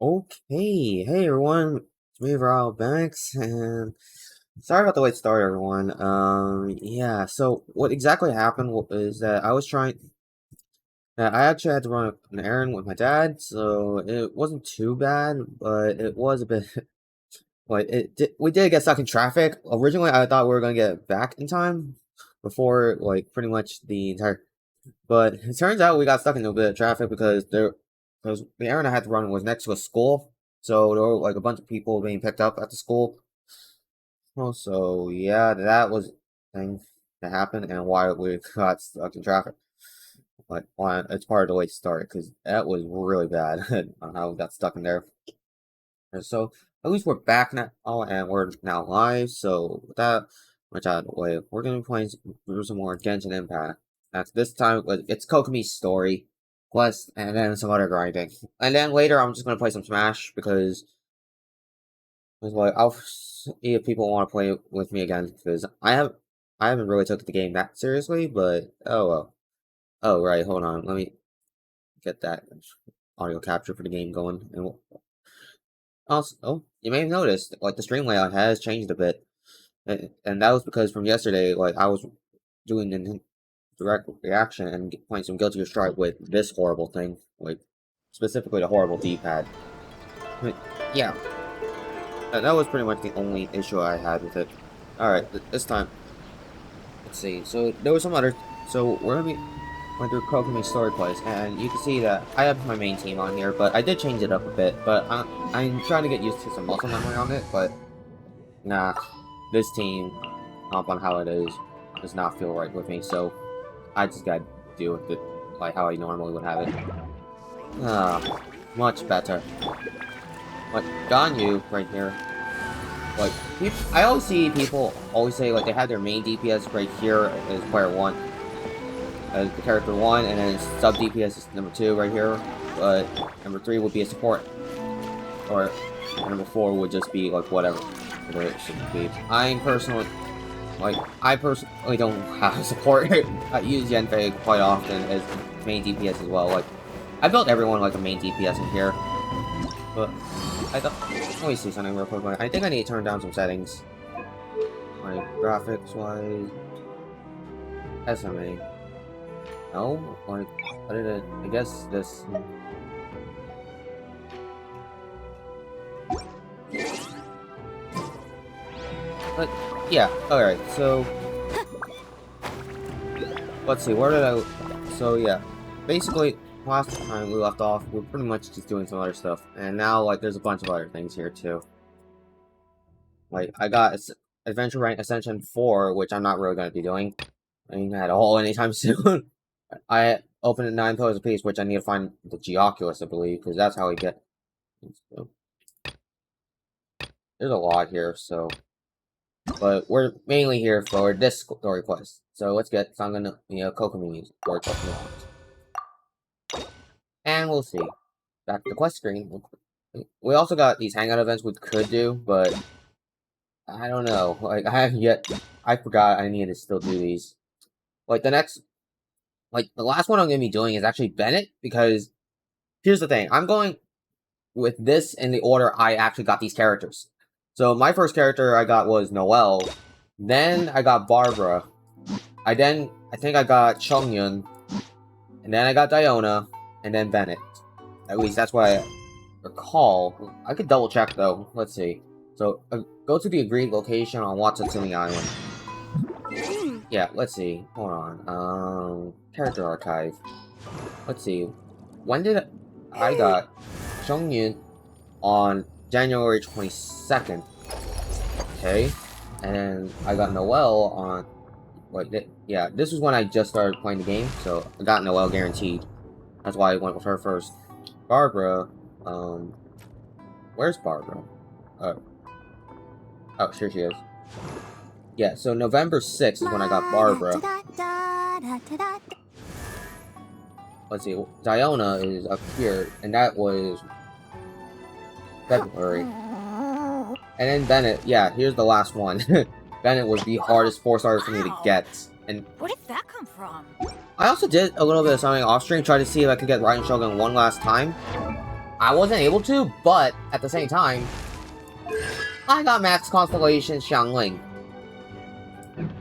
Okay, hey everyone, it's me, VorileBemx, and sorry about the late start, everyone. Yeah, so what exactly happened is that I actually had to run an errand with my dad, so it wasn't too bad, but it was a bit, we did get stuck in traffic. Originally, I thought we were gonna get back in time before, pretty much the entire, but it turns out we got stuck in a bit of traffic because the errand I had to run was next to a school, so there were like a bunch of people being picked up at the school. Well, so yeah, that was the thing that happened and why we got stuck in traffic. Like, why it's part of the late start because that was really bad on how we got stuck in there. And so at least we're back now and we're now live. So with that much out of the way, we're gonna be playing through some more Genshin Impact. That's this time it's Kokomi Story Quest and then some other grinding. And then later I'm just gonna play some Smash because I'll see if people want to play with me again because I haven't really took the game that seriously, but oh well. Oh right, hold on, let me get that audio capture for the game going. And also, oh, you may have noticed like the stream layout has changed a bit, and that was because from yesterday, like I was doing a direct reaction and playing some Guilty Gear Strive with this horrible thing, like specifically the horrible D-pad. But yeah, that was pretty much the only issue I had with it. Alright, this time, let's see. So, there was some other... So, we're gonna be going through Kokomi Story Quest, and you can see that I have my main team on here, but I did change it up a bit, but I'm trying to get used to some muscle memory on it, but nah, this team, up on how it is, does not feel right with me, so I just gotta deal with it like how I normally would have it. Ah, much better. But Ganyu right here, like, I always see people always say, like, they have their main DPS right here as player 1, as the character 1, and then sub DPS is number 2 right here, but number 3 would be a support, or number 4 would just be, like, whatever it should be. I personally don't have a support. I use Yanfei quite often as main DPS as well. Like, I built everyone like a main DPS in here, but I thought, let me see something real quick. I think I need to turn down some settings. Like, graphics-wise... SMA. No? Like, what did it... I guess this... But, yeah, alright, so... Let's see, where did I... So, yeah. Basically, last time we left off, we were pretty much just doing some other stuff. And now, like, there's a bunch of other things here, too. Like, I got Adventure Rank Ascension 4, which I'm not really going to be doing. I mean, at all anytime soon. I opened at 9 pillars apiece, which I need to find the Geoculus, I believe, because that's how we get... So, there's a lot here, so... But we're mainly here for this story quest. So let's get Sangha no Kokomi Story Quest. And we'll see. Back to the quest screen. We also got these hangout events we could do, but... I don't know. Like, I forgot I needed to still do these. Like, the last one I'm going to be doing is actually Bennett, because... Here's the thing. I'm going with this in the order I actually got these characters. So, my first character I got was Noelle. Then, I got Barbara. I think I got Chongyun. And then I got Diona. And then Bennett. At least that's what I recall. I could double check, though. Let's see. So, go to the agreed location on Watatsumi Island. Yeah, let's see. Hold on. Character archive. Let's see. When did I got Chongyun on January 22nd? Okay. And then I got Noelle on... yeah, this was when I just started playing the game, so I got Noelle guaranteed. That's why I went with her first. Barbara, where's Barbara? Oh, here she is. Yeah, so November 6th is when I got Barbara. Let's see, Diona is up here, and that was February. And then Bennett, yeah, here's the last one. Bennett was the hardest 4-star for me to get. And where did that come from? I also did a little bit of something off stream, tried to see if I could get Raiden Shogun one last time. I wasn't able to, but at the same time, I got Max Constellation Xiangling.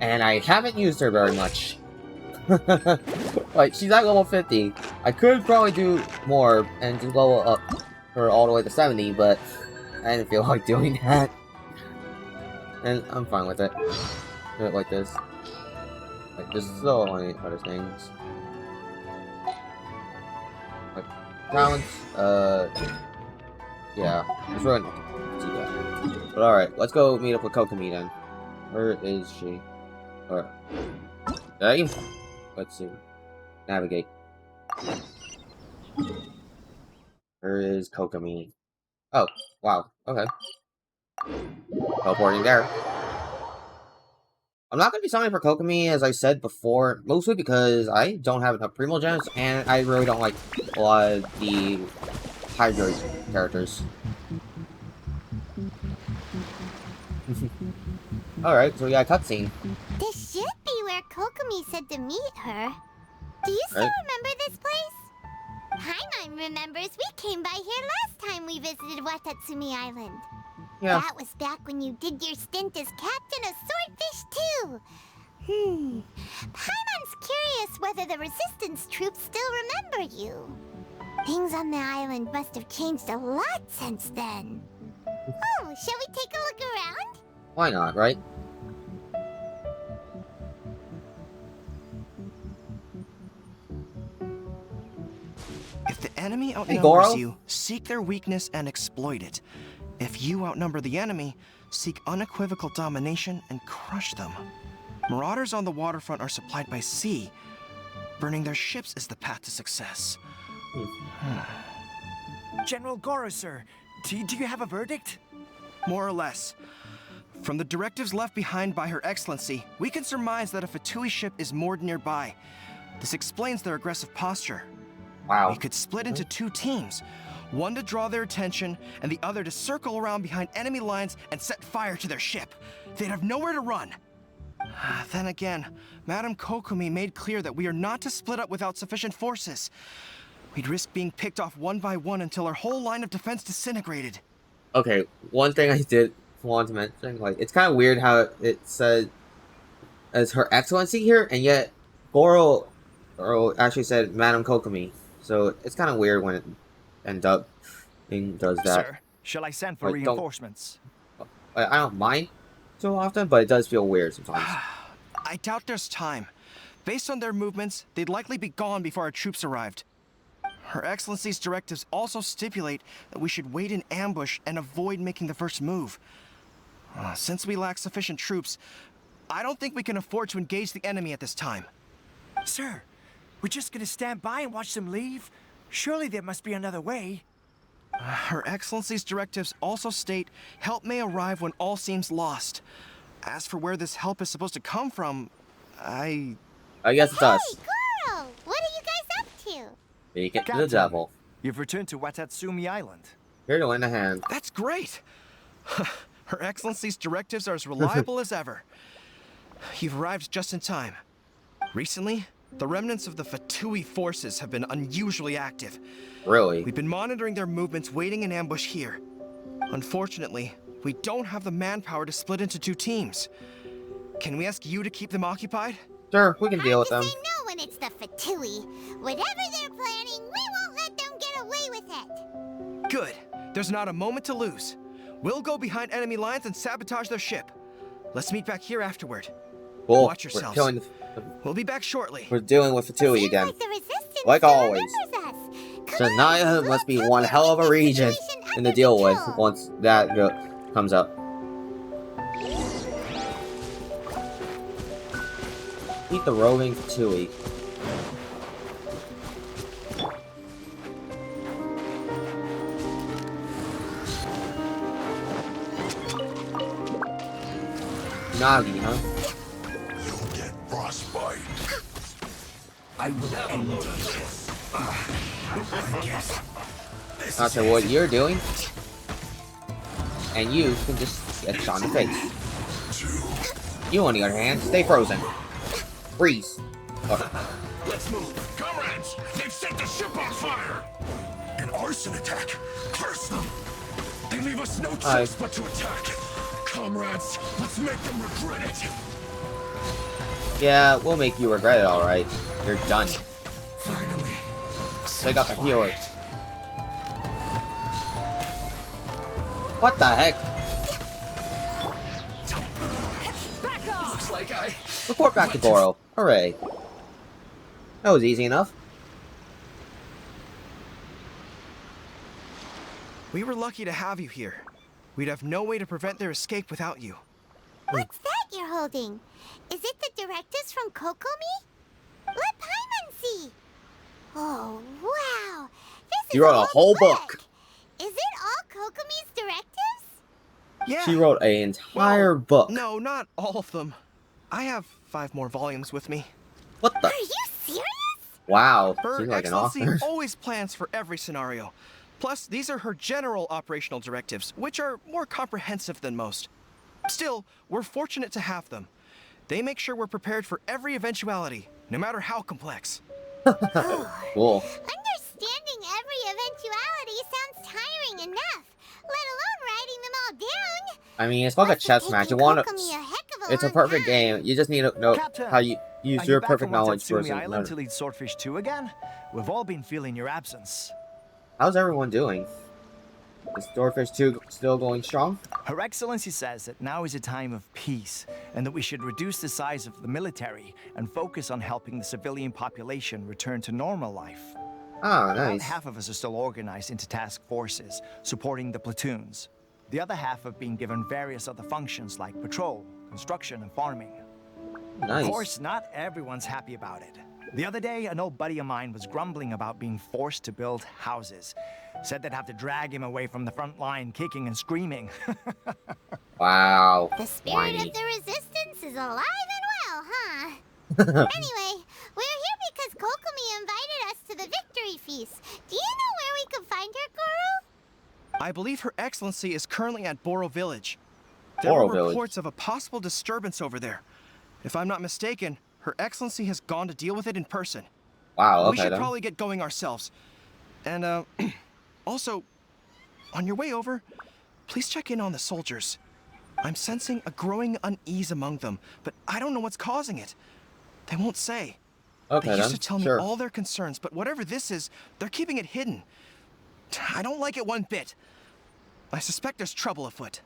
And I haven't used her very much. Like, she's at level 50. I could probably do more and just level up her all the way to 70, but I didn't feel like doing that. And I'm fine with it. Do it like this. Like, there's so many other things. Like, talents, yeah. It's really not to do that. But alright, let's go meet up with Kokomi then. Where is she? Alright. Hey? Let's see. Navigate. Where is Kokomi? Oh, wow. Okay. Teleporting there. I'm not going to be summoning for Kokomi, as I said before, mostly because I don't have enough Primogems, and I really don't like a lot of the Hydroid characters. Alright, so we got a cutscene. This should be where Kokomi said to meet her. Do you still remember this place? Paimon remembers we came by here last time we visited Watatsumi Island. Yeah. That was back when you did your stint as captain of Swordfish too. Paimon's curious whether the resistance troops still remember you. Things on the island must have changed a lot since then. Oh, shall we take a look around? Why not, right? If the enemy outnumbers you, seek their weakness and exploit it. If you outnumber the enemy, seek unequivocal domination and crush them. Marauders on the waterfront are supplied by sea. Burning their ships is the path to success. General Goro, sir, do you have a verdict? More or less. From the directives left behind by Her Excellency, we can surmise that a Fatui ship is moored nearby. This explains their aggressive posture. Wow. We could split into two teams. One to draw their attention, and the other to circle around behind enemy lines and set fire to their ship. They'd have nowhere to run. Then again, Madame Kokomi made clear that we are not to split up without sufficient forces. We'd risk being picked off one by one until our whole line of defense disintegrated. Okay, one thing I did want to mention, like, it's kind of weird how it said as Her Excellency here, and yet Goro actually said Madame Kokomi. So it's kind of weird when it ends up being does that. Sir, shall I send for reinforcements? I don't mind so often, but it does feel weird sometimes. I doubt there's time. Based on their movements, they'd likely be gone before our troops arrived. Her Excellency's directives also stipulate that we should wait in ambush and avoid making the first move. Since we lack sufficient troops, I don't think we can afford to engage the enemy at this time. Sir, we're just gonna stand by and watch them leave? Surely there must be another way. Her Excellency's directives also state help may arrive when all seems lost. As for where this help is supposed to come from, I guess it's us. Hey, Goro! What are you guys up to? Take it to the devil. You've returned to Watatsumi Island. Here to lend a hand. That's great! Her Excellency's directives are as reliable as ever. You've arrived just in time. Recently, the remnants of the Fatui forces have been unusually active. Really? We've been monitoring their movements, waiting in ambush here. Unfortunately, we don't have the manpower to split into two teams. Can we ask you to keep them occupied? Sure, we can deal with them. Say no when it's the Fatui. Whatever they're planning, we won't let them get away with it. Good. There's not a moment to lose. We'll go behind enemy lines and sabotage their ship. Let's meet back here afterward. Cool. Watch yourselves. We'll be back shortly. We're dealing with Fatui again. Like the resistance like always. Come Sanaya must be one hell of a region to deal with once that comes up. Eat the roving Fatui. Nagi, huh? You'll get frostbite. I will end this. I guess. Not sure what you're doing. And you can just get shot in the face. You, on the other hand, stay frozen. Freeze. Let's move. Comrades, they've set the ship on fire. And our force an attack. Curse them! They leave us no Aye. choice but to attack. Comrades, let's make them regret it. Yeah, we'll make you regret it, alright. You're done. Finally. Take out the healer. What the heck? Looks like I... Report back to Goro. Hooray. That was easy enough. We were lucky to have you here. We'd have no way to prevent their escape without you. What's that you're holding? Is it the directives from Kokomi? Let Paimon see. Oh, wow. This You is wrote a whole book. Is it all Kokomi's directives? Yeah. She wrote an entire book. No, not all of them. I have 5 more volumes with me. What the? Are you serious? Wow. Her She's like an Excellency author. always plans for every scenario. Plus, these are her general operational directives, which are more comprehensive than most. Still, we're fortunate to have them. They make sure we're prepared for every eventuality, no matter how complex. Cool. Understanding every eventuality sounds tiring enough, let alone writing them all down. I mean, it's like a Must have chess match. You taken want Kokomi to... a heck of It's a long perfect time. game. You just need to know Captain, how you use Are your you back perfect on knowledge Watatsumi versus Island to another. lead Swordfish 2 again? We've all been feeling your absence. How's everyone doing? Is Swordfish 2 still going strong? Her Excellency says that now is a time of peace, and that we should reduce the size of the military and focus on helping the civilian population return to normal life. Ah, About nice. half of us are still organized into task forces, supporting the platoons. The other half have been given various other functions like patrol, construction, and farming. Nice. Of course, not everyone's happy about it. The other day, an old buddy of mine was grumbling about being forced to build houses. Said they'd have to drag him away from the front line, kicking and screaming. Wow. The spirit Whiny. of the resistance is alive and well, huh? Anyway, we're here because Kokomi invited us to the victory feast. Do you know where we can find her, Goro? I believe Her Excellency is currently at Boro Village. There Boro are Village. reports of a possible disturbance over there. If I'm not mistaken, Her Excellency has gone to deal with it in person. Wow, We okay should then. probably get going ourselves. And, also, on your way over, please check in on the soldiers. I'm sensing a growing unease among them, but I don't know what's causing it. They won't say. Okay They used then. to tell Sure. me all their concerns, but whatever this is, they're keeping it hidden. I don't like it one bit. I suspect there's trouble afoot.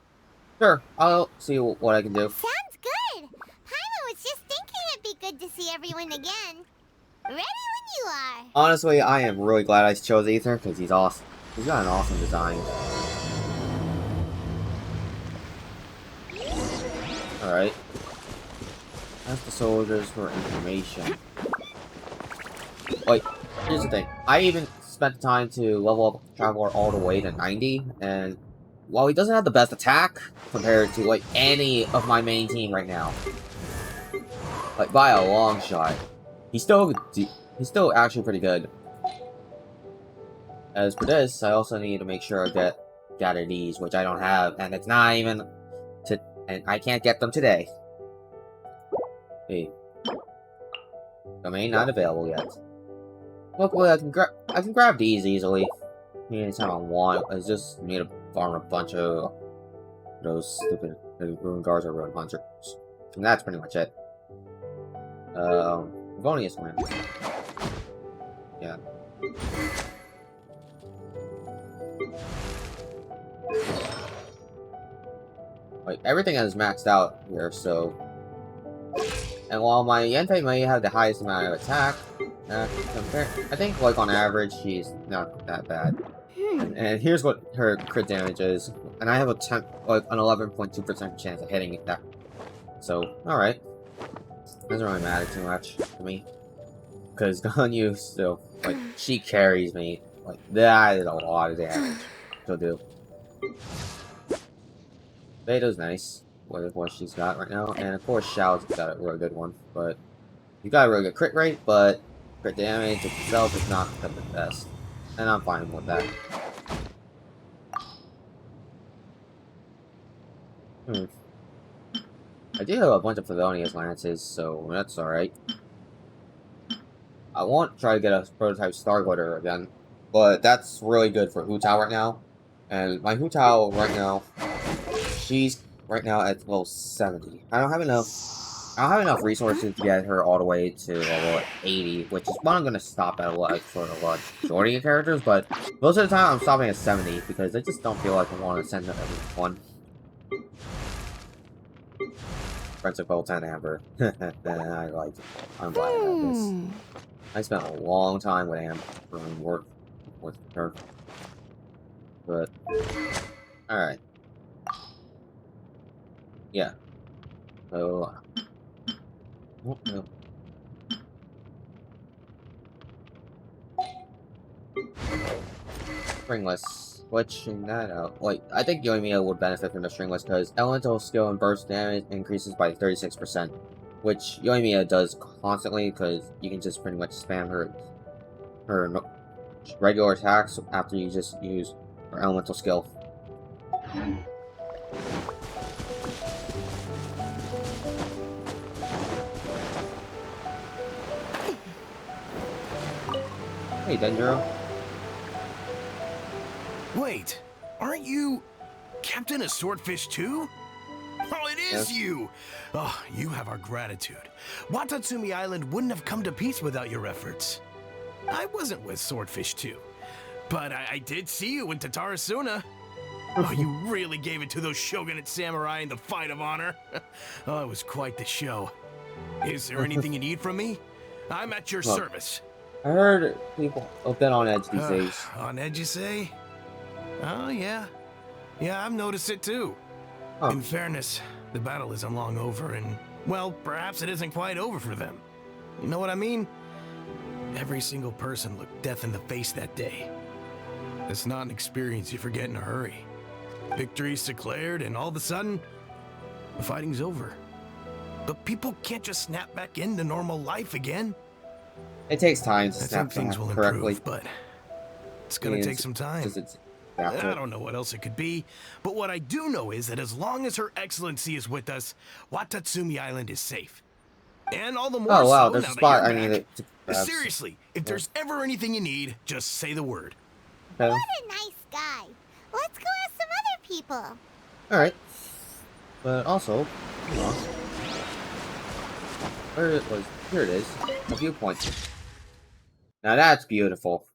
Sure. I'll see what I can do. Sounds good. Paimon was just thinking it'd be good to see everyone again. Ready when you are. Honestly, I am really glad I chose Ether because he's awesome. He's got an awesome design. Alright. Ask the soldiers for information. Wait, here's the thing. I even spent time to level up Traveler all the way to 90, and while he doesn't have the best attack compared to like any of my main team right now, like by a long shot, he's still actually pretty good. As for this, I also need to make sure I get gather these, which I don't have, and it's not even and I can't get them today. Hey. Domain not available yet. Luckily, I can grab these easily. Anytime I want. I just need to farm a bunch of those stupid ruin guards or ruin hunters. And that's pretty much it. Bonus land. Yeah. Like, everything is maxed out here, so... And while my Yentei may have the highest amount of attack, I think, like, on average, she's not that bad. And here's what her crit damage is. And I have an 11.2% chance of hitting that. So, alright. Doesn't really matter too much to me. Because Ganyu still, like, she carries me. Like, that is a lot of damage she'll do. Beta's nice with what she's got right now, and of course Xiao's got a really good one, but you got a really good crit rate, but crit damage itself is not the best, and I'm fine with that. I do have a bunch of Favonius Lances, so that's alright. I want to try to get a prototype Star Glitter again, but that's really good for Hu Tao right now. And my Hu Tao right now, she's right now at level 70. I don't have enough resources to get her all the way to level 80, which is why I'm gonna stop at a lot for a lot majority of characters, but most of the time I'm stopping at 70 because I just don't feel like I want to send everyone. Friends of Gold 10 Amber. I'm glad I have this. I spent a long time with Amber and work with her. But alright. Yeah. So oh, no. Stringless. Switching that out. Wait, I think Yoimiya would benefit from the Stringless because elemental skill and burst damage increases by 36%, which Yoimiya does constantly because you can just pretty much spam her regular attacks after you just use her elemental skill. Hey, Dendro. Wait, aren't you Captain of Swordfish too? Oh, it is you! Oh, you have our gratitude. Watatsumi Island wouldn't have come to peace without your efforts. I wasn't with Swordfish 2, but I did see you in Tatarasuna. Oh, you really gave it to those shogunate samurai in the fight of honor. Oh, it was quite the show. Is there anything you need from me? I'm at your service. I heard people have been on edge these days. On edge, you say? Oh, yeah. Yeah, I've noticed it too. Huh. In fairness, the battle isn't long over, and, well, perhaps it isn't quite over for them. You know what I mean? Every single person looked death in the face that day. It's not an experience you forget in a hurry. Victory's declared, and all of a sudden, the fighting's over. But people can't just snap back into normal life again. It takes time to I snap think things will correctly. improve, but it's gonna take some time. I don't know what else it could be, but what I do know is that as long as Her Excellency is with us, Watatsumi Island is safe. And all the more oh wow, so there's now a that spot you're I need back. it to Seriously, if there's ever anything you need, just say the word. Okay. What a nice guy. Let's go ask some other people. Alright. But also, hold on. Where it was? Here it is. A viewpoint. Now that's beautiful.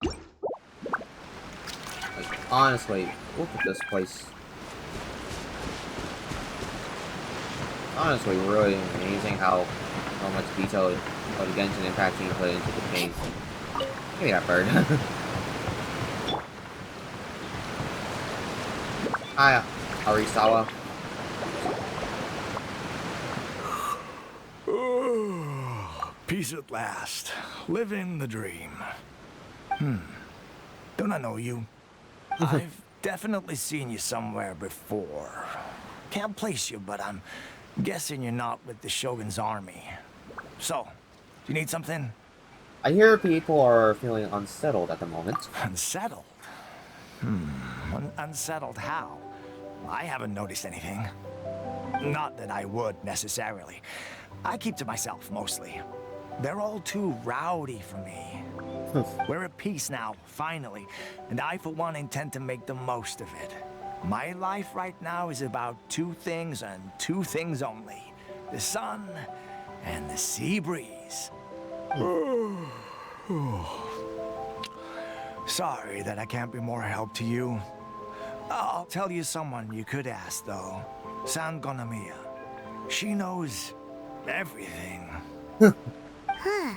Like, honestly, look at this place. Honestly, really amazing how much detail of the Genshin Impact team put into the game. Give me that bird. Hi, Arisawa. Peace at last. Living the dream. Don't I know you? I've definitely seen you somewhere before. Can't place you, but I'm guessing you're not with the Shogun's army. So, do you need something? I hear people are feeling unsettled at the moment. Unsettled? Unsettled how? I haven't noticed anything. Not that I would, necessarily. I keep to myself, mostly. They're all too rowdy for me. We're at peace now, finally, and I, for one, intend to make the most of it. My life right now is about two things and two things only. The sun and the sea breeze. Sorry that I can't be more help to you. I'll tell you someone you could ask, though. San Gonamiya. She knows everything. Huh.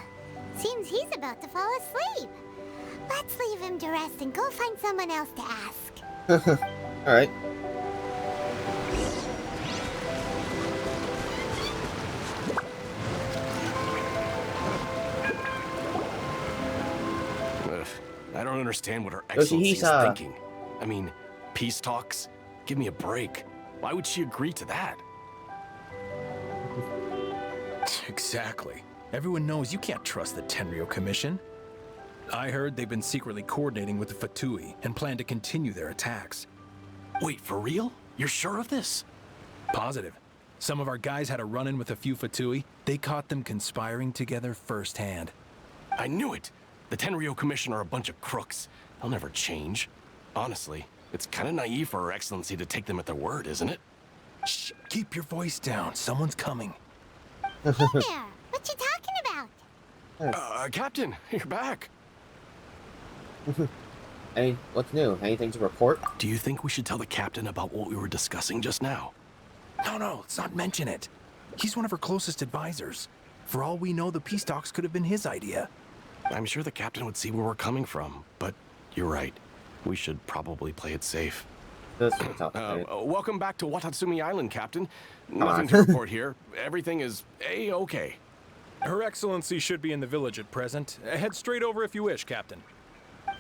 Seems he's about to fall asleep. Let's leave him to rest and go find someone else to ask. Alright. I don't understand what Her Excellency is Yoshihisa. thinking. I mean, peace talks? Give me a break. Why would she agree to that? Exactly. Everyone knows you can't trust the Tenryo Commission. I heard they've been secretly coordinating with the Fatui and plan to continue their attacks. Wait, for real? You're sure of this? Positive. Some of our guys had a run-in with a few Fatui. They caught them conspiring together firsthand. I knew it. The Tenryo Commission are a bunch of crooks. They'll never change. Honestly, it's kind of naive for Her Excellency to take them at their word, isn't it? Shh, keep your voice down. Someone's coming. Hey there! What you talking about? Captain, you're back. Hey, what's new? Anything to report? Do you think we should tell the captain about what we were discussing just now? No, let's not mention it. He's one of her closest advisors. For all we know, the peace talks could have been his idea. I'm sure the captain would see where we're coming from, but you're right. We should probably play it safe. This is tough, right? Welcome back to Watatsumi Island, Captain. on. Nothing to report here. Everything is A-okay. Her Excellency should be in the village at present. Head straight over if you wish, Captain.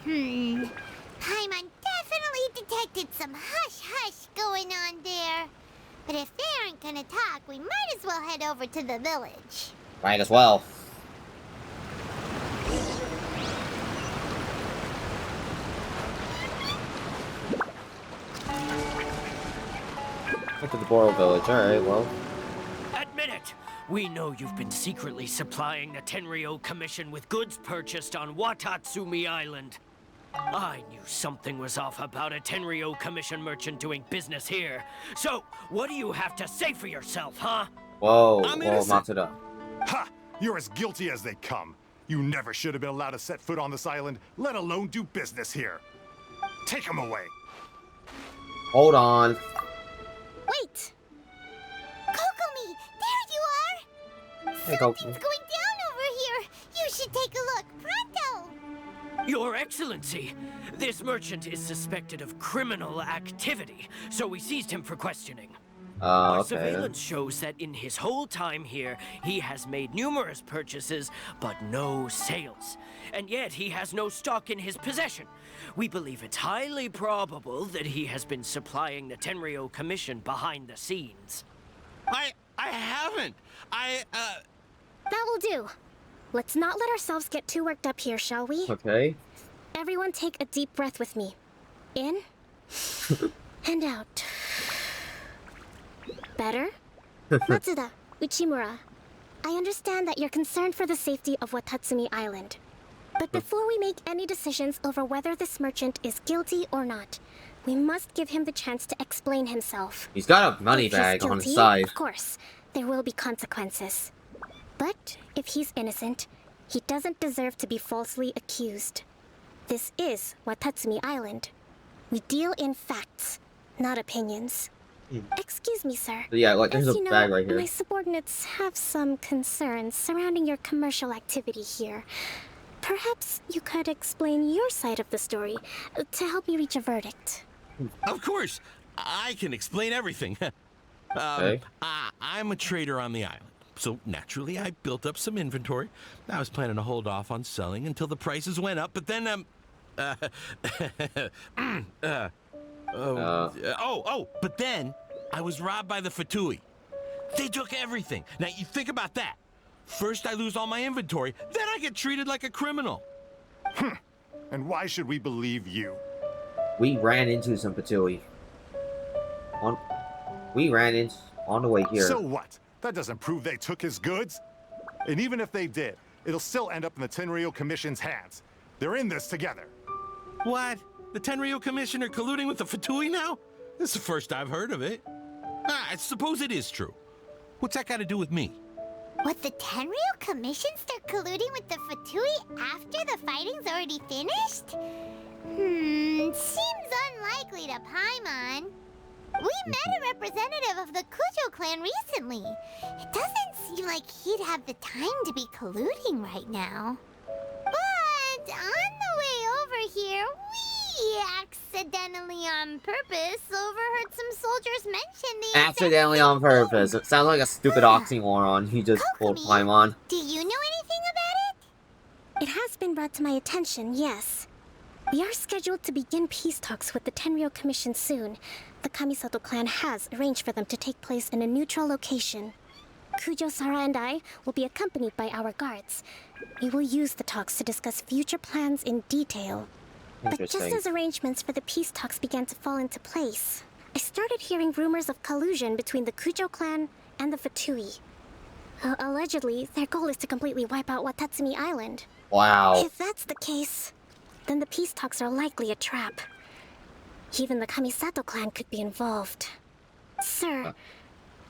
Paimon definitely detected some hush-hush going on there. But if they aren't gonna talk, we might as well head over to the village. Might as well. Went to the Boral village. Alright, well. Admit it! We know you've been secretly supplying the Tenryo Commission with goods purchased on Watatsumi Island. I knew something was off about a Tenryo Commission merchant doing business here. So, what do you have to say for yourself, huh? Whoa, I'm whoa, innocent. Matsuda. Ha! You're as guilty as they come. You never should have been allowed to set foot on this island, let alone do business here. Take him away. Hold on. Wait! Kokomi! There you are! Hey, Something's Kokomi. going down over here! You should take a look! Pronto! Your Excellency, this merchant is suspected of criminal activity, so we seized him for questioning. Our Okay. surveillance shows that in his whole time here, he has made numerous purchases, but no sales. And yet he has no stock in his possession. We believe it's highly probable that he has been supplying the Tenryo Commission behind the scenes. I haven't. That will do. Let's not let ourselves get too worked up here, shall we? Okay. Everyone take a deep breath with me. In and out. Better? Matsuda, Uchimura, I understand that you're concerned for the safety of Watatsumi Island. But before we make any decisions over whether this merchant is guilty or not, we must give him the chance to explain himself. He's got a money If he's bag on his guilty, side. Of course, there will be consequences. But if he's innocent, he doesn't deserve to be falsely accused. This is Watatsumi Island. We deal in facts, not opinions. Excuse me, sir. Yeah, like there's As a you know, bag right here. my subordinates have some concerns surrounding your commercial activity here. Perhaps you could explain your side of the story to help me reach a verdict. Of course, I can explain everything. Okay. I'm a trader on the island, so naturally I built up some inventory. I was planning to hold off on selling until the prices went up, but then but then I was robbed by the Fatui. They took everything. Now you think about that. First I lose all my inventory, then I get treated like a criminal. And why should we believe you? We ran into some Patui. We ran in on the way here. So what? That doesn't prove they took his goods. And even if they did, it'll still end up in the Tenryo Commission's hands. They're in this together. What? The Tenryo Commissioner colluding with the Fatui now? This is the first I've heard of it. I suppose it is true. What's that got to do with me? Would the Tenryo Commission start colluding with the Fatui after the fighting's already finished? Seems unlikely to Paimon. We met a representative of the Kujo clan recently. It doesn't seem like he'd have the time to be colluding right now. But on the way over here, we accidentally on purpose overheard some soldiers mention the Accidentally on purpose. It sounds like a stupid oxymoron he just pulled Kokomi, Paimon. Do you know anything about it? It has been brought to my attention, yes. We are scheduled to begin peace talks with the Tenryo Commission soon. The Kamisato clan has arranged for them to take place in a neutral location. Kujo-Sara and I will be accompanied by our guards. We will use the talks to discuss future plans in detail. But just Interesting. as arrangements for the peace talks began to fall into place, I started hearing rumors of collusion between the Kujo clan and the Fatui. Allegedly, their goal is to completely wipe out Watatsumi Island. Wow. If that's the case, then the peace talks are likely a trap. Even the Kamisato clan could be involved. Sir,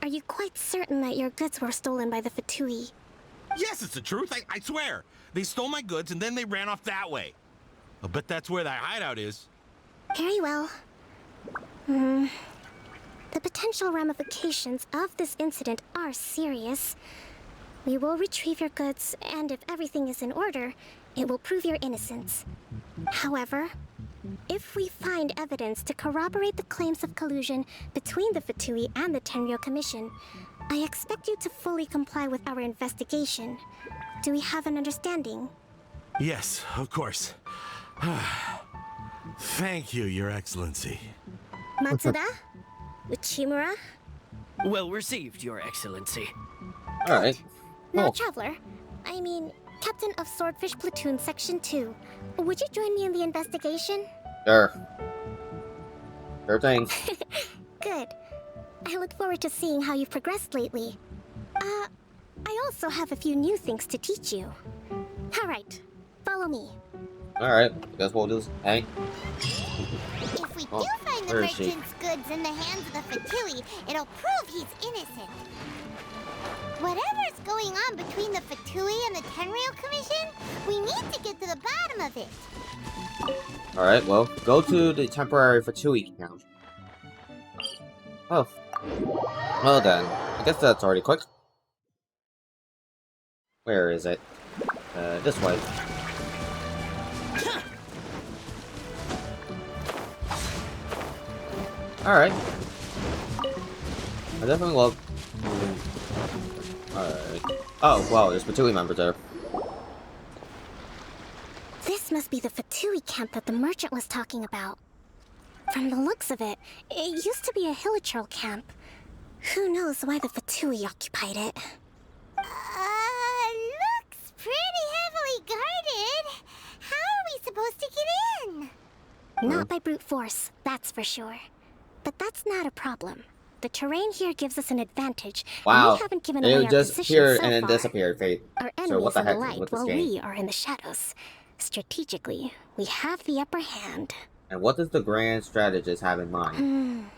are you quite certain that your goods were stolen by the Fatui? Yes, it's the truth. I swear. They stole my goods and then they ran off that way. I'll bet that's where that hideout is. Very well. The potential ramifications of this incident are serious. We will retrieve your goods, and if everything is in order, it will prove your innocence. However, if we find evidence to corroborate the claims of collusion between the Fatui and the Tenryo Commission, I expect you to fully comply with our investigation. Do we have an understanding? Yes, of course. Thank you, Your Excellency. Matsuda? Uchimura? Well received, Your Excellency. Alright. Now, Cool. Traveler, I mean, Captain of Swordfish Platoon Section 2, would you join me in the investigation? Sure. Sure thing. Good. I look forward to seeing how you've progressed lately. I also have a few new things to teach you. Alright, follow me. Alright. I guess we'll just hang. If we Oh, do find the where is she? merchant's goods in the hands of the Fatui, it'll prove he's innocent. Whatever's going on between the Fatui and the Tenryo Commission, we need to get to the bottom of it. Alright, well, go to the temporary Fatui camp. Oh. Well then. I guess that's already quick. Where is it? This way. Alright. I definitely love... Alright. Oh, wow, there's Fatui members there. This must be the Fatui camp that the merchant was talking about. From the looks of it, it used to be a Hilichurl camp. Who knows why the Fatui occupied it? Looks pretty heavily guarded. How are we supposed to get in? Not by brute force, that's for sure. But that's not a problem. The terrain here gives us an advantage, and Wow. we haven't given away It our just position appeared so and then far. disappeared, Faith. Our So enemies what the in the heck is light, with this while game? we are in the shadows. Strategically, we have the upper hand. And what does the grand strategist have in mind?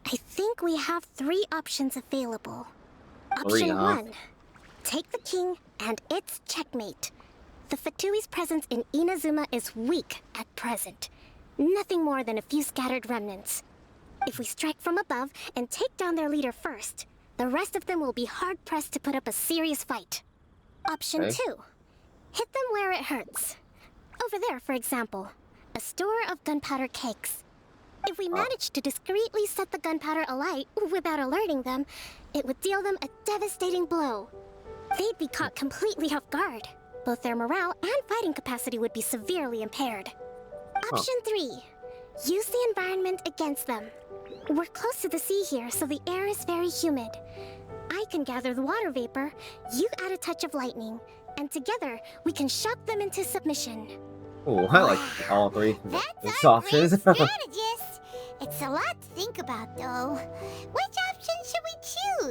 I think we have 3 options available. Three, Option huh? 1. Take the king, and it's checkmate. The Fatui's presence in Inazuma is weak at present. Nothing more than a few scattered remnants. If we strike from above and take down their leader first, the rest of them will be hard-pressed to put up a serious fight. Option Okay. 2. Hit them where it hurts. Over there, for example. A store of gunpowder cakes. If we manage to discreetly set the gunpowder alight without alerting them, it would deal them a devastating blow. They'd be caught completely off guard. Both their morale and fighting capacity would be severely impaired. Option 3. Use the environment against them. We're close to the sea here, so the air is very humid. I can gather the water vapor, you add a touch of lightning, and together we can shock them into submission. Oh, I like all 3 That's the our great options. strategist. It's a lot to think about, though. Which option should we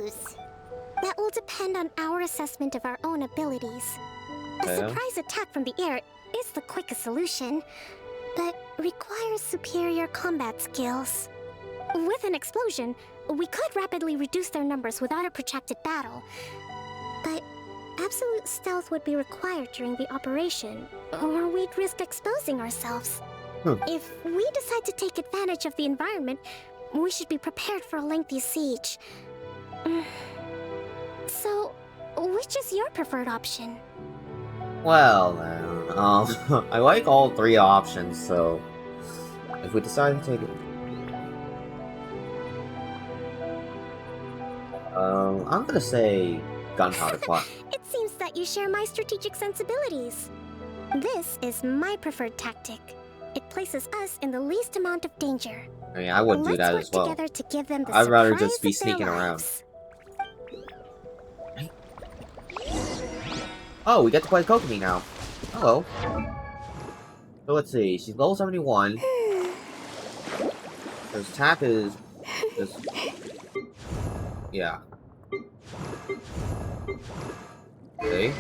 choose? That will depend on our assessment of our own abilities. A Okay. surprise attack from the air is the quickest solution, but requires superior combat skills. With an explosion, we could rapidly reduce their numbers without a protracted battle. But absolute stealth would be required during the operation, or we'd risk exposing ourselves. If we decide to take advantage of the environment, we should be prepared for a lengthy siege. So, which is your preferred option? Well, then, I like all 3 options, so if we decide to take it, I'm gonna say gunpowder plot. It seems that you share my strategic sensibilities. This is my preferred tactic. It places us in the least amount of danger. I mean, I would do Let's that work as well. together to give them the I'd rather surprise just be of their sneaking around. lives. Oh, we get to play Kokomi now. Hello. So let's see. She's level 71. Her attack is just... Yeah. Okay.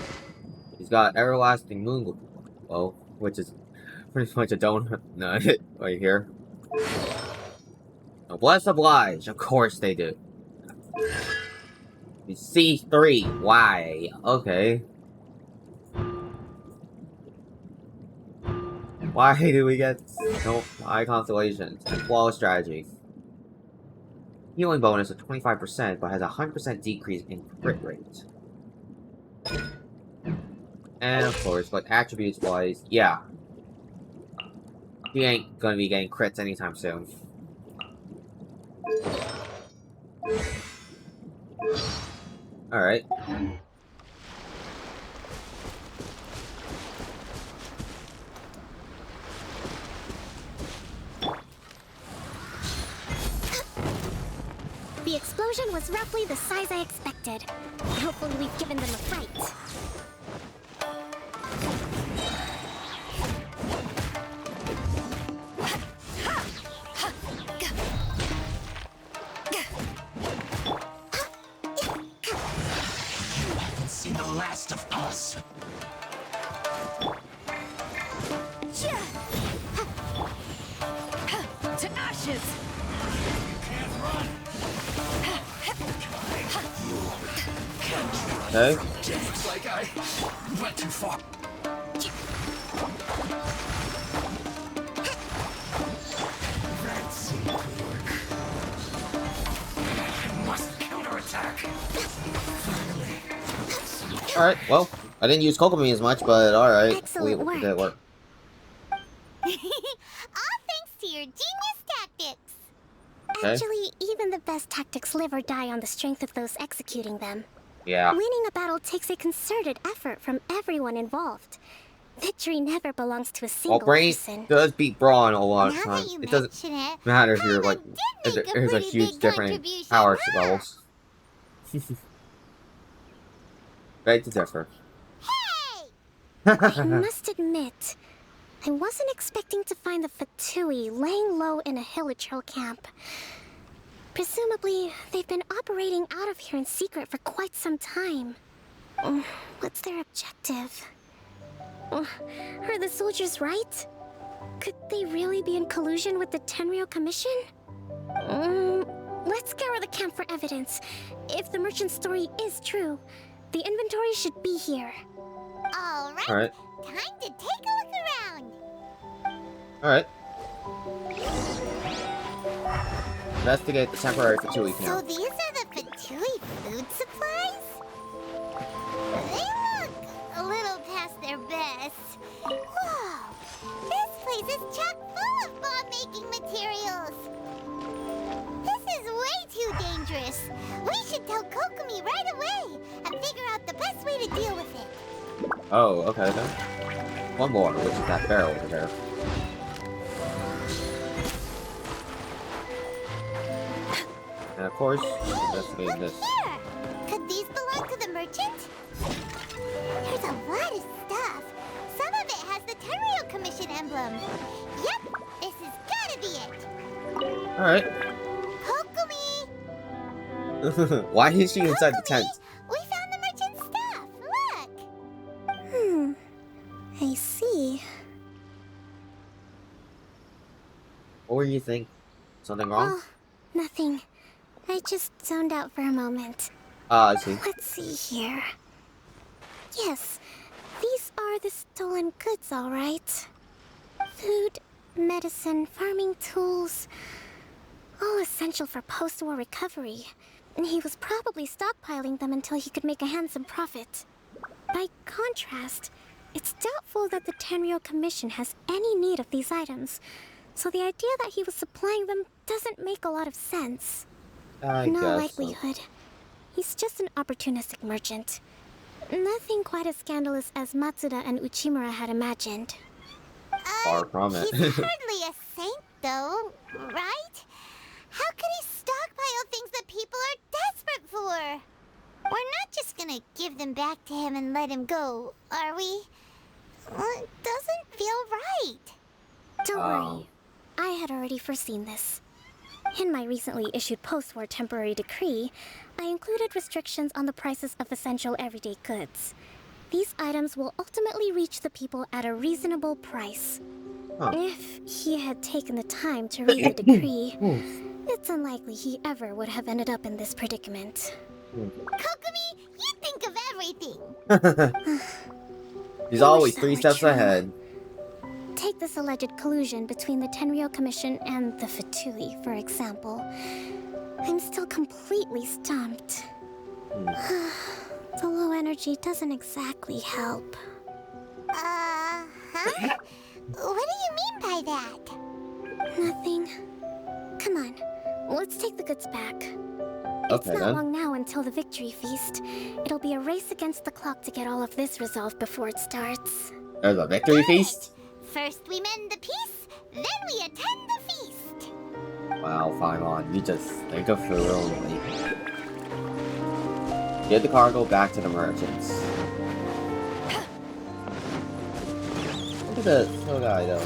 He's got everlasting moon, well, which is pretty much a donut nut right here. Noblesse oblige, of course they do. C3, why? Okay. Why do we get no high constellations? Flawless strategy. Healing bonus of 25%, but has a 100% decrease in crit rate. And of course, but attributes wise, yeah. He ain't gonna be getting crits anytime soon. Alright. The explosion was roughly the size I expected. Hopefully we've given them a fright. See the last of us. To ashes! Okay. Looks like I went too far. That seemed to work. I must counterattack. Finally. Alright, well, I didn't use Kokomi as much, but alright. Excellent work. Did work. All thanks to your genius tactics. Okay. Actually, even the best tactics live or die on the strength of those executing them. Yeah. Winning a battle takes a concerted effort from everyone involved. Victory never belongs to a Well, single Brain person. does beat Brawn a lot of Now that times. you It doesn't mention it, matter if you're like, Paimon did make there's a pretty huge big different contribution, power huh? levels. Beg to differ. Hey! I must admit, I wasn't expecting to find the Fatui laying low in a Hilichurl camp. Presumably, they've been operating out of here in secret for quite some time. What's their objective? Are the soldiers right? Could they really be in collusion with the Tenryou Commission? Let's scour the camp for evidence. If the merchant's story is true, the inventory should be here. All right. Alright. Time to take a look around. Alright. Investigate the temporary Fatui So camp. these are the Fatui food supplies? They look a little past their best. Whoa! This place is chock full of bomb-making materials. This is way too dangerous. We should tell Kokomi right away and figure out the best way to deal with it. Oh, okay then. One more, which is that barrel over there. And of course, investigating Look this. here! Could these belong to the merchant? There's a lot of stuff. Some of it has the Tenryou Commission emblem. Yep, this has gotta be it. Alright. Kokomi! Why is she inside the Kokomi, tent? we found the merchant's stuff. Look! I see. What were you think? Something wrong? Oh, nothing. I just zoned out for a moment. Ah, I see. Let's see here. Yes, these are the stolen goods, all right. Food, medicine, farming tools. All essential for post-war recovery. And he was probably stockpiling them until he could make a handsome profit. By contrast, it's doubtful that the Tenryou Commission has any need of these items. So the idea that he was supplying them doesn't make a lot of sense. I No guess so. likelihood. He's just an opportunistic merchant. Nothing quite as scandalous as Matsuda and Uchimura had imagined. Far from it. He's hardly a saint, though, right? How could he stockpile things that people are desperate for? We're not just gonna give them back to him and let him go, are we? Well, it doesn't feel right. Don't worry. I had already foreseen this. In my recently issued post-war temporary decree, I included restrictions on the prices of essential everyday goods. These items will ultimately reach the people at a reasonable price. Huh. If he had taken the time to read the decree, it's unlikely he ever would have ended up in this predicament. Kokomi, you think of everything. He's I always wish that 3 were steps true. ahead. Take this alleged collusion between the Tenryou Commission and the Fatui, for example. I'm still completely stumped. The low energy doesn't exactly help. Huh? What do you mean by that? Nothing. Come on, let's take the goods back. It's Okay, not then. long now until the victory feast. It'll be a race against the clock to get all of this resolved before it starts. There's a victory feast? First we mend the peace, then we attend the feast. Wow, fine on. You just think of food only. Get the cargo back to the merchants. Look at the little guy, though.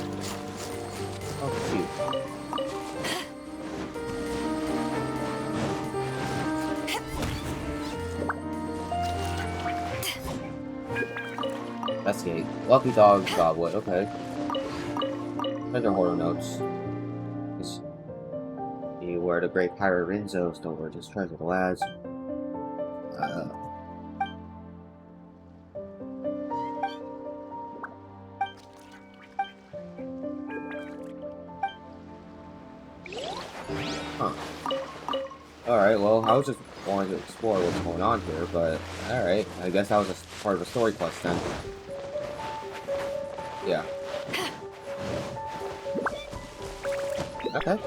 Oh, cute. Investigate. Lucky dog goblet, okay. Treasure hoarder notes. You were the great pirate Rinzo stole where this treasure, the lads. Huh. Alright, well, I was just wanting to explore what's going on here, but alright. I guess that was a part of the story quest then. Yeah. Okay.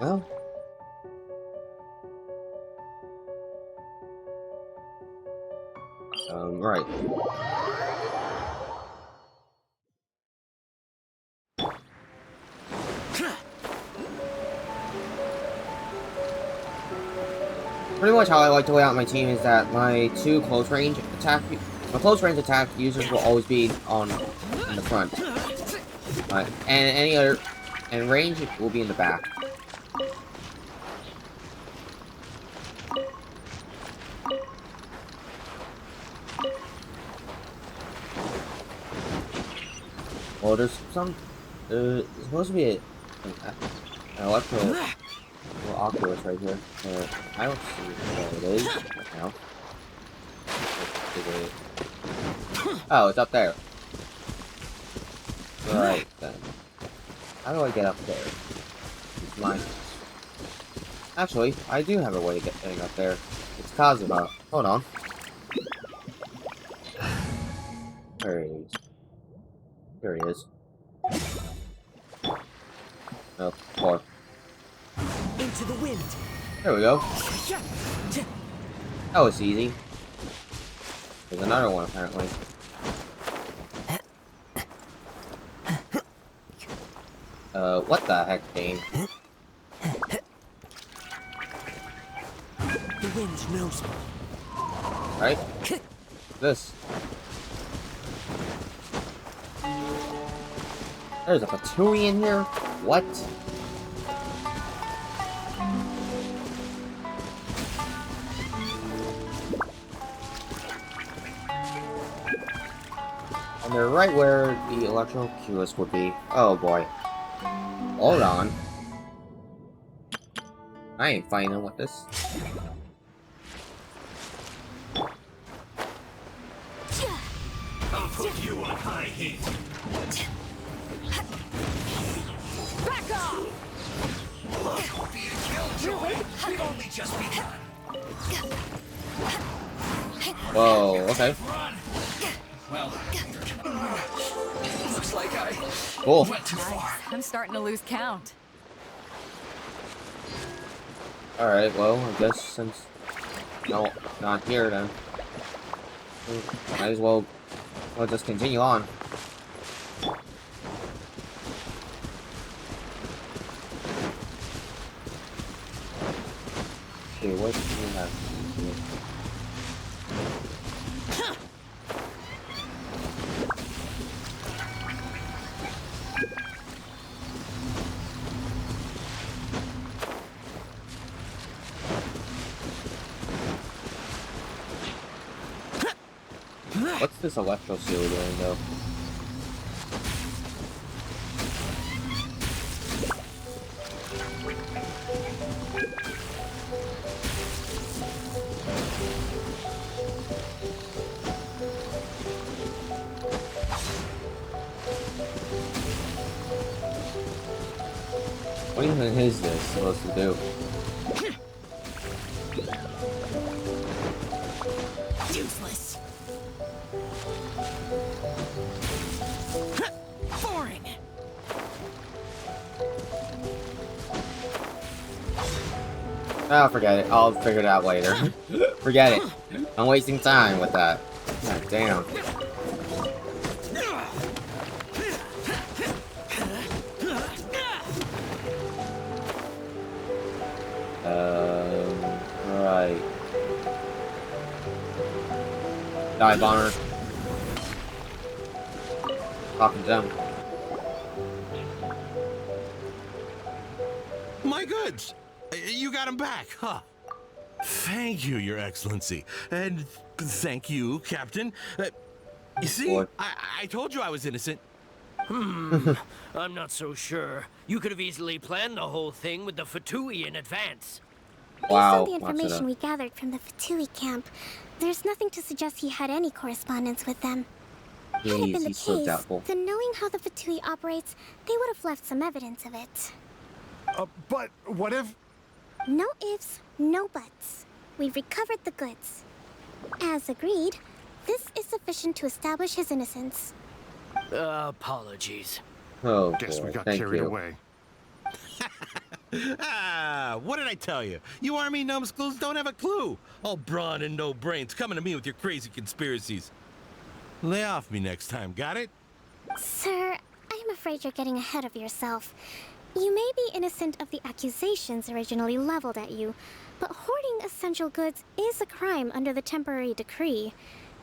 Well. Right. Pretty much how I like to lay out my team is that my close range attack users will always be in the front. And any other range will be in the back. Well, there's supposed to be an electro Oculus right here. I don't see where it is right now. Oh, it's up there. Right then. How do I get up there? It's mine. Actually, I do have a way of getting up there. It's Kazuma. Hold on. There he is. There he is. Oh, poor. Into the wind. There we go. That was easy. There's another one apparently. What the heck, game? The wind knows me. Right? This. There's a Fatui in here? What? And they're right where the electro Oculus would be. Oh boy. Hold on. I ain't fighting with this. I'll put you on high heat. Back off! Look, be a killjoy. We've only just begun. Whoa, okay. Run. Well, looks like I Cool. went too far. I'm starting to lose count. Alright, well, I guess since no, not here then. Might as well just continue on. Okay, what do we have here? What's this electro seal doing though? What even is this supposed to do? Useless. Boring. Oh, forget it. I'll figure it out later. Forget it. I'm wasting time with that. God damn. Right. Die, bomber. Talking to them. My goods! You got them back, huh? Thank you, Your Excellency. And thank you, Captain. You see, What? I told you I was innocent. I'm not so sure. You could have easily planned the whole thing with the Fatui in advance. Wow. Based on the information we gathered from the Fatui camp, there's nothing to suggest he had any correspondence with them. Had it been the He's so case, doubtful. then knowing how the Fatui operates, they would have left some evidence of it. But what if... No ifs, no buts. We've recovered the goods. As agreed, this is sufficient to establish his innocence. Apologies. Oh, Guess boy. we got Thank carried you. away. What did I tell you? You army numbskulls don't have a clue. All brawn and no brains coming to me with your crazy conspiracies. Lay off me next time, got it? Sir, I'm afraid you're getting ahead of yourself. You may be innocent of the accusations originally leveled at you, but hoarding essential goods is a crime under the temporary decree.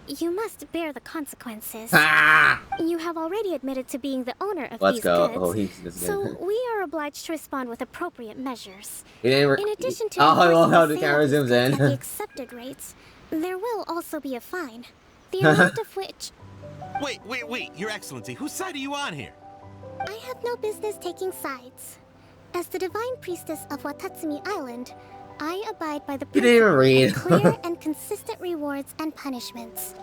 You must bear the consequences. Ah! You have already admitted to being the owner of Let's these go. goods, Oh, he's so we are obliged to respond with appropriate measures. He didn't In addition to oh, I love how the enforcing camera sale of zooms these goods at the in. accepted rates, there will also be a fine, the amount of which Wait, Your Excellency, whose side are you on here? I have no business taking sides. As the divine priestess of Watatsumi Island, I abide by the You didn't even principle read. of clear and consistent rewards and punishments.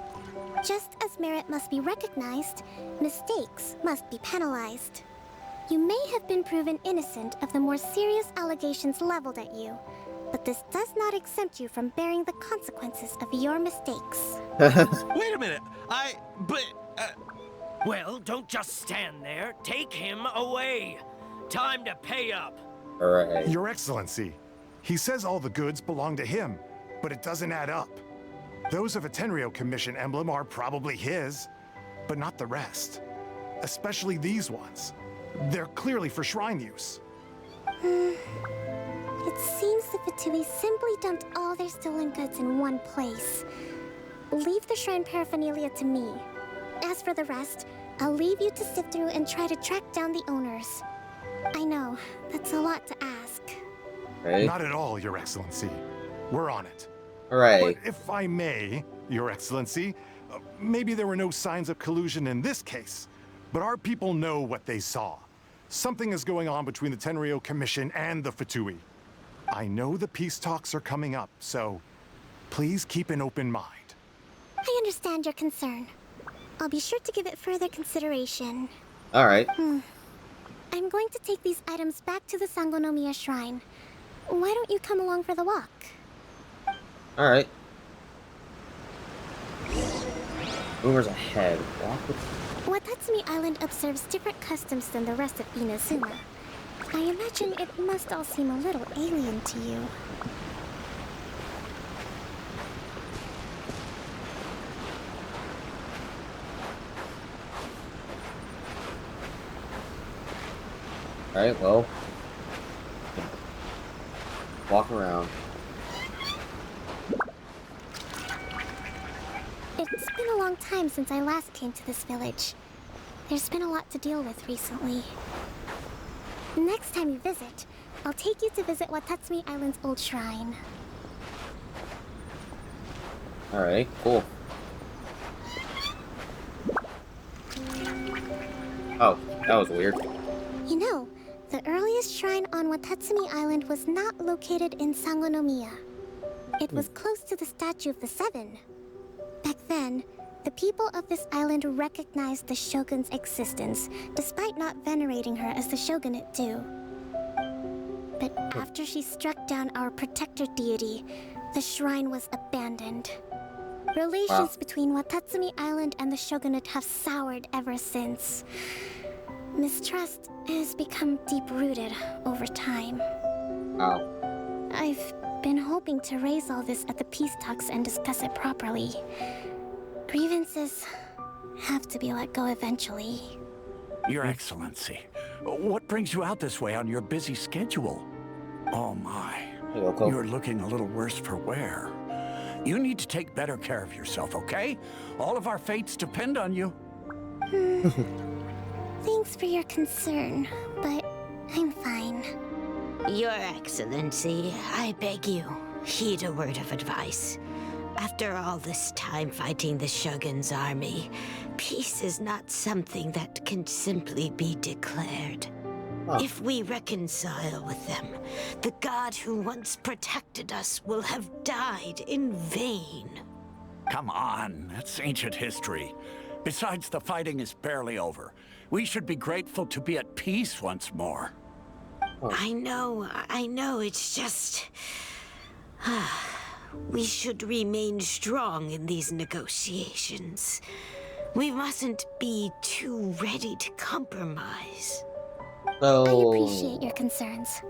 Just as merit must be recognized, mistakes must be penalized. You may have been proven innocent of the more serious allegations leveled at you, but this does not exempt you from bearing the consequences of your mistakes. Wait a minute, Well, don't just stand there. Take him away. Time to pay up. Alright. Your Excellency, he says all the goods belong to him, but it doesn't add up. Those of a Tenryou Commission emblem are probably his, but not the rest. Especially these ones. They're clearly for shrine use. It seems the Fatui simply dumped all their stolen goods in one place. Leave the shrine paraphernalia to me. As for the rest, I'll leave you to sift through and try to track down the owners. I know, that's a lot to ask. Right? Not at all, Your Excellency. We're on it. Alright. But if I may, Your Excellency, maybe there were no signs of collusion in this case, but our people know what they saw. Something is going on between the Tenryou Commission and the Fatui. I know the peace talks are coming up, so please keep an open mind. I understand your concern. I'll be sure to give it further consideration. Alright. I'm going to take these items back to the Sangonomiya Shrine. Why don't you come along for the walk? Alright. Boomer's ahead. Walk with... Watatsumi Island observes different customs than the rest of Inazuma. I imagine it must all seem a little alien to you. Alright, well. Walk around. It's been a long time since I last came to this village. There's been a lot to deal with recently. Next time you visit, I'll take you to visit Watatsumi Island's old shrine. Alright, cool. Oh, that was weird. You know, the earliest shrine on Watatsumi Island was not located in Sangonomiya. It was close to the Statue of the Seven. Back then, the people of this island recognized the shogun's existence, despite not venerating her as the shogunate do. But after she struck down our protector deity, the shrine was abandoned. Relations between Watatsumi Island and the shogunate have soured ever since. Mistrust has become deep-rooted over time. Wow. I've been hoping to raise all this at the peace talks and discuss it properly. Grievances have to be let go eventually. Your Excellency, what brings you out this way on your busy schedule? Oh my, you're looking a little worse for wear. You need to take better care of yourself, okay? All of our fates depend on you. Thanks for your concern, but I'm fine. Your Excellency, I beg you, heed a word of advice. After all this time fighting the Shogun's army, peace is not something that can simply be declared. If we reconcile with them, the god who once protected us will have died in vain. Come on, that's ancient history. Besides, the fighting is barely over. We should be grateful to be at peace once more. I know, it's just... we should remain strong in these negotiations. We mustn't be too ready to compromise. So... I appreciate your concerns.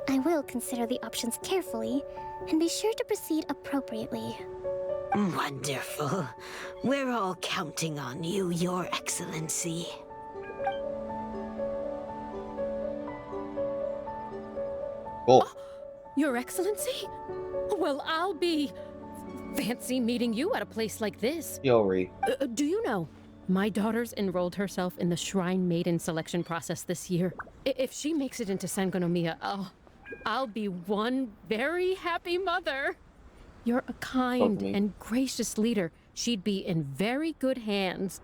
I will consider the options carefully, and be sure to proceed appropriately. Wonderful. We're all counting on you, Your Excellency. Cool. Your Excellency? Well, I'll be... fancy meeting you at a place like this. Yori. Do you know, my daughter's enrolled herself in the Shrine Maiden selection process this year. If she makes it into Sangonomiya, I'll be one very happy mother. You're a kind and gracious leader. She'd be in very good hands.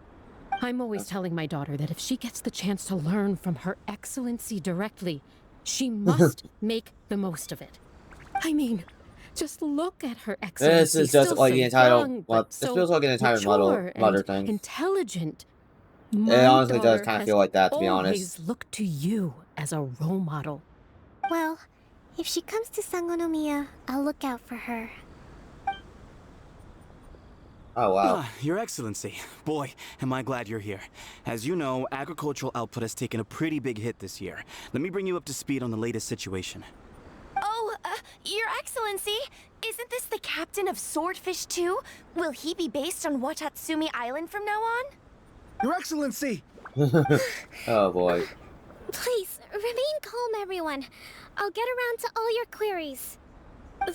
I'm always telling my daughter that if she gets the chance to learn from Her Excellency directly, she must make the most of it. I mean, just look at Her Excellency. This is just like the entire... Well, this so feels like an entire mother thing. Intelligent. It honestly does kind of feel like that, to be honest. Always look to you as a role model. Well, if she comes to Sangonomiya, I'll look out for her. Oh, wow. Your Excellency. Boy, am I glad you're here. As you know, agricultural output has taken a pretty big hit this year. Let me bring you up to speed on the latest situation. Oh, Your Excellency, isn't this the captain of Swordfish 2? Will he be based on Watatsumi Island from now on? Your Excellency! Oh, boy. Please, remain calm, everyone. I'll get around to all your queries.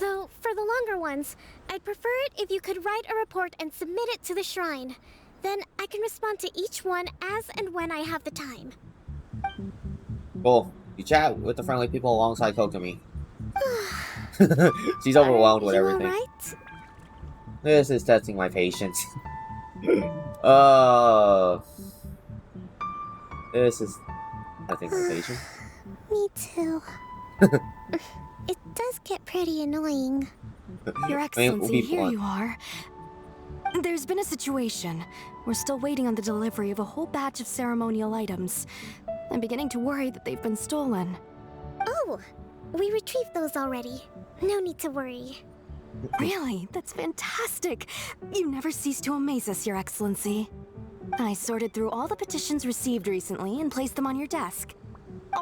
Though, for the longer ones, I'd prefer it if you could write a report and submit it to the shrine. Then I can respond to each one as and when I have the time. Cool. You chat with the friendly people alongside Kokomi. She's overwhelmed with everything. Right? This is testing my patience. This is testing my patience. Me too. It does get pretty annoying. Your Excellency, here you are. There's been a situation. We're still waiting on the delivery of a whole batch of ceremonial items. I'm beginning to worry that they've been stolen. Oh, we retrieved those already. No need to worry. Really? That's fantastic. You never cease to amaze us, Your Excellency. I sorted through all the petitions received recently and placed them on your desk.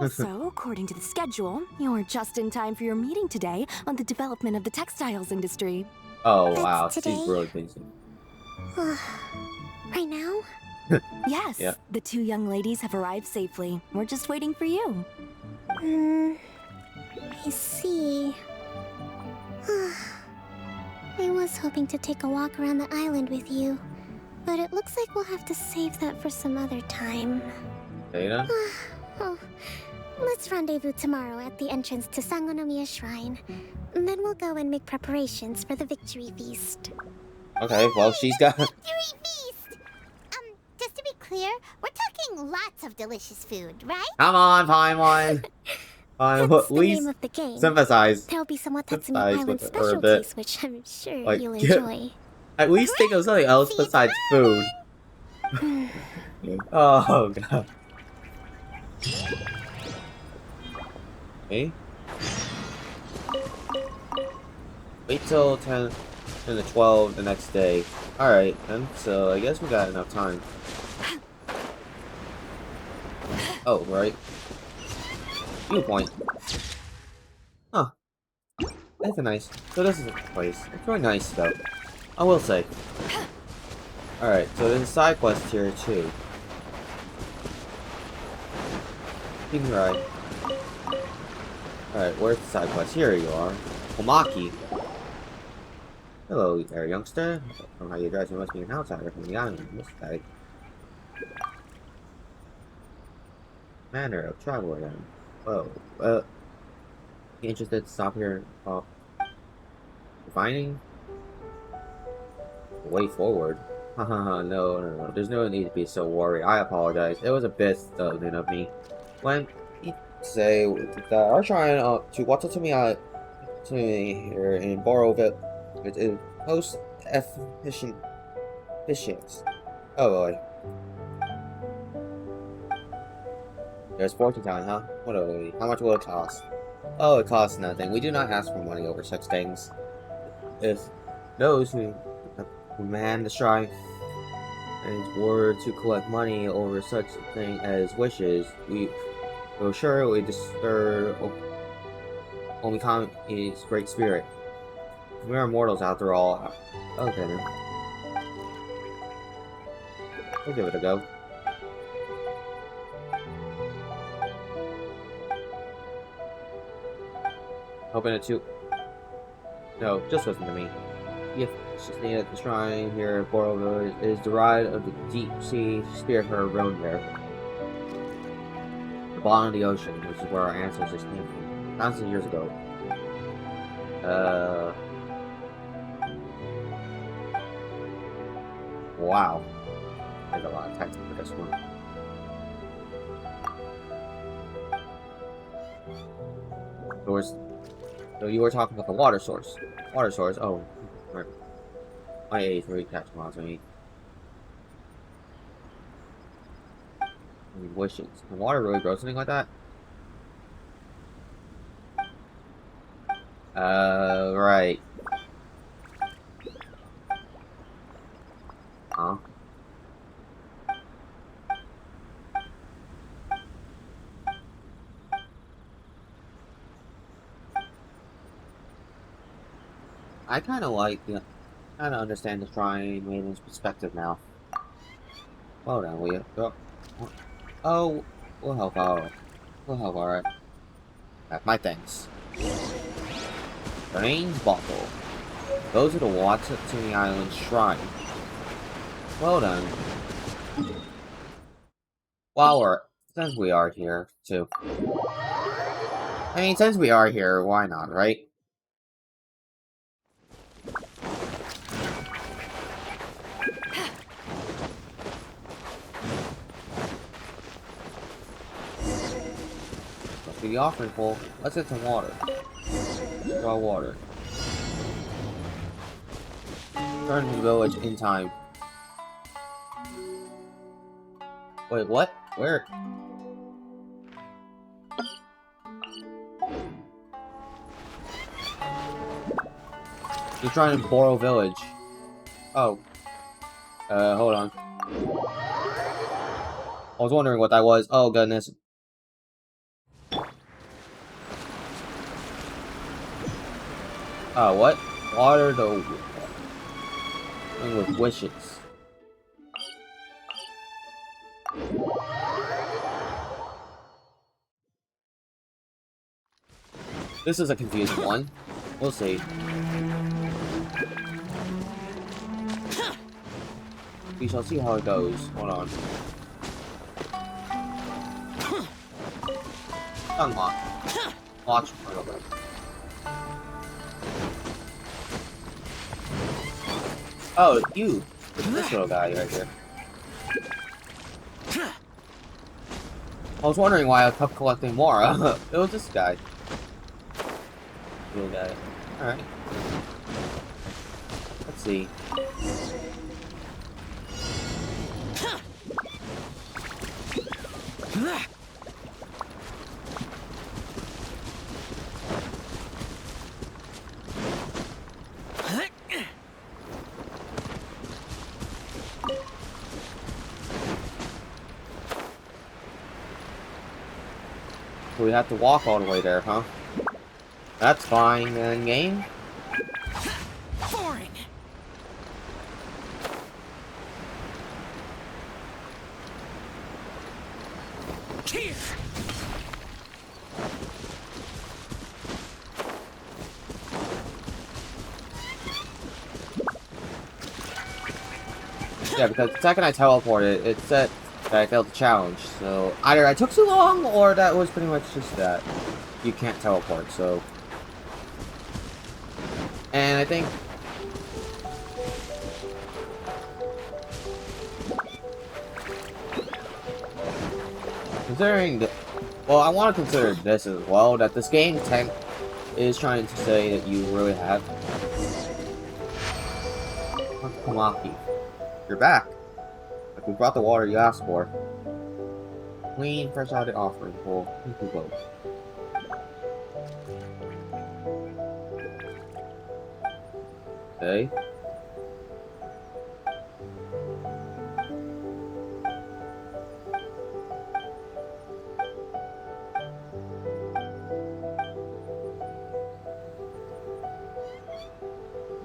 Also, according to the schedule, you're just in time for your meeting today on the development of the textiles industry. Oh, wow. She's really busy. Right now? Yes. Yeah. The two young ladies have arrived safely. We're just waiting for you. I see. I was hoping to take a walk around the island with you, but it looks like we'll have to save that for some other time. Data? Oh, let's rendezvous tomorrow at the entrance to Sangonomiya Shrine. And then we'll go and make preparations for the victory feast. Okay, well, she's got... Victory feast! Just to be clear, we're talking eating lots of delicious food, right? Come on, Paimon. That's the Please name of the game. sympathize. There'll be some Watatsumi Sympathize Island with her a bit. specialties, which I'm sure Like, you'll enjoy. at least think of something else besides food. Oh god. Okay. Wait till 10 to 12 the next day. Alright then, so I guess we got enough time. Oh, right. Viewpoint. Huh. That's a nice. So this is a place. It's really nice though. I will say. Alright, so there's a side quest here too. Right. Alright, where's the side quest? Here you are. Komaki. Hello there, youngster. From how you dress, you must be an outsider from the island. This guy. Manner of traveler then. Oh, well. You interested to stop here and finding the way forward? No. There's no need to be so worried. I apologize. It was a bit stubborn of me. When you say that our shrine to Watatsumi here in Boroville, it is most efficient. Oh boy. There's fortune telling, huh? How much will it cost? Oh, it costs nothing. We do not ask for money over such things. If those who man the shrine and were to collect money over such a thing as wishes, we will surely disturb Omikami's great spirit. We are mortals after all. Okay then. We'll give it a go. Hoping it too. No, just listen to me. If staying at the shrine here at Boroville is derived of the deep sea spirit her road there. The bottom of the ocean, which is where our ancestors came from, thousands of years ago. Wow. There's a lot of text for this one. So you were talking about the water source. Water source, oh. Right. My age really catching on to me. Wishes. Can water really grow something like that? Right. Huh? I kind of understand the shrine maiden's perspective now. Well then, we oh, we'll help out. Alright. My thanks. Strange bottle. Go to the Watatsumi Island Shrine. Well done. Since we are here, too. I mean, since we are here, why not, right? Must be the offering pool. Let's get some water. Draw water. Return to the village in time. Wait, what? Where? You're trying to borrow village. Oh. Hold on. I was wondering what that was. Oh, goodness. Oh, what? Water the... thing with wishes. This is a confusing one. We'll see. We shall see how it goes. Hold on. Unlock. Watch for a little bit. Oh, you! This little guy right here. I was wondering why I kept collecting more. It was this guy. Little guy. Alright. Let's see. We have to walk all the way there, huh? That's fine then, game. Boring. Here. Yeah, because the second I teleported, it said that I failed the challenge. So either I took too long, or that was pretty much just that. You can't teleport, so... And I think... Considering the... Well, I want to consider this as well, that this game is trying to say that you really have... Komaki. You're back. Like, we brought the water you asked for. Clean, fresh out of the offering pool. You can both. Okay.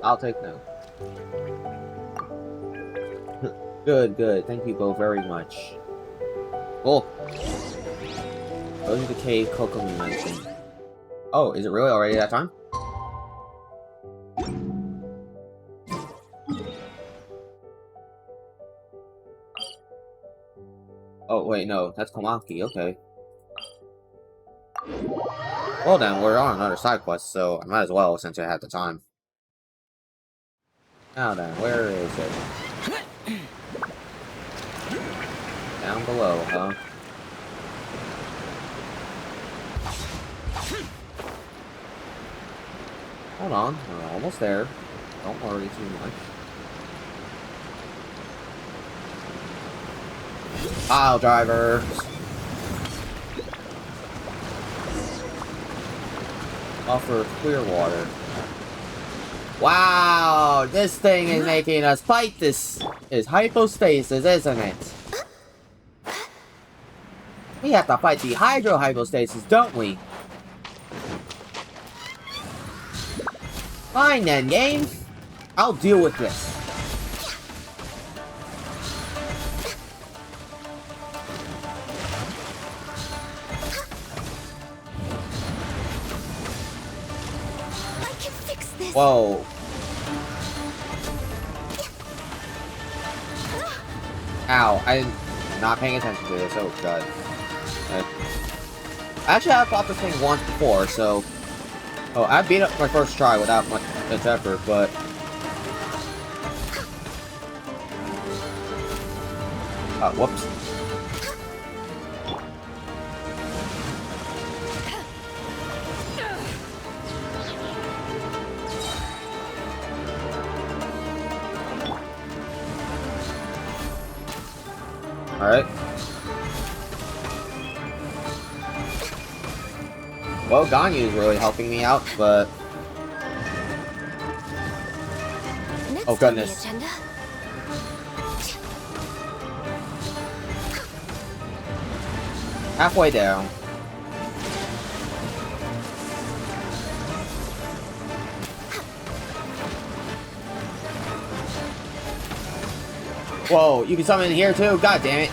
I'll take note. Good, good. Thank you both very much. Cool. Go to the cave Kokomi mentioned. Oh, is it really already that time? Oh, wait, no. That's Komaki. Okay. Well then, we're on another side quest, so I might as well since I had the time. Now then, where is it? Down below, huh? Hold on, we're almost there. Don't worry too much. Pile driver! Offer clear water. Wow! This thing is making us fight this! Is hypostasis, isn't it? We have to fight the hydrohypostasis, don't we? Fine then, game. I'll deal with this. I can fix this. Whoa. Ow, I'm not paying attention to this. Oh, God. Actually, I've fought this thing once before, so... Oh, I beat up my first try without much effort, but... Oh, whoops. Alright. Well, Ganyu is really helping me out, but... Next Oh, on the goodness. agenda. Halfway down. Whoa, you can summon in here too? God damn it.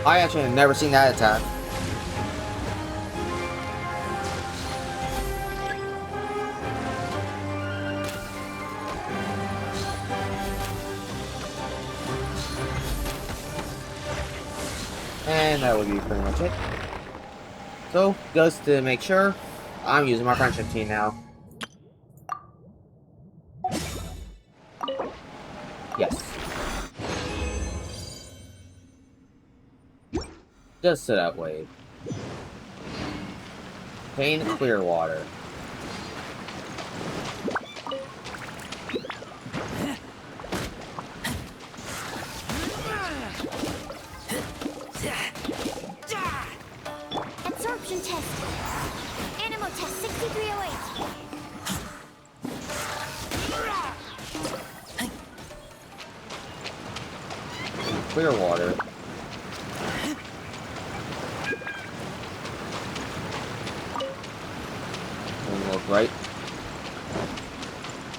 I actually have never seen that attack. And that would be pretty much it. So, just to make sure, I'm using my friendship team now. Yes. Just so that way. Pain Clearwater. Absorption test. Animal test 6308. Clearwater. Look right.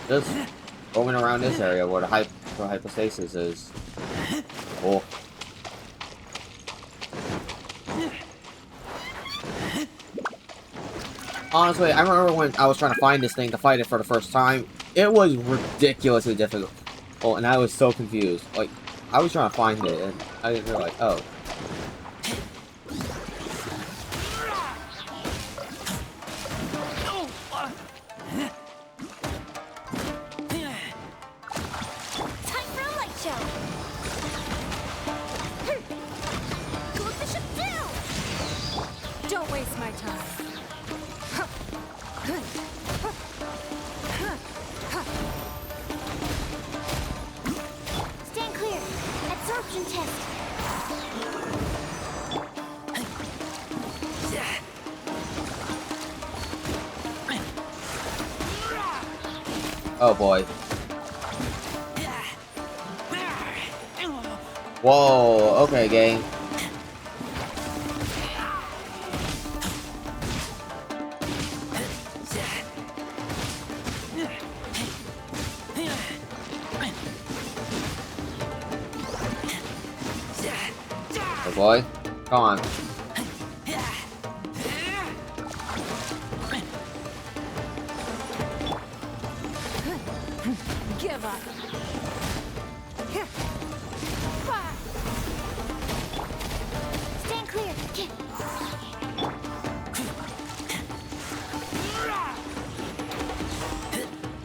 Just going around this area where the hypostasis is. Oh. Honestly, I remember when I was trying to find this thing to fight it for the first time. It was ridiculously difficult. Oh, and I was so confused. Like, I was trying to find it, and I didn't realize. Oh. Time for a light show. Cool the ship down. Don't waste my time. Stand clear. Absorption test. Oh boy. Whoa, okay, gang. Oh boy. Come on. Give up. Stand clear.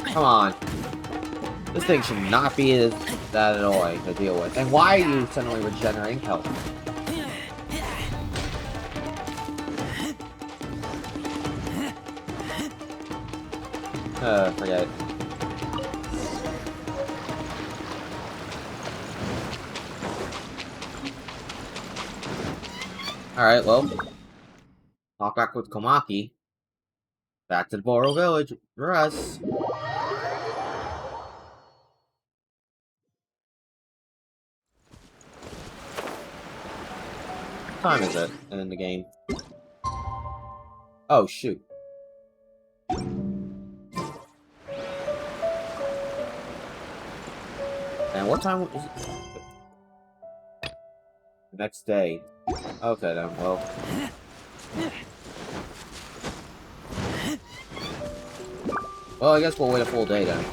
Come on. This thing should not be that annoying to deal with. And why are you suddenly regenerating health? Forget it. Alright, well. Talk back with Komaki. Back to the Boro Village. For us. What time is it in the game? Oh, shoot. And what time is it? The next day. Okay then, well. Well, I guess we'll wait a full day then.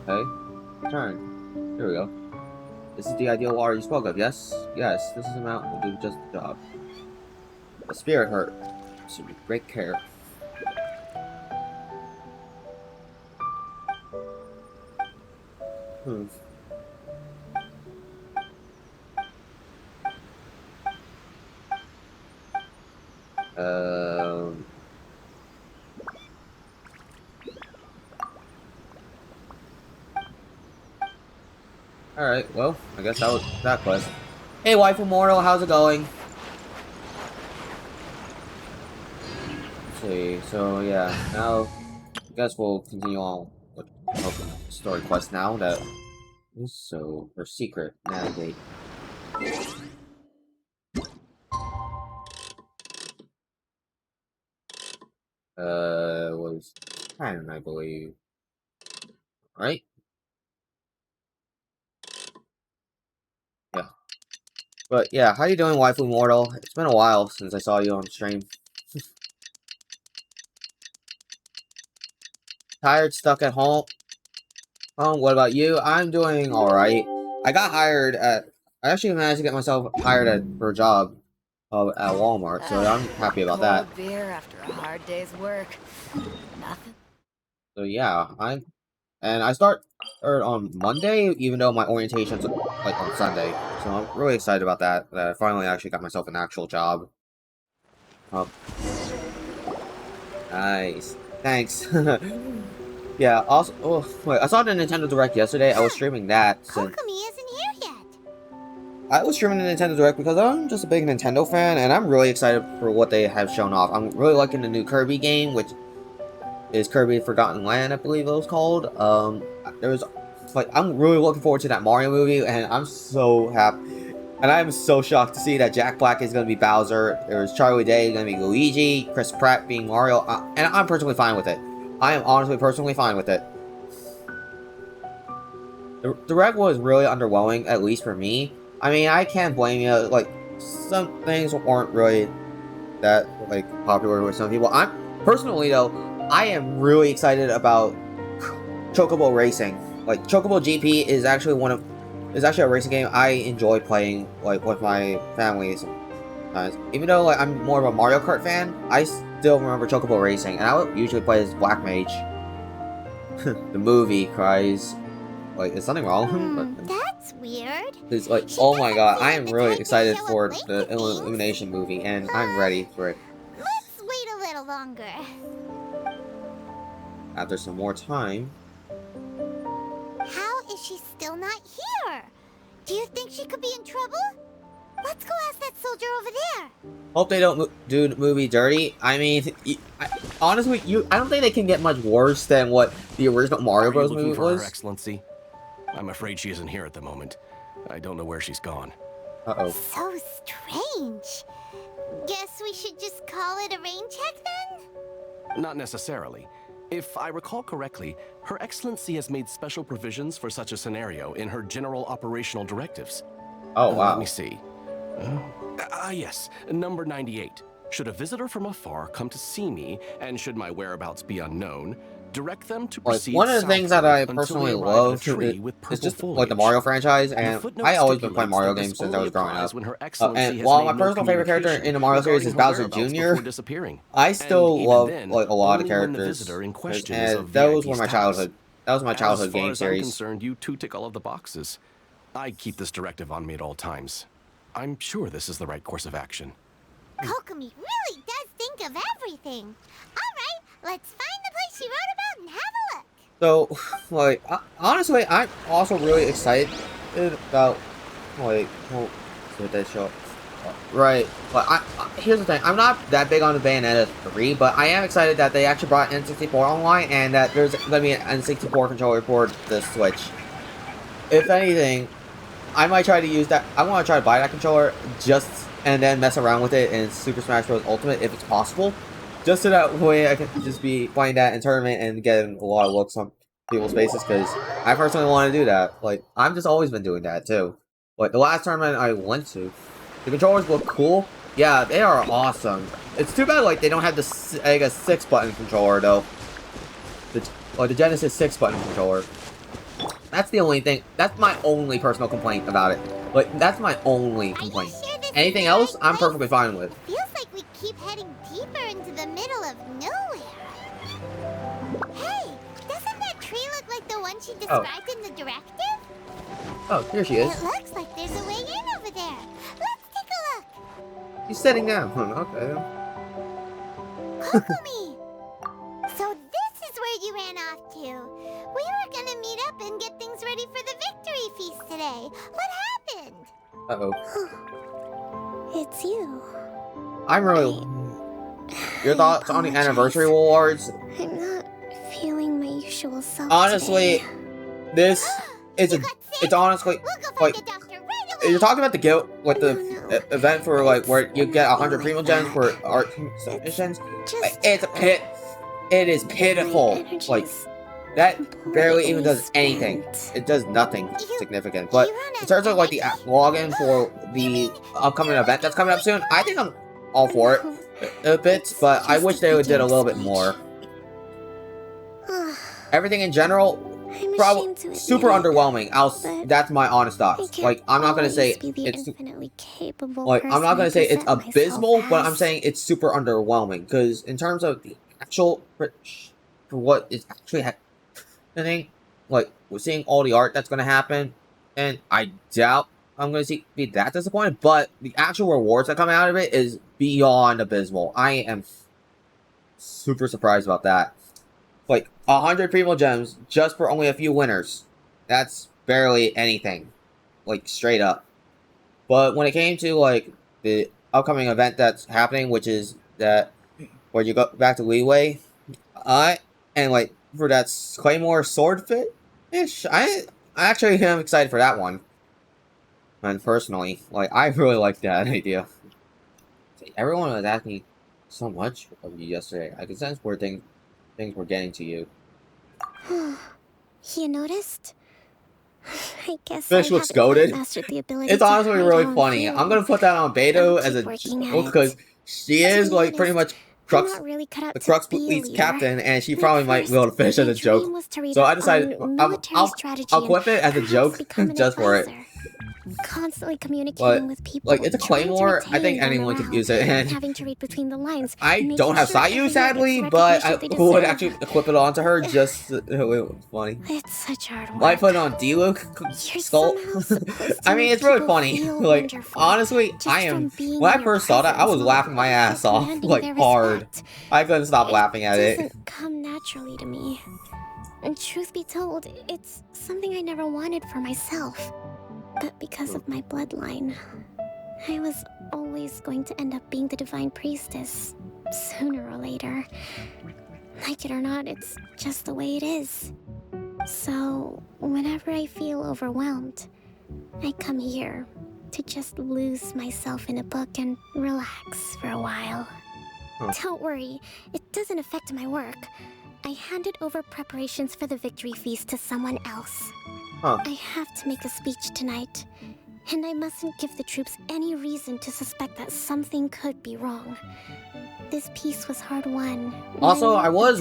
Okay. Turn. Here we go. This is the ideal water you spoke of, yes? Yes, this is a mountain will do just the job. The spirit hurt. So with great care. Hmm. Alright, well, I guess that was that quest. Hey, Waifu Mortal, how's it going? Let's see, so yeah, now, I guess we'll continue on with Kokomi Story Quest now, that is so, her secret, navigate. Was 10, I believe. Right? Yeah. But yeah, how you doing, Waifu Mortal? It's been a while since I saw you on stream. Tired, stuck at home? What about you? I'm doing alright. I got hired at... I actually managed to get myself hired for a job at Walmart, so I'm happy about that. Cold beer after a hard day's work. Nothing. So yeah, I start on Monday, even though my orientation's like on Sunday. So I'm really excited about that. That I finally actually got myself an actual job. Oh, nice. Thanks. Yeah. Also, oh, wait, I saw the Nintendo Direct yesterday. I was streaming that since Kokomi isn't here yet. I was streaming the Nintendo Direct because I'm just a big Nintendo fan, and I'm really excited for what they have shown off. I'm really liking the new Kirby game, which is Kirby Forgotten Land, I believe it was called. There's like I'm really looking forward to that Mario movie, and I'm so happy. And I am so shocked to see that Jack Black is going to be Bowser. There's Charlie Day going to be Luigi, Chris Pratt being Mario, and I'm personally fine with it. I am honestly personally fine with it. The Direct was really underwhelming, at least for me. I mean, I can't blame you. Like, some things weren't really that like popular with some people. I'm personally though, I am really excited about Chocobo Racing. Like, Chocobo GP is actually a racing game I enjoy playing like with my family sometimes. Even though like I'm more of a Mario Kart fan, I still remember Chocobo Racing, and I would usually play as Black Mage. The movie cries. Like, is something wrong? That's weird. It's like, oh my god, I am really excited for the Illumination movie, and I'm ready for it. Let's wait a little longer. After some more time. How is she still not here? Do you think she could be in trouble? Let's go ask that soldier over there. Hope they don't do the movie dirty. I mean, honestly, I don't think they can get much worse than what the original Mario Bros. Movie was. Her Excellency? I'm afraid she isn't here at the moment. I don't know where she's gone. Uh-oh. So strange. Guess we should just call it a rain check then? Not necessarily. If I recall correctly, Her Excellency has made special provisions for such a scenario in her general operational directives. Oh, wow. Let me see. Yes, number 98. Should a visitor from afar come to see me, and should my whereabouts be unknown, direct them to proceed one of the things that I personally love is just like the Mario franchise, and I always been playing Mario games since I was growing up. And while my personal favorite character in the Mario series is Bowser Jr., I still love like a lot of characters, and those were my childhood. That was my childhood game series. As far as I'm concerned, you two tick all of the boxes. I keep this directive on me at all times. I'm sure this is the right course of action. Kokomi really does think of everything. Alright, let's find the place she wrote about and have a look. So, like, honestly, I'm also really excited about, like, well, see what they show. Right, but here's the thing, I'm not that big on the Bayonetta 3, but I am excited that they actually brought N64 online, and that there's gonna be an N64 controller for the Switch. If anything, I might try to use that. I want to try to buy that controller and then mess around with it in Super Smash Bros. Ultimate if it's possible. Just so that way I can just be playing that in tournament and getting a lot of looks on people's faces, because I personally want to do that. Like, I've just always been doing that too. Like, the last tournament I went to, the controllers look cool. Yeah, they are awesome. It's too bad, like, they don't have the 6-button controller, though. The Genesis 6-button controller. That's the only thing. That's my only personal complaint about it. Like, that's my only complaint. Anything else, I'm perfectly fine with. Feels like we keep heading deeper into the middle of nowhere. Hey, doesn't that tree look like the one she described in the directive? Oh, here she is. It looks like there's a way in over there. Let's take a look. She's sitting down. Okay. Kokomi! So this is where you ran off to. We were gonna meet up and get things ready for the victory feast today. What happened? Uh-oh. It's you. I'm really... Your thoughts on the anniversary awards? I'm not feeling my usual self honestly, today. This is it's honestly, like, you're talking about the guild, like the event for, like, where you get 100 primo gems for art submissions. It's a pit. It is pitiful. Like, that barely even does anything. It does nothing significant. But in terms of, like, the login for the upcoming event that's coming up soon, I think I'm all for it a bit, but I wish they did a little bit more. Everything in general, probably super underwhelming. That's my honest thoughts. Like, I'm not gonna say it's like, I'm not gonna say it's abysmal, but I'm saying it's super underwhelming. Because in terms of the actual for what is actually happening. Like, we're seeing all the art that's gonna happen, and I doubt I'm gonna be that disappointed. But the actual rewards that come out of it is beyond abysmal. I am super surprised about that. Like 100 primo gems just for only a few winners. That's barely anything. Like straight up. But when it came to like the upcoming event that's happening, which is that where you go back to Leeway, and like for that Claymore sword fit ish, I actually am excited for that one. And personally, like I really like that idea. Everyone was asking me so much of you yesterday. I could sense where things were getting to you. You noticed? I guess Fish I looks haven't quite goated. mastered the ability It's to honestly hide really how I'm funny. feeling. I'm gonna put that on Beto I'll as a keep working at joke because she is be like pretty honest, much I'm Crux, not really cut out the to Crux be a Police leader. captain, and she At probably might be able to fish as my a joke. dream was to read So I up decided on military strategy I'll clip it as a and joke perhaps become an just for it. advisor. Constantly communicating But with people, like it's a trying to Claymore, I think retain their anyone could morale, use it. And having to read between the lines. I and don't making have sure Sayu everyone sadly, gets but I recognition they would deserve. actually equip it onto her just it was funny. It's such hard work. Why put it on D-Luke skull? I mean, it's really funny. Like, honestly, when I first saw that, I was laughing my ass off, like, hard. I couldn't stop laughing at it. It doesn't come naturally to me. And truth be told, it's something I never wanted for myself. But because of my bloodline, I was always going to end up being the Divine Priestess, sooner or later. Like it or not, it's just the way it is. So, whenever I feel overwhelmed, I come here to just lose myself in a book and relax for a while. Don't worry, it doesn't affect my work. I handed over preparations for the victory feast to someone else. I have to make a speech tonight, and I mustn't give the troops any reason to suspect that something could be wrong. This piece was hard won. Also, I was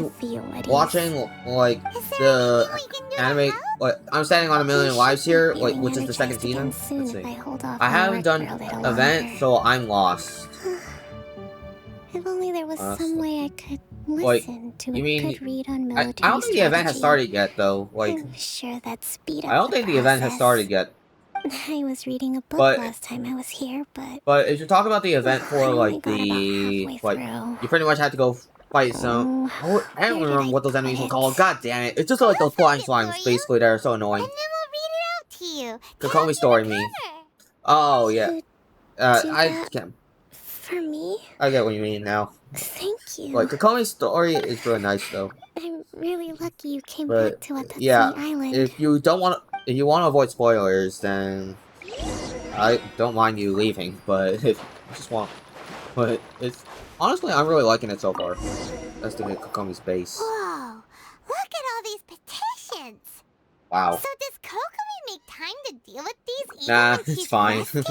watching like the anime. Like, I'm standing on a million lives here, like which is the second season. Let's see. I haven't done event, so I'm lost. If only there was some way I could Like, listen to you a mean good read on I military don't think the event has strategy. started yet, though. Like, I'm sure that speed up I don't think the event has process. started yet. I was reading a book But- last time I was here, but But if you're talking about the event for only like got about the halfway like, through. you pretty much have to go fight some. I don't remember what those enemies were called. God damn it! It's just like those flying slimes, basically. That are so annoying. And then we'll read it out to you. Kokomi Story me. Oh yeah. do I that can. for me, I get what you mean now. thank you. Like Kokomi Story is really nice though. I'm really lucky you came But back to Watatsumi yeah, Island. if you want to avoid spoilers, then I don't mind you leaving. But if you just want, but it's honestly I'm really liking it so far. That's the Kokomi's base. Whoa, look at all these petitions. Wow. So does Kokomi make time to deal with these even Nah, when it's she's fine. resting?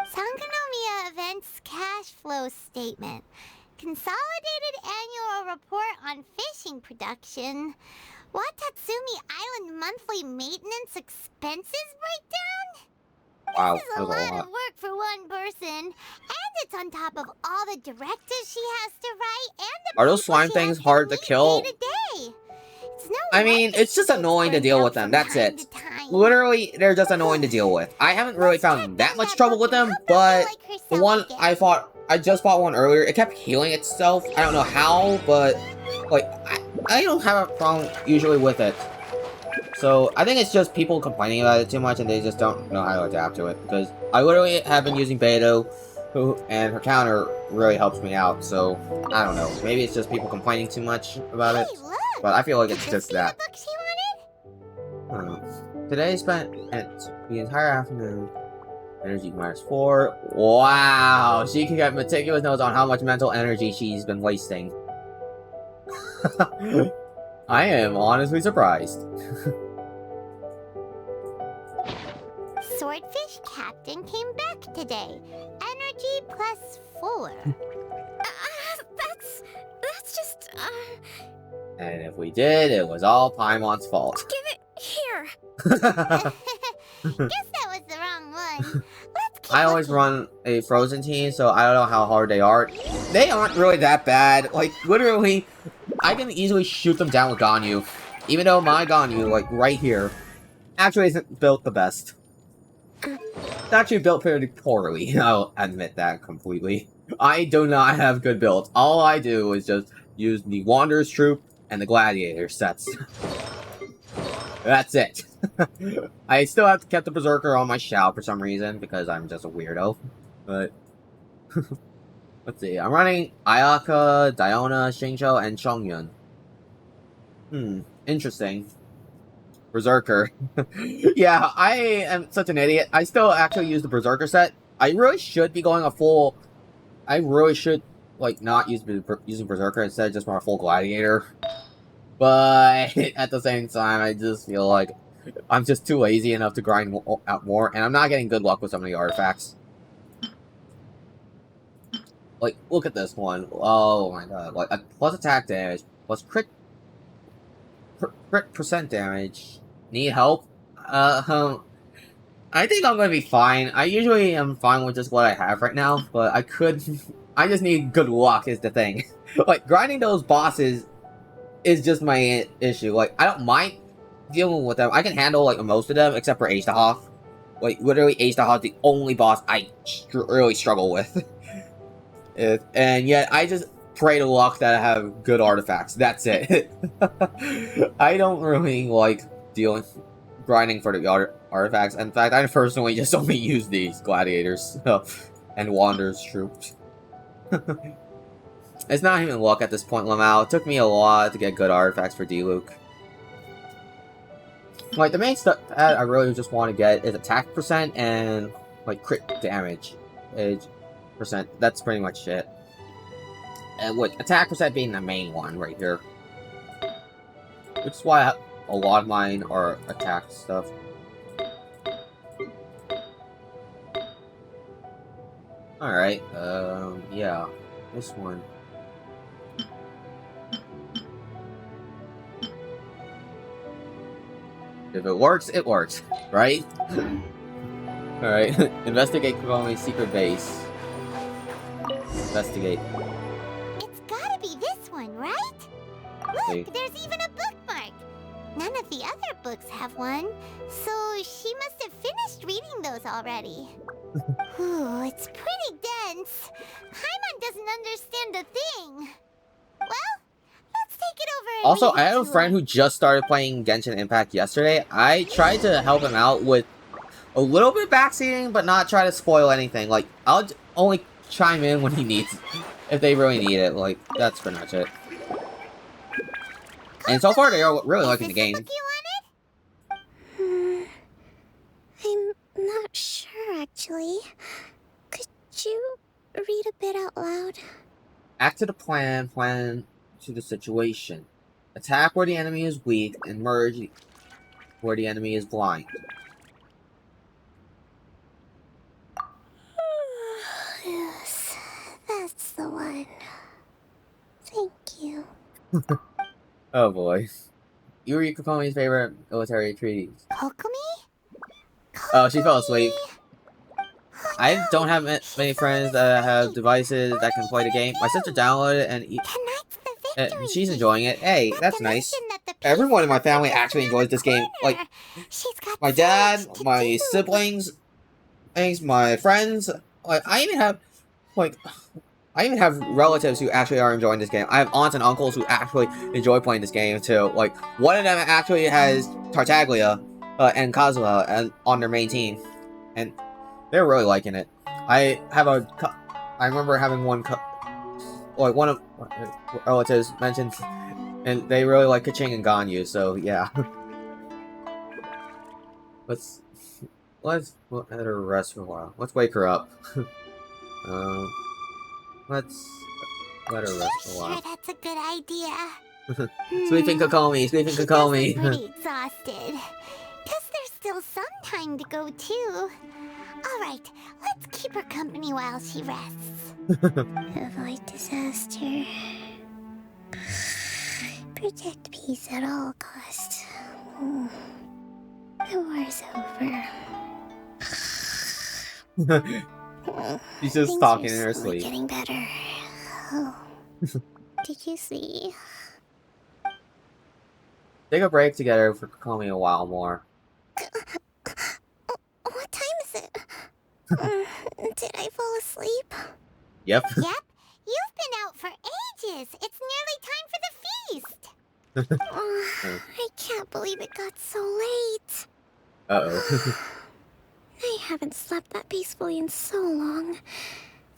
Sangonomiya Events Cash Flow Statement. Consolidated Annual Report on Fishing Production. Watatsumi Island Monthly Maintenance Expenses Breakdown? Wow, This is a that was lot a lot. of work for one person. And it's on top of all the directives she has to write and the Are those people slime she things has hard to meet kill? day to day. It's no I mean, wonder it's just she annoying to gets deal burned with out them. from That's time it. to time. Literally, they're just annoying to deal with. I haven't really found that much trouble with them, but the one I just bought one earlier, it kept healing itself. I don't know how, but like I don't have a problem usually with it. So I think it's just people complaining about it too much, and they just don't know how to adapt to it. Because I literally have been using Beto, and her counter really helps me out. So I don't know. Maybe it's just people complaining too much about it. But I feel like it's just that. Book she wanted? I don't know. Today spent the entire afternoon. Energy -4. Wow, she can get meticulous notes on how much mental energy she's been wasting. I am honestly surprised. Swordfish Captain came back today. Energy +4. That's just, And if we did, it was all Paimon's fault. give it here. Guess that was the wrong one. Let's keep I always looking. run a frozen team, so I don't know how hard they are they aren't really that bad. Like, literally, I can easily shoot them down with Ganyu. Even though my Ganyu, like, right here, actually isn't built the best. It's actually built pretty poorly, I'll admit that completely. I do not have good builds. All I do is just use the Wanderer's Troop and the Gladiator sets. That's it. I still have to keep the Berserker on my Shao for some reason, because I'm just a weirdo. But, let's see, I'm running Ayaka, Diona, Xingqiu, and Chongyun. Interesting. Berserker. Yeah, I am such an idiot. I still actually use the Berserker set. I really should be going a full... I really should, like, not using Berserker instead of just run a full Gladiator. But at the same time, I just feel like I'm just too lazy enough to grind out more, and I'm not getting good luck with some of the artifacts. Like, look at this one. Oh my god. Like, plus attack damage, plus crit percent damage. Need help? I think I'm gonna be fine. I usually am fine with just what I have right now, but I just need good luck is the thing. Like, grinding those bosses is just my issue. Like, I don't mind dealing with them. I can handle, like, most of them, except for Aishtaha. Like, literally, Aishtaha is the only boss I really struggle with. And yet, I just pray to luck that I have good artifacts. That's it. I don't really like grinding for the artifacts. In fact, I personally just only use these gladiators and Wanderer's troops. It's not even luck at this point, Lamau. It took me a lot to get good artifacts for D-Luke. Like, the main stuff that I really just want to get is attack percent and, like, crit damage percent. That's pretty much it. And with attack percent being the main one right here. Which is why a lot of mine are attack stuff. Alright, yeah. This one. If it works, right? Alright, investigate Kokomi's secret base. Investigate. It's gotta be this one, right? Look, there's even a bookmark. None of the other books have one, so she must have finished reading those already. Ooh, it's pretty dense. Paimon doesn't understand a thing. Well, let's take it over and Also, read I have a to friend her. who just started playing Genshin Impact yesterday. I tried to help him out with a little bit of backseating, but not try to spoil anything. Like, I'll only chime in when he needs, if they really need it. Like, that's pretty much it. And so far, they are really liking the game. I'm not sure, actually. Could you read a bit out loud? Act to the plan to the situation. Attack where the enemy is weak, and merge where the enemy is blind. Yes, that's the one. Thank you. Oh boy. You were Kokomi's favorite military treaties. Kokomi? Oh, she fell asleep. I don't have many friends that have devices that can play the game. My sister downloaded it and she's enjoying it. Hey, that's nice. Everyone in my family actually enjoys this game. Like, my dad, my siblings, my friends. Like, I even have relatives who actually are enjoying this game. I have aunts and uncles who actually enjoy playing this game too. Like, one of them actually has Tartaglia and Kazuha on their main team, and they're really liking it. I remember having one of my relatives mentioned, and they really like Kaching and Ganyu. So yeah. Let's let her rest for a while. Let's wake her up. Let's let her rest for a while. Sure, that's a good idea. Sleeping Kokomi, sleeping Kokomi. Pretty exhausted. Guess there's still some time to go too. All right, let's keep her company while she rests. Avoid disaster. Protect peace at all costs. The war's over. She's just talking in her sleep. Getting better. Oh. Did you see? Take a break together for Kokomi a while more. What time is it? Did I fall asleep? Yep. Yep. You've been out for ages. It's nearly time for the feast. I can't believe it got so late. Uh-oh. I haven't slept that peacefully in so long.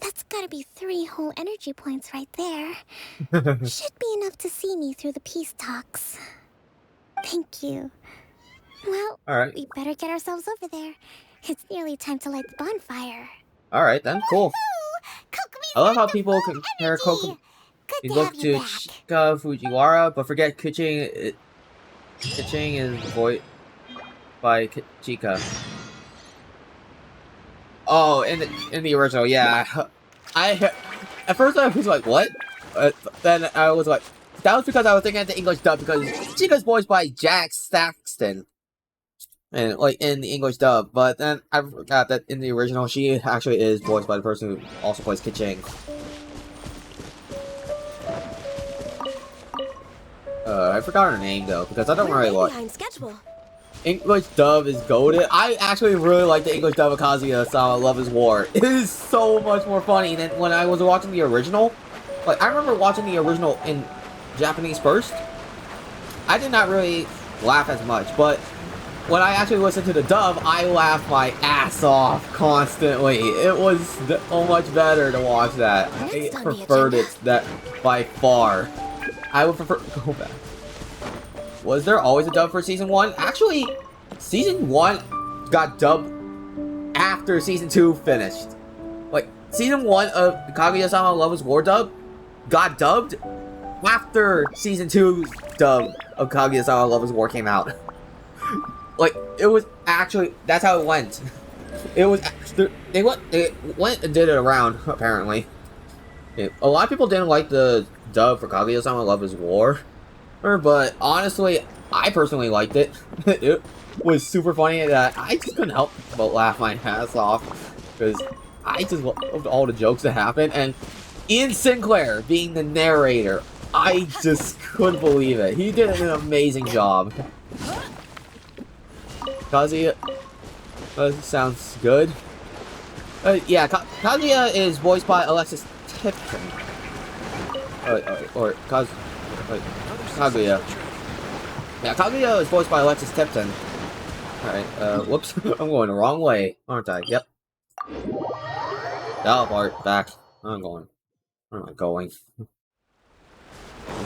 That's gotta be 3 whole energy points right there. Should be enough to see me through the peace talks. Thank you. Well, Alright. we better get ourselves over there. It's nearly time to light the bonfire. Alright then, cool. I love how people compare Kokomi to Chika Fujiwara, but forget Kuching. Kuching is voiced by Chika. Oh, in the original, yeah. At first I was like, what? Then I was like, that was because I was thinking of the English dub, because Chika's voiced by Jack Saxton. And like in the English dub, but then I forgot that in the original she actually is voiced by the person who also plays Kiching. I forgot her name though, because I don't really like English dub is goated. I actually really like the English dub of Kazuya-sama Love is War. It is so much more funny than when I was watching the original. Like, I remember watching the original in Japanese first. I did not really laugh as much, but when I actually listened to the dub, I laughed my ass off constantly. It was so much better to watch that. I preferred it that by far. I would prefer go back. Was there always a dub for season 1? Actually, season 1 got dubbed after season 2 finished. Like, season 1 of Kaguya-sama Love is War dub got dubbed after season 2's dub of Kaguya-sama Love is War came out. Like, it was actually, that's how it went. It was, they went and did it around, apparently. A lot of people didn't like the dub for Kaguya-sama Love is War, but honestly, I personally liked it. It was super funny that I just couldn't help but laugh my ass off, because I just loved all the jokes that happened, and Ian Sinclair being the narrator, I just couldn't believe it. He did an amazing job. Kazuya sounds good. Yeah, Kazuya is voiced by Alexis Tipton. Or Kaguya. Yeah, Kaguya is voiced by Alexis Tipton. Alright, whoops. I'm going the wrong way, aren't I? Yep. Teleport back. I'm going. Where am I going?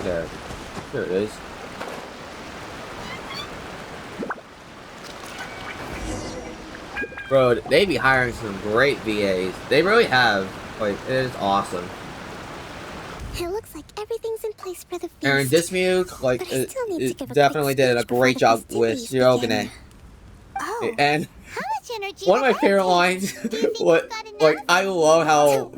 There. There it is. Bro, they be hiring some great VAs. They really have. Like, it is awesome. It looks like everything's in place for the feast. Aaron Dismuke, like, it definitely did a great job with Shirogane. Oh, and how much energy one of my favorite lines, what, like, I love how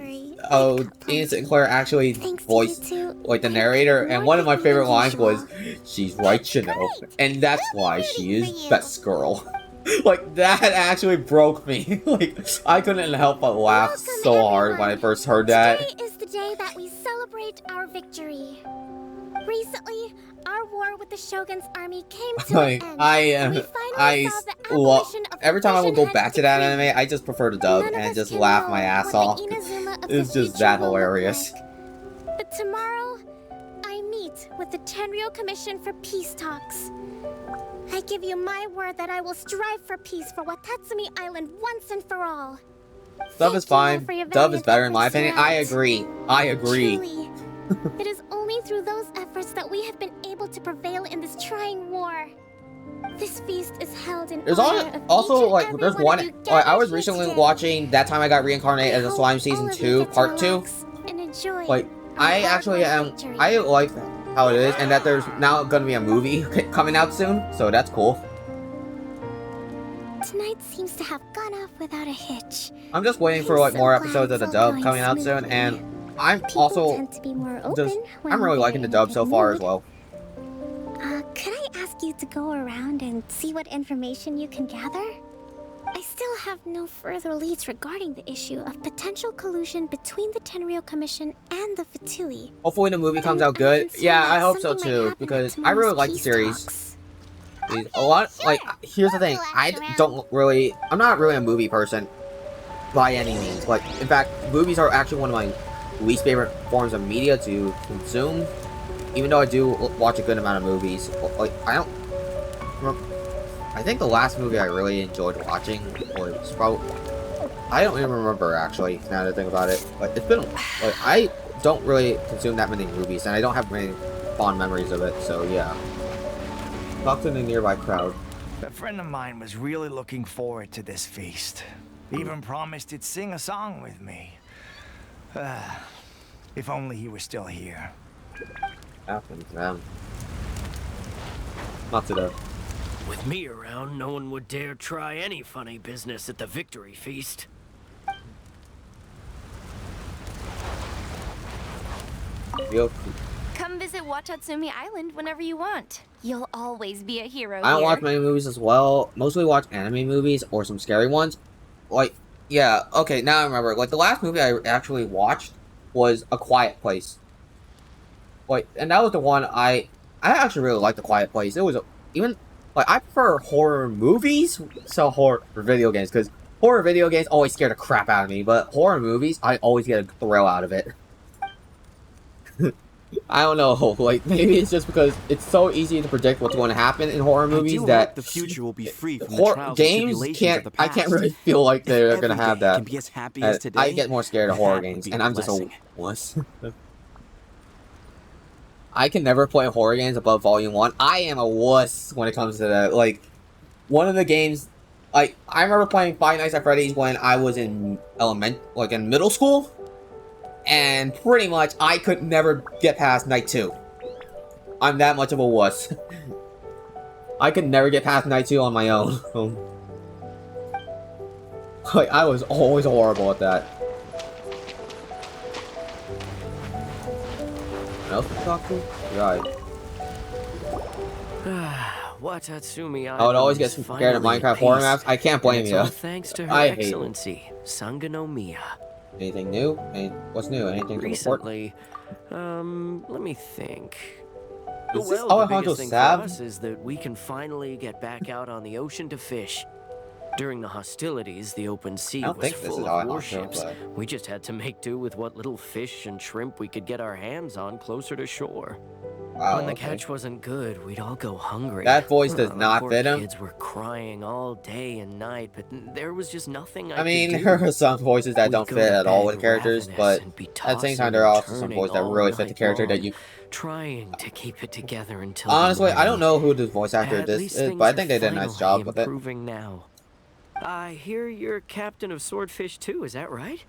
Ian Sinclair actually voiced, like, the narrator, and one of my favorite lines was, "She's right, you know, and that's why she is best girl." Like, that actually broke me. Like, I couldn't help but laugh so hard when I first heard that. Today is the day that we celebrate our victory. Recently, our war with the Shogun's army came to an end. I love, every time I would go back to that anime, I just prefer the dub and just laugh my ass off. It's just that hilarious. But tomorrow, I meet with the Tenryou Commission for peace talks. I give you my word that I will strive for peace for Watatsumi Island once and for all. Dub is fine. Dub is better in my opinion. I agree. I agree. Truly, it is only through those efforts that we have been able to prevail in this trying war. This feast is held in honor of also each like and there's every one. of you Like, I was gathered recently here watching That Time I Got Reincarnated as a Slime Season 2 Part 2. and enjoy Like, I actually am. I like how it is, and that there's now gonna be a movie coming out soon, so that's cool. Tonight seems to have gone off without a hitch. I'm just waiting for like more episodes of the dub coming out soon, and I'm also just I'm really liking the dub so far as well. Could I ask you to go around and see what information you can gather? I I still have no further leads regarding the issue of potential collusion between the Tenryou Commission and the Fatui. Hopefully the movie comes out good. Yeah, I hope so too, because I really like the series. A lot, like, here's the thing, I'm not really a movie person by any means. Like, in fact, movies are actually one of my least favorite forms of media to consume. Even though I do watch a good amount of movies, like, I think the last movie I really enjoyed watching was probably, I don't even remember actually, now that I think about it. Like, it's been, like, I don't really consume that many movies, and I don't have many fond memories of it, so yeah. Talk to the nearby crowd. A friend of mine was really looking forward to this feast. Even promised he'd sing a song with me. If only he were still here. Happens, man. Not today. With me around, no one would dare try any funny business at the victory feast. Come visit Watatsumi Island whenever you want. You'll always be a hero I don't here. watch many movies as well. Mostly watch anime movies or some scary ones. Like, yeah, okay, now I remember. Like, the last movie I actually watched was A Quiet Place. Like, and that was the one I actually really liked A Quiet Place. It was, even, like, I prefer horror movies, so horror video games, because horror video games always scare the crap out of me, but horror movies, I always get a thrill out of it. I don't know, like, maybe it's just because it's so easy to predict what's going to happen in horror movies that the future will be free from the horror trials and games tribulations of the I past. can't really feel like they're Every gonna have day that. can be as happy as today, I get more scared of and horror that would games, be and a I'm just a blessing. wuss. I can never play horror games above Volume 1. I am a wuss when it comes to that. Like, one of the games, like, I remember playing Five Nights at Freddy's when I was in in middle school, and pretty much I could never get past Night 2. I'm that much of a wuss. I could never get past Night 2 on my own. Like, I was always horrible at that. What else to talk to? Right. Watatsumi Island. I would always get scared of Minecraft horror maps. I can't blame you. Thanks to Her I hate it. Excellency, Sangonomiya. Anything new? What's new? Anything to report? Recently, let me think. Is this Well, the Alejandro biggest thing for Sab? us is that we can finally get back out on the ocean to fish. During the hostilities, the open sea I don't was think this full is of Alejandro, warships. but- We just had to make do with what little fish and shrimp we could get our hands on closer to shore. Wow, When the okay. catch wasn't good, we'd all go hungry. That voice does The not poor fit him. Kids were crying all day and night, but there was just nothing I I mean, could do. there are some voices that We'd don't go fit to at all bed with characters, ravenous but and be at the same tossing time, there are and also some turning voices that all really fit the night character that long, you... trying to keep it together until Honestly, the I don't morning. know who the voice actor At this least is, things but I are think they did a nice job with it. improving now. I hear you're captain of Swordfish too, is that right?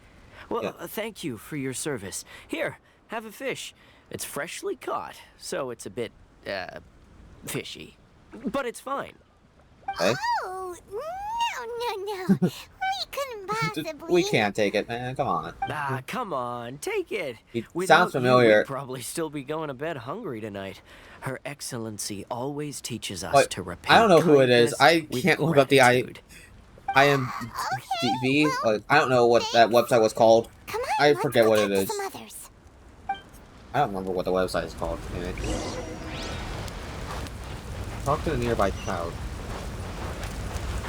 Well, Yeah. thank you for your service. Here, have a fish. It's freshly caught, so it's a bit, fishy. But it's fine. Okay. Oh, no. We couldn't possibly. We can't take it, man. Come on. Ah, come on, take it. It Without sounds you, familiar. we'd probably still be going to bed hungry tonight. Her Excellency always teaches us Like, to repay I don't know who it is. kindness I with can't look up the gratitude. IMDb. Like, I don't know what that website was called. Come on, I let's forget go what talk it to is. some others. I don't remember what the website is called. Anyway. Talk to the nearby crowd.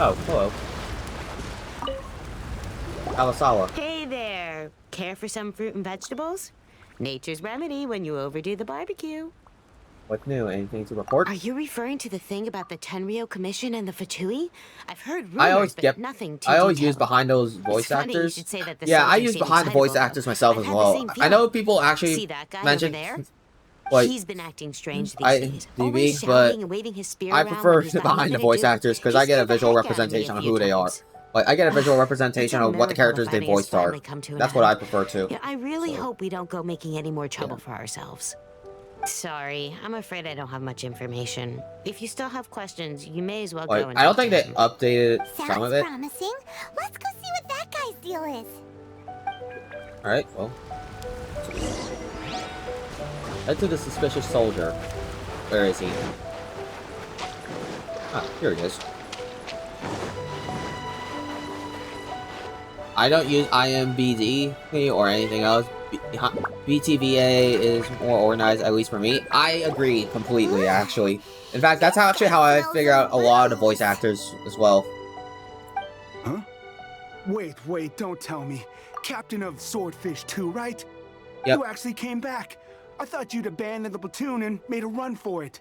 Oh, hello. Alasawa. Hey there. Care for some fruit and vegetables? Nature's remedy when you overdo the barbecue. What's new? Anything to report? Are you referring to the thing about the Tenryou Commission and the Fatui? I've heard rumors, I always but get. nothing too I always detailed. use behind those voice funny you actors. should say that the Yeah, I soldiers use seem behind the voice excitable, actors myself I've as had the well. same I know feeling. people actually See that guy mention. over there? Like, He's been acting strange these I days. DB, Always but shouting and waving his spear I around prefer when he's got behind nothing the to voice do. actors because He I get a scared the visual heck out of me a representation of few who they are. times. Like, I get a visual representation It's a of what the miracle characters they fighting has voiced are. finally come to an That's what I end. prefer too. Yeah, I really hope we don't go making any more trouble for ourselves. Sorry, I'm afraid I don't have much information. If you still have questions, you may as well Like, go and I don't talk think to they him. updated some of Sounds it. promising. Let's go see what that guy's deal is. Alright, well. Head to the suspicious soldier. Where is he? Ah, here he is. I don't use IMBD or anything else. BTVA is more organized, at least for me. I agree completely, actually. In fact, that's actually how I figure out a lot of the voice actors as well. Huh? Wait, don't tell me. Captain of Swordfish 2, right? Yep. You actually came back. I thought you'd abandoned the platoon and made a run for it.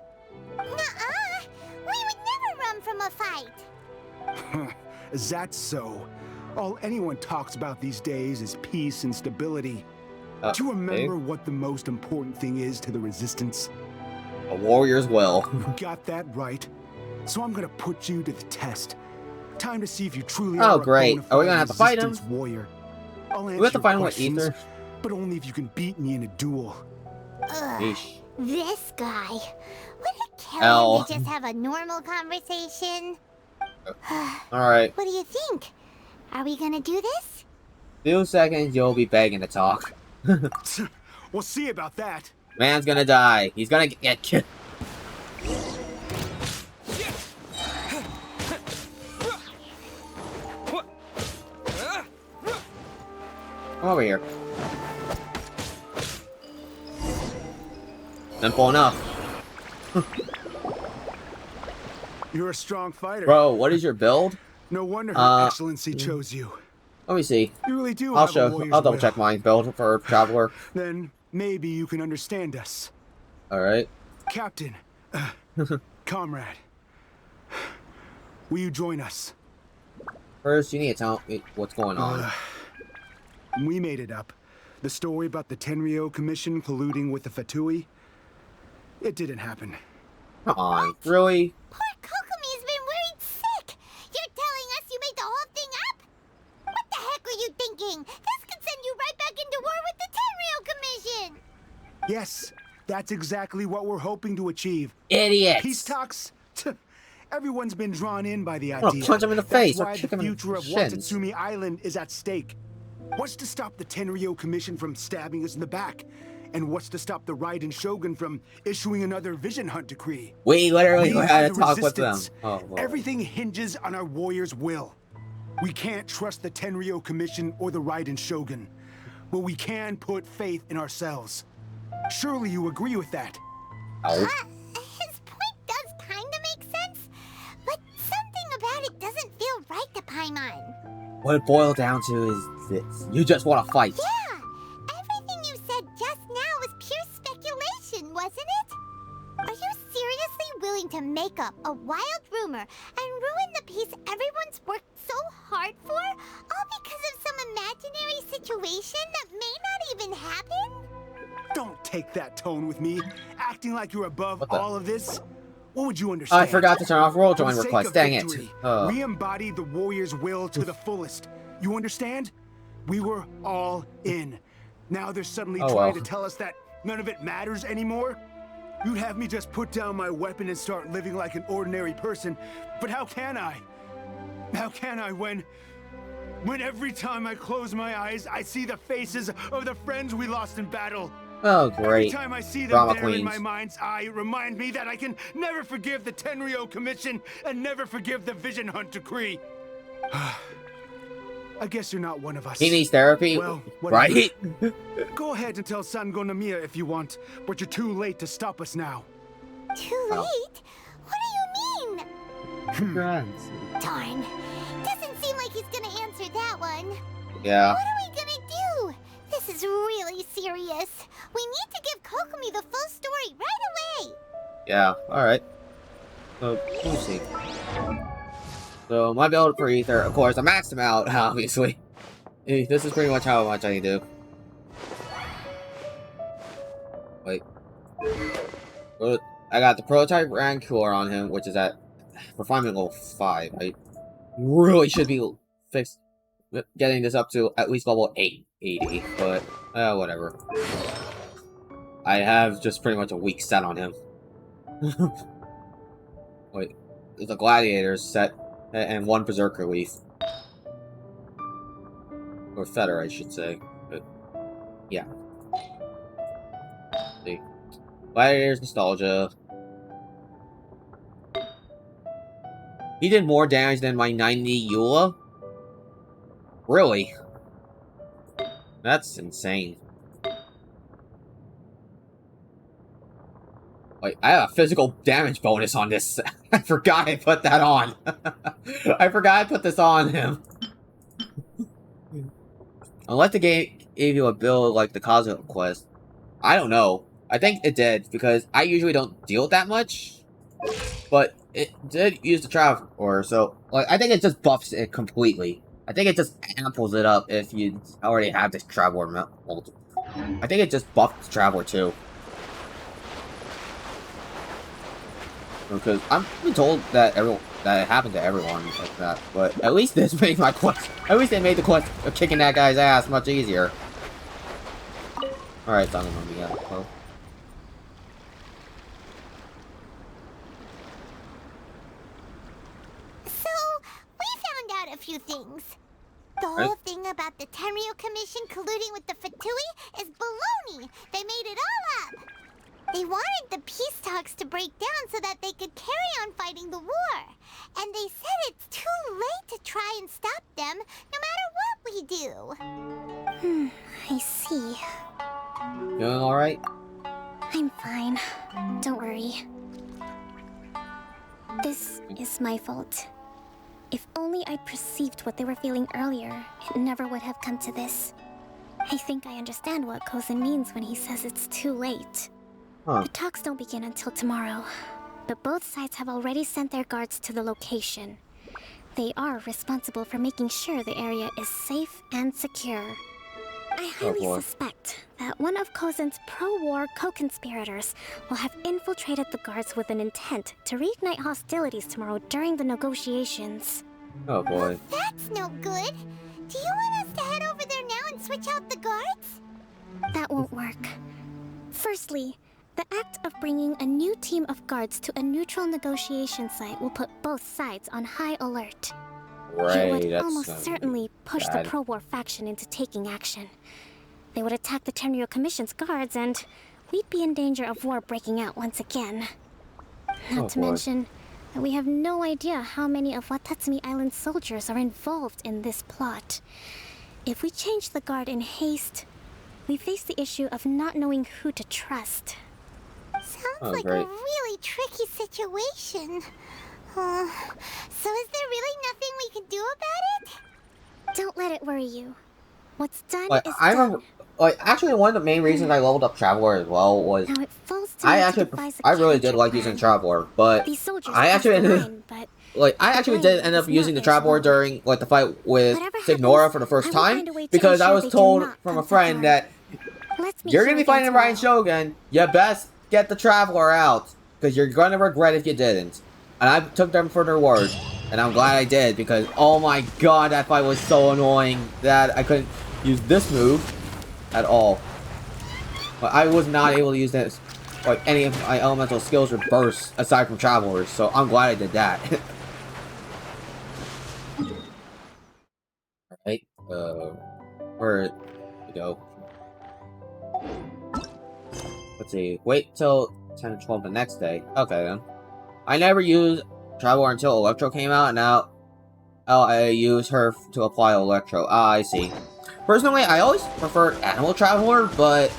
Nuh-uh! We would never run from a fight! Is that so? All anyone talks about these days is peace and stability. Do you remember what the most important thing is to the Resistance? A warrior's will. You got that right. So I'm gonna put you to the test. Time to see if you truly are great. a Are we gonna have to fight him? warrior. I'll We have to fight him with questions, Ether? but only if you can beat me in a duel. Ugh, this guy. Would it kill L. him to just have a normal conversation? Alright. What do you think? Are we gonna do this? 2 seconds, you'll be begging to talk. We'll see about that. Man's gonna die. He's gonna get killed. Come over here. Simple enough. You're a strong fighter. Bro, what is your build? No wonder Her Excellency chose you. Let me see. You really do I'll have a warrior's double will. check my build for Traveler. Then maybe you can understand us. Alright. Captain, comrade, will you join us? First, you need to tell me what's going on. We made it up. The story about the Tenryou Commission colluding with the Fatui, it didn't happen. Come on, really? Poor Kokomi's been worried sick! You're telling us you made the whole thing up? What the heck were you thinking? This could send you right back into war with the Tenryou Commission! Yes, that's exactly what we're hoping to achieve. Idiots! Peace talks? Everyone's been drawn in by the I'm gonna idea. punch him in the face or That's why kick the him in future of the shins. Watatsumi Island is at stake. What's to stop the Tenryou Commission from stabbing us in the back? And what's to stop the Raiden Shogun from issuing another Vision Hunt decree? We literally We had are to the talk with them. Resistance. Oh, Lord. Everything hinges on our warrior's will. We can't trust the Tenryou Commission or the Raiden Shogun, but we can put faith in ourselves. Surely you agree with that? His point does kinda make sense, but something about it doesn't feel right to Paimon. What it boiled down to is this. You just want to fight. Yeah! Everything you said just now was pure speculation, wasn't it? Are you seriously willing to make up a wild rumor and ruin the peace everyone's worked so hard for, all because of some imaginary situation that may not even happen? Don't take that tone with me, acting like you're above What the- all of this. What would you understand? I forgot to turn off roll For the join sake request. of Dang it. victory, Oh. We embody the warrior's will to the fullest. You understand? We were all in. Now they're suddenly Oh, trying well. to tell us that none of it matters anymore? You'd have me just put down my weapon and start living like an ordinary person, but how can I? How can I when every time I close my eyes, I see the faces of the friends we lost in battle? Oh, Every great. time I see them Drama there in queens. my mind's eye, remind me that I can never forgive the Tenryou Commission and never forgive the Vision Hunt decree. I guess you're not one of us. He needs therapy, Well, whatever. right? Go ahead and tell Sango Nomiya if you want, but you're too late to stop us now. Too late? What do you mean? Congrats. Darn. Doesn't seem like he's gonna answer that one. Yeah. What are we gonna do? This is really serious. We need to give Kokomi the full story right away. Yeah, alright. So, we'll see. So, my build for Ether, of course, I maxed him out, obviously. This is pretty much how much I do. Wait. Well, I got the prototype Rancor on him, which is at refinement level 5. I really should be getting this up to at least level 880, but whatever. I have just pretty much a weak set on him. Wait, there's a gladiator set and one berserker leaf. Or feather, I should say. But, yeah. See. Gladiator's nostalgia. He did more damage than my 90 Eula. Really? That's insane. Like, I have a physical damage bonus on this. I forgot I put that on. I forgot I put this on him. Unless the game gave you a build like the Cosmic Quest. I don't know. I think it did, because I usually don't deal that much. But it did use the Traveler, so like I think it just buffs it completely. I think it just amples it up if you already have this Traveler multiple. I think it just buffed the Traveler too. Because I'm been told that that it happened to everyone like that, but at least this made my quest. At least they made the quest of kicking that guy's ass much easier. All right, Sunny Mummy, yeah. Well. So we found out a few things. The whole thing about the Tenryo Commission colluding with the Fatui is baloney. They made it all up. They wanted the peace talks to break down so that they could carry on fighting the war. And they said it's too late to try and stop them, no matter what we do. I see. Doing alright? I'm fine. Don't worry. This is my fault. If only I'd perceived what they were feeling earlier, it never would have come to this. I think I understand what Kozen means when he says it's too late. Huh. The talks don't begin until tomorrow, but both sides have already sent their guards to the location. They are responsible for making sure the area is safe and secure. I highly suspect that one of Kozen's pro-war co-conspirators will have infiltrated the guards with an intent to reignite hostilities tomorrow during the negotiations. Oh boy. That's no good. Do you want us to head over there now and switch out the guards? That won't work. Firstly, the act of bringing a new team of guards to a neutral negotiation site will put both sides on high alert. It would almost certainly push the pro-war faction into taking action. They would attack the Tenryo Commission's guards, and we'd be in danger of war breaking out once again. Not to mention that we have no idea how many of Watatsumi Island's soldiers are involved in this plot. If we change the guard in haste, we face the issue of not knowing who to trust. Sounds like a really tricky situation. So is there really nothing we can do about it? Don't let it worry you. What's done Like, is I done. remember, like, actually one of the main reasons I leveled up Traveler as well was I really did like using Traveler, but I actually did end up using the Traveler during like the fight with Signora for the first time because I was told from a friend that you're gonna be fighting Ryan Shogun, you best get the Traveler out because you're gonna regret if you didn't. And I took them for their word, and I'm glad I did because oh my god, that fight was so annoying that I couldn't use this move at all. But I was not able to use this, like any of my elemental skills or bursts aside from Travelers, so I'm glad I did that. Alright, where to go? Let's see, wait till 10 to 12 the next day. Okay then. I never used Traveler until Electro came out, and now I use her to apply Electro. Ah, I see. Personally, I always preferred Animal Traveler, but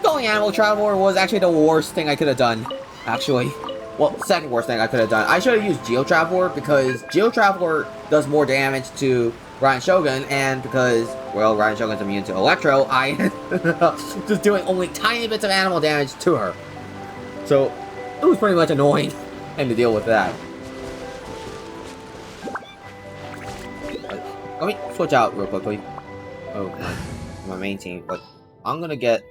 going Animal Traveler was actually the worst thing I could have done. Actually, well, second worst thing I could have done. I should have used Geo Traveler because Geo Traveler does more damage to Ryan Shogun, and because, well, Ryan Shogun's immune to Electro, I just doing only tiny bits of animal damage to her. So, it was pretty much annoying and to deal with that. Let me switch out real quickly. Oh, my main team, but I'm gonna get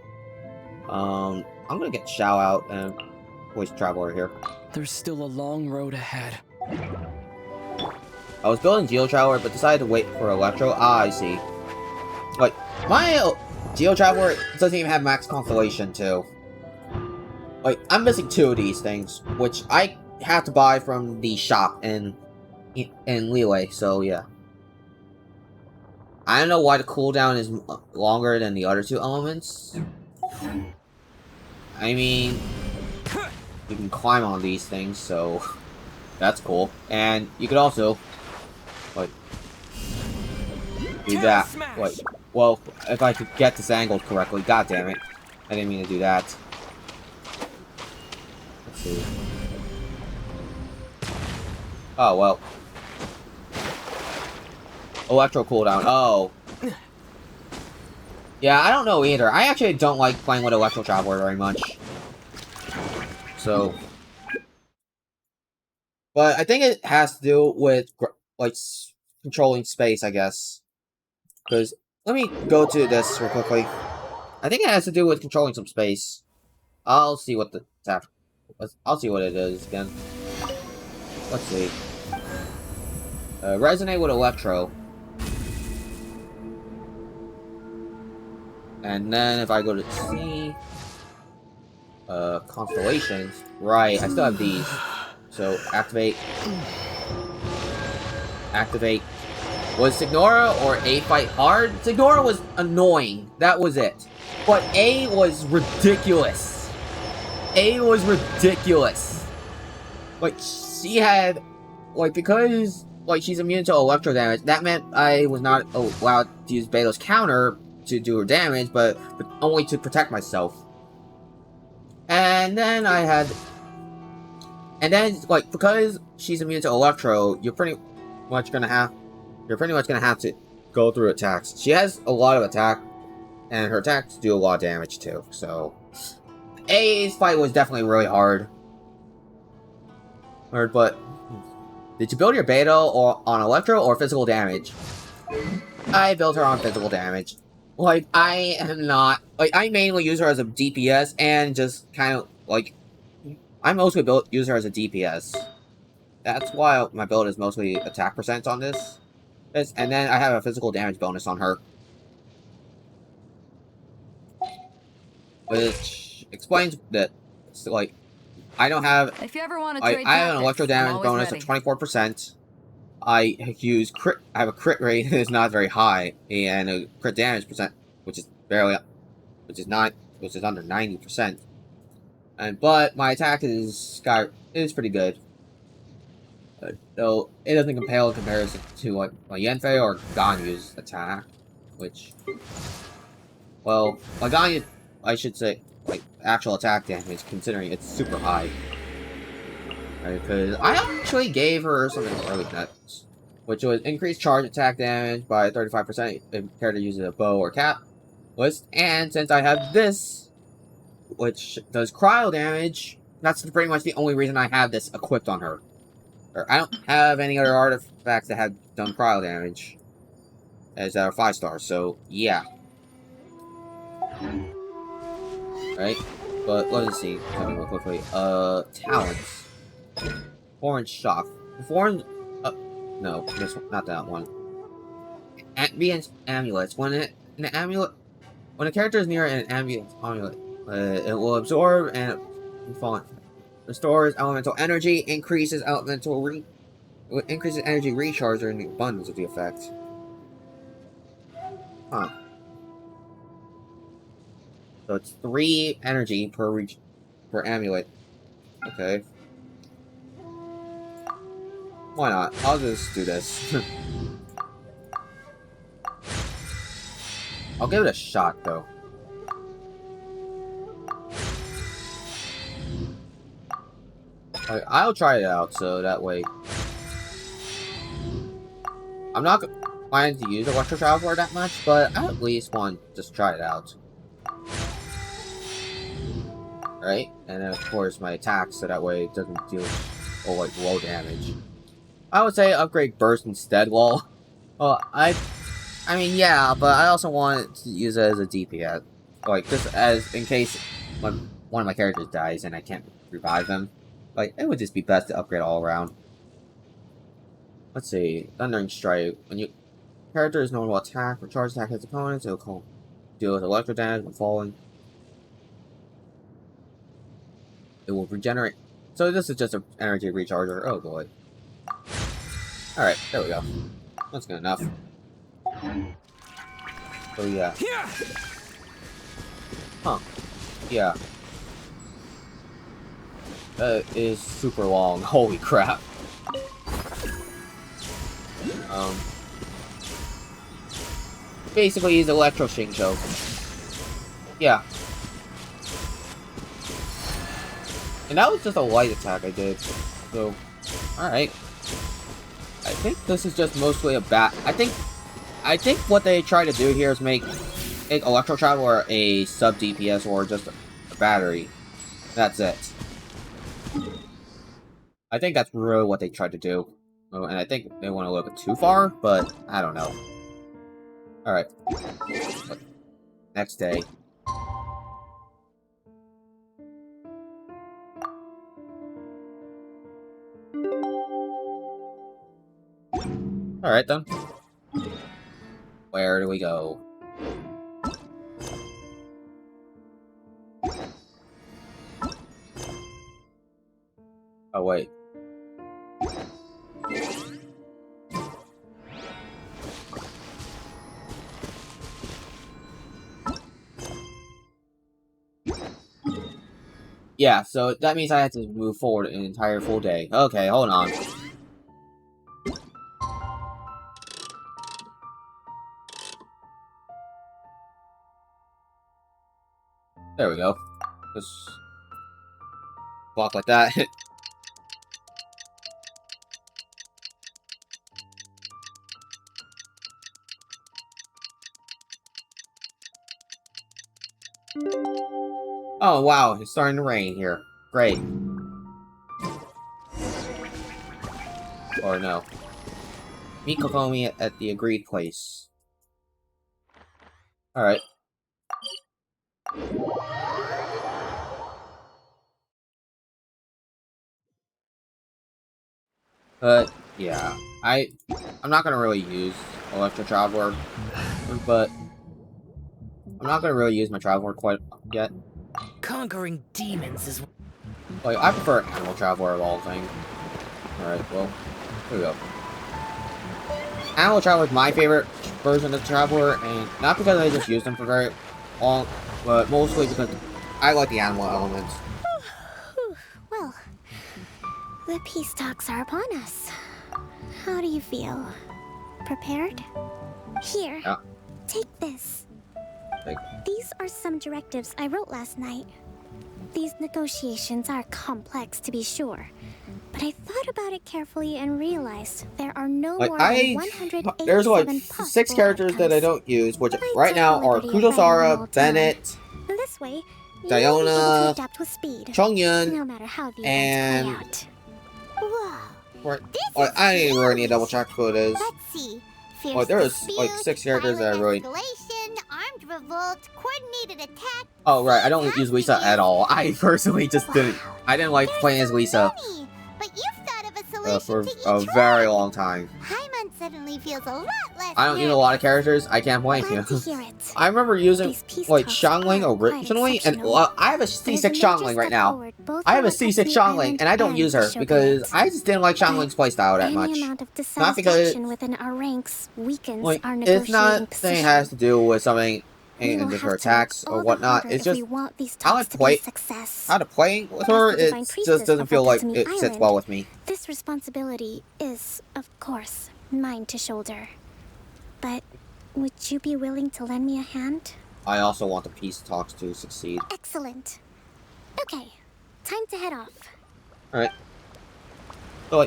Shao out and Voice Traveler here. There's still a long road ahead. I was building Geo Traveler, but decided to wait for Electro. Ah, I see. Like, my Geo Traveler doesn't even have max Constellation, too. Like, I'm missing 2 of these things, which I have to buy from the shop in Liyue, so yeah. I don't know why the cooldown is longer than the other 2 elements. I mean, you can climb on these things, so That's cool. And you could also, like, do that. Wait, well, if I could get this angled correctly. God damn it. I didn't mean to do that. Let's see. Oh, well. Electro cooldown. Oh. Yeah, I don't know either. I actually don't like playing with Electro Traveler very much. So. But I think it has to do with, like, controlling space, I guess. Because, let me go to this real quickly. I think it has to do with controlling some space. I'll see what the tap. I'll see what it is again. Let's see. Resonate with Electro. And then if I go to C, constellations. Right, I still have these. So activate. Activate. Was Signora or A fight hard? Signora was annoying. That was it. But A was ridiculous. A was ridiculous. Like, she had, like, because, like, she's immune to electro damage, that meant I was not allowed to use Beto's counter to do her damage, but only to protect myself. And then I had, and then, like, because she's immune to electro, you're pretty much gonna have to go through attacks. She has a lot of attack, and her attacks do a lot of damage too, so A's fight was definitely really hard. But did you build your beta on electro or physical damage? I built her on physical damage. Like, I am not, like, I mainly use her as a DPS and just kind of, like, I mostly use her as a DPS. That's why my build is mostly attack percent on this. And then I have a physical damage bonus on her. Which explains that, like, I don't have, if you ever want to trade I have an tactics, electro damage I'm always bonus ready. of 24%. I have a crit rate that is not very high, and a crit damage percent, which is under 90%. But my attack is pretty good. Though it doesn't compare in comparison to like my Yanfei or Ganyu's attack, which, well, my Ganyu, I should say, like, actual attack damage, considering it's super high. Because I actually gave her something early nuts, which was increased charge attack damage by 35% if character uses a bow or catalyst. And since I have this, which does cryo damage, that's pretty much the only reason I have this equipped on her. I don't have any other artifacts that have done cryo damage as that are 5-star, so yeah. Right? But let's see, tell me real quickly. Talents. Foreign shock. Foreign. No, this one, not that one. Ambient amulets. When a character is near an ambient amulet, it will absorb and restores elemental energy, increases energy recharge during the abundance of the effect. Huh. So it's 3 energy per amulet. Okay. Why not? I'll just do this. I'll give it a shot, though. I'll try it out, so that way... I'm not planning to use Electro Traveler that much, but I at least want to just try it out. Right? And then, of course, my attack, so that way it doesn't deal like low damage. I would say upgrade Burst instead, well... Well, I mean, yeah, but I also want to use it as a DPS. Like, just as, in case one of my characters dies and I can't revive them. Like, it would just be best to upgrade all around. Let's see. Thundering Strike. When your character's normal attack or charge attack hits opponents, it will deal with electro damage when falling. It will regenerate. So this is just an energy recharger. Oh boy. Alright, there we go. That's good enough. So yeah. Huh. Yeah. That is super long. Holy crap. Basically, he's Electro Shincho. Yeah. And that was just a light attack I did. So, alright. I think this is just mostly a I think what they try to do here is make Electro Traveler a sub DPS or just a battery. That's it. I think that's really what they tried to do. Oh, and I think they went a little bit too far, but I don't know. Alright. Next day. Alright then. Where do we go? Oh, wait. Yeah, so that means I have to move forward an entire full day. Okay, hold on. There we go. Just walk like that. Oh wow, it's starting to rain here. Great. Or no. Meet Kokomi at the agreed place. Alright. Yeah. I'm not gonna really use Electro Traveler, but I'm not gonna really use my Traveler quite yet. Conquering demons is... Like, I prefer Animal Traveler of all things. Alright, well, here we go. Animal Traveler is my favorite version of Traveler, and not because I just use them for very long, but mostly because I like the animal elements. Well, the peace talks are upon us. How do you feel? Prepared? Here, Yeah. take this. These are some directives I wrote last night. These negotiations are complex, to be sure, but I thought about it carefully and realized there are no more than 187 there's like 6 possible characters that I don't use, which right now are Kujosara, Bennett, This way, Diona, adapt with speed, Chongyun, no matter how the and events I didn't really need to double check who it is. Let's see. Well, there's like 6 characters that I really. Armed revolt, coordinated attack. Oh right, I don't use Lisa at all. I personally just didn't. I didn't like playing as Lisa But you've thought of a solution for to each a very long time. Paimon suddenly feels a lot less. I don't use a lot of characters. I can't blame you. I remember using like Xiangling originally, and I have a C6 Xiangling right now. I have a C6 Xiangling, and I don't use her because I just didn't like Xiangling's playstyle that much. Not because within our ranks weakens like our it's not position. saying it has to do with something and her attacks or whatnot. It's just how to play with her. It just doesn't feel like it sits well with me. This responsibility is, of course, mine to shoulder. But would you be willing to lend me a hand? I also want the peace talks to succeed. Excellent. Okay, time to head off. Alright. So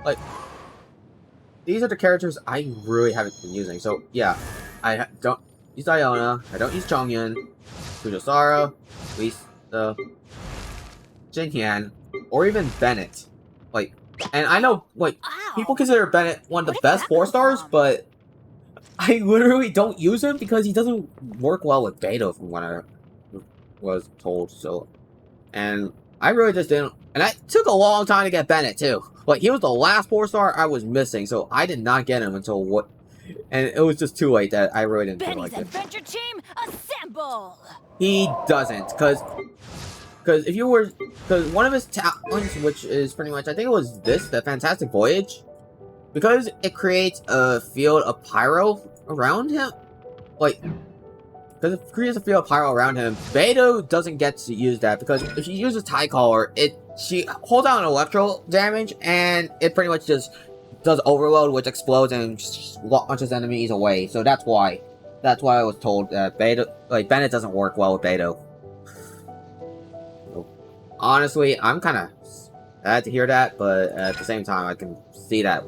like, these are the characters I really haven't been using. So yeah, I don't use Diona, I don't use Chongyun, Kujosara, Lisa, Jinyan, or even Bennett. Like, and I know, like, people consider Bennett one of the best 4-stars, but I literally don't use him because he doesn't work well with Beta from what I was told, so. And I really just didn't, and it took a long time to get Bennett, too. Like, he was the last 4-star I was missing, so I did not get him until what, and it was just too late that I really didn't feel like it. Adventure Team, assemble! He doesn't, because if you were, because one of his talents, which is pretty much, I think it was this, the Fantastic Voyage, because it creates a field of pyro around him, like, because it creates a field of pyro around him, Beto doesn't get to use that, because if she uses Tie Collar, she holds out an electro damage, and it pretty much just does overload, which explodes and just launches enemies away. So that's why. That's why I was told that Bennett doesn't work well with Beto. So, honestly, I'm kind of sad to hear that, but at the same time, I can see that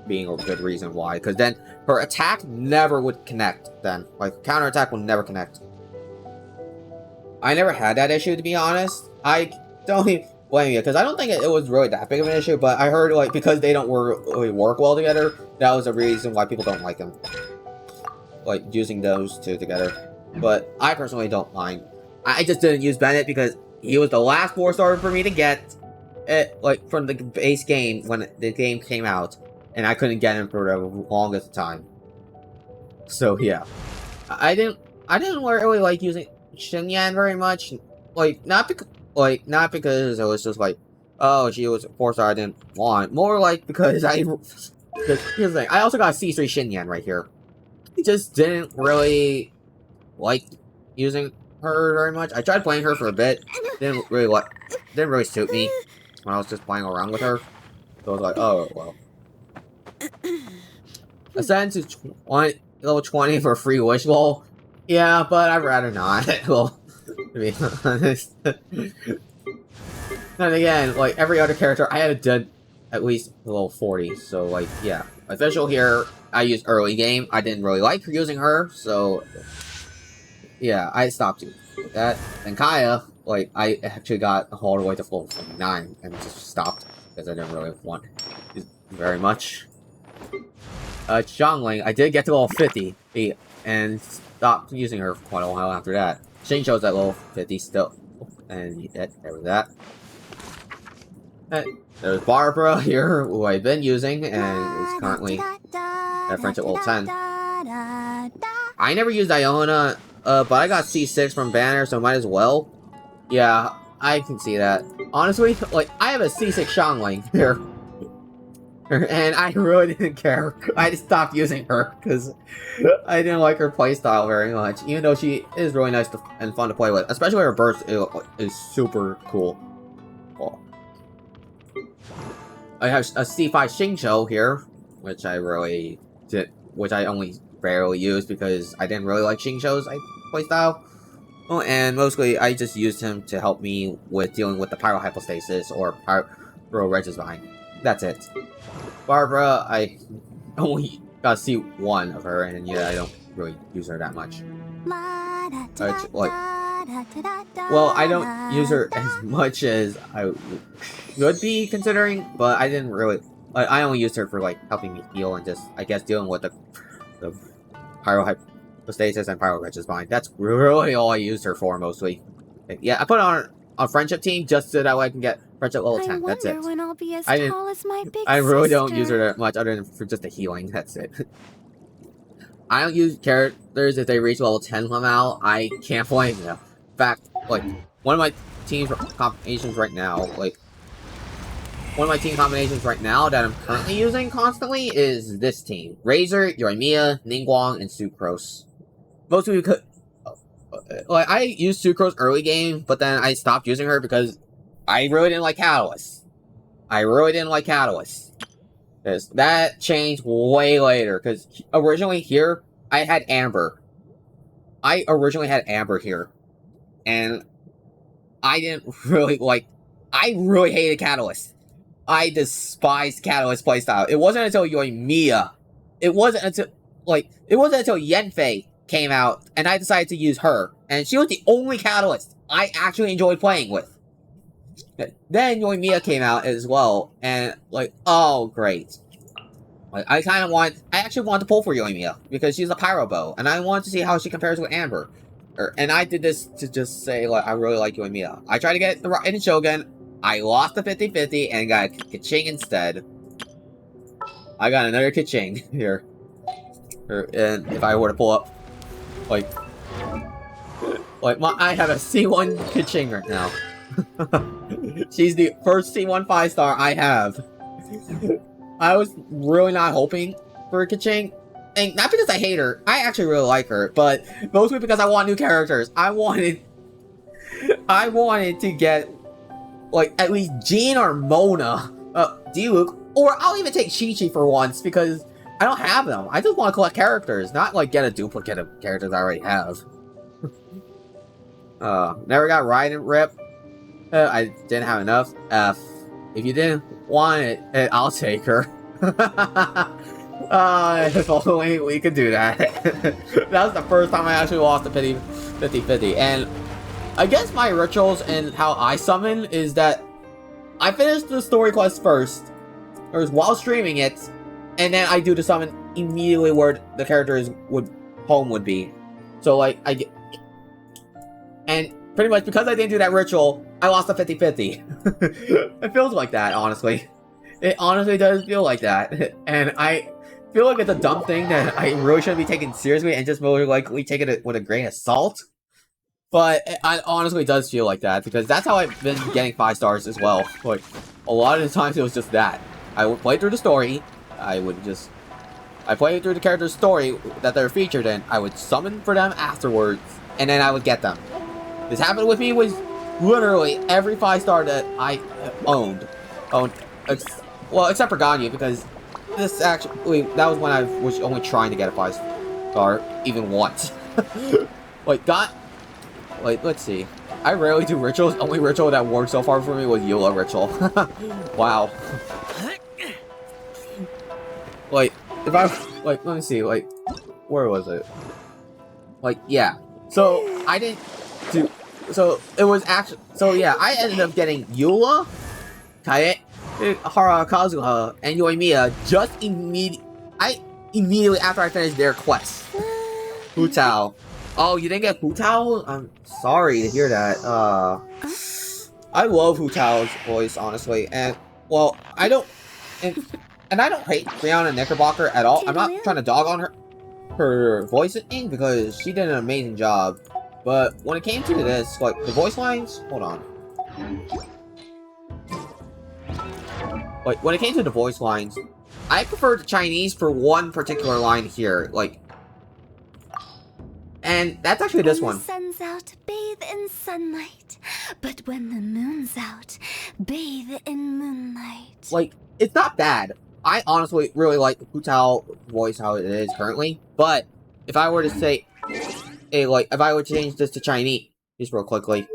being a good reason why. Because then her attack never would connect. Then, like, counterattack would never connect. I never had that issue, to be honest. I don't even blame you, because I don't think it was really that big of an issue, but I heard, like, because they don't really work well together, that was a reason why people don't like them. Like, using those two together. But I personally don't mind. I just didn't use Bennett because he was the last 4-star for me to get, like, from the base game when the game came out, and I couldn't get him for the longest time. So, yeah. I didn't really like using Xinyan very much. Like, not because it was just like, oh, she was a 4-star I didn't want. More like because here's the thing, I also got a C3 Xinyan right here. I just didn't really like using her very much. I tried playing her for a bit. Didn't really suit me when I was just playing around with her. So I was like, oh well. Ascend to level 20 for a free wish roll. Yeah, but I'd rather not. Well, to be honest. And again, like every other character, I had done at least level 40. So like, yeah. Official here, I used early game. I didn't really like using her, so yeah, I stopped doing that. And Kaya, like, I actually got all the way to level 49 and just stopped because I didn't really want it very much. Xiangling, I did get to level 50 and stopped using her for quite a while after that. Xingqiu's at level 50 still, and yeah, there was that. There's Barbara here, who I've been using, and is currently at friendship level 10. I never used Iona, but I got C6 from Banner, so might as well. Yeah, I can see that. Honestly, like, I have a C6 Xiangling here. And I really didn't care. I just stopped using her, because I didn't like her playstyle very much. Even though she is really nice and fun to play with. Especially her burst is super cool. Cool. I have a C5 Xingqiu here, which I only barely used because I didn't really like Xingqiu's playstyle. Oh, and mostly I just used him to help me with dealing with the Pyro Hypostasis or Pyro Regivine. That's it. Barbara, I only got to see one of her, and yeah, I don't really use her that much. Well, I don't use her as much as I would be considering, but I didn't really. I only used her for like helping me heal and just, I guess, dealing with the Pyro Hypostasis and Pyro Regivine. That's really all I used her for mostly. Yeah, I put her on friendship team just so that way I can get friendship level 10. That's it. When I'll be as tall as my big I really don't sister. use her that much other than for just the healing. That's it. I don't use characters if they reach level 10 somehow. I can't blame them. In fact, like, one of my team combinations right now, that I'm currently using constantly is this team. Razor, Yoimiya, Ningguang, and Sucrose. Mostly because, like, I used Sucrose early game, but then I stopped using her because I really didn't like Catalyst. That changed way later, because originally here, I had Amber. Here. And I didn't really like... I really hated Catalyst. I despised Catalyst playstyle. It wasn't until Yoimiya. It wasn't until Yanfei came out, and I decided to use her. And she was the only Catalyst I actually enjoyed playing with. Then Yoimiya came out as well, and like, oh great. Like, I actually want to pull for Yoimiya, because she's a Pyro Bow, and I want to see how she compares with Amber. And I did this to just say, like, I really like Yoimiya. I tried to get the Raiden Shogun, I lost the 50-50, and got a Kaching instead. I got another Kaching here. And if I were to pull up, I have a C1 Kaching right now. She's the first C1 5-star I have. I was really not hoping for a Kaching. And not because I hate her, I actually really like her, but mostly because I want new characters. I wanted to get, like, at least Jean or Mona. Diluc, Or I'll even take Chi-Chi for once, because I don't have them. I just want to collect characters, not like get a duplicate of characters I already have. Never got Raiden Rip. I didn't have enough. F. If you didn't want it, I'll take her. If only we could do that. That was the first time I actually lost the 50-50. And I guess my rituals and how I summon is that I finish the story quest first, or while streaming it, and then I do the summon immediately where the character's home would be. So like I get, and pretty much because I didn't do that ritual, I lost the 50-50. It feels like that, honestly. It honestly does feel like that, and I feel like it's a dumb thing that I really shouldn't be taken seriously and just more likely take it with a grain of salt. But it honestly does feel like that, because that's how I've been getting 5 stars as well. Like, a lot of the times it was just that. I would play through the story, I played through the character's story that they're featured in, I would summon for them afterwards, and then I would get them. This happened with me with literally every 5-star that I owned. Well, except for Ganyu, because this actually, that was when I was only trying to get a 5-star, even once. Let's see. I rarely do rituals. Only ritual that worked so far for me was Eula ritual. Wow. Let me see, where was it? Yeah. So, I didn't do, so, it was actually, so yeah, I ended up getting Eula, Kae, Harakazuha, and Yoimiya just immediately after I finished their quest. Hu Tao. Oh, you didn't get Hu Tao? I'm sorry to hear that. I love Hu Tao's voice, honestly, and, well, I don't, and I don't hate Brianna Knickerbocker at all. I'm not trying to dog on her voicing, because she did an amazing job. But when it came to this, like, the voice lines, hold on. Like, when it came to the voice lines, I prefer the Chinese for one particular line here, like, and that's actually this one. When the sun's out, bathe in sunlight. But when the moon's out, bathe in moonlight. Like, it's not bad. I honestly really like Hu Tao voice how it is currently, but if I were to say, if I would change this to Chinese, just real quickly,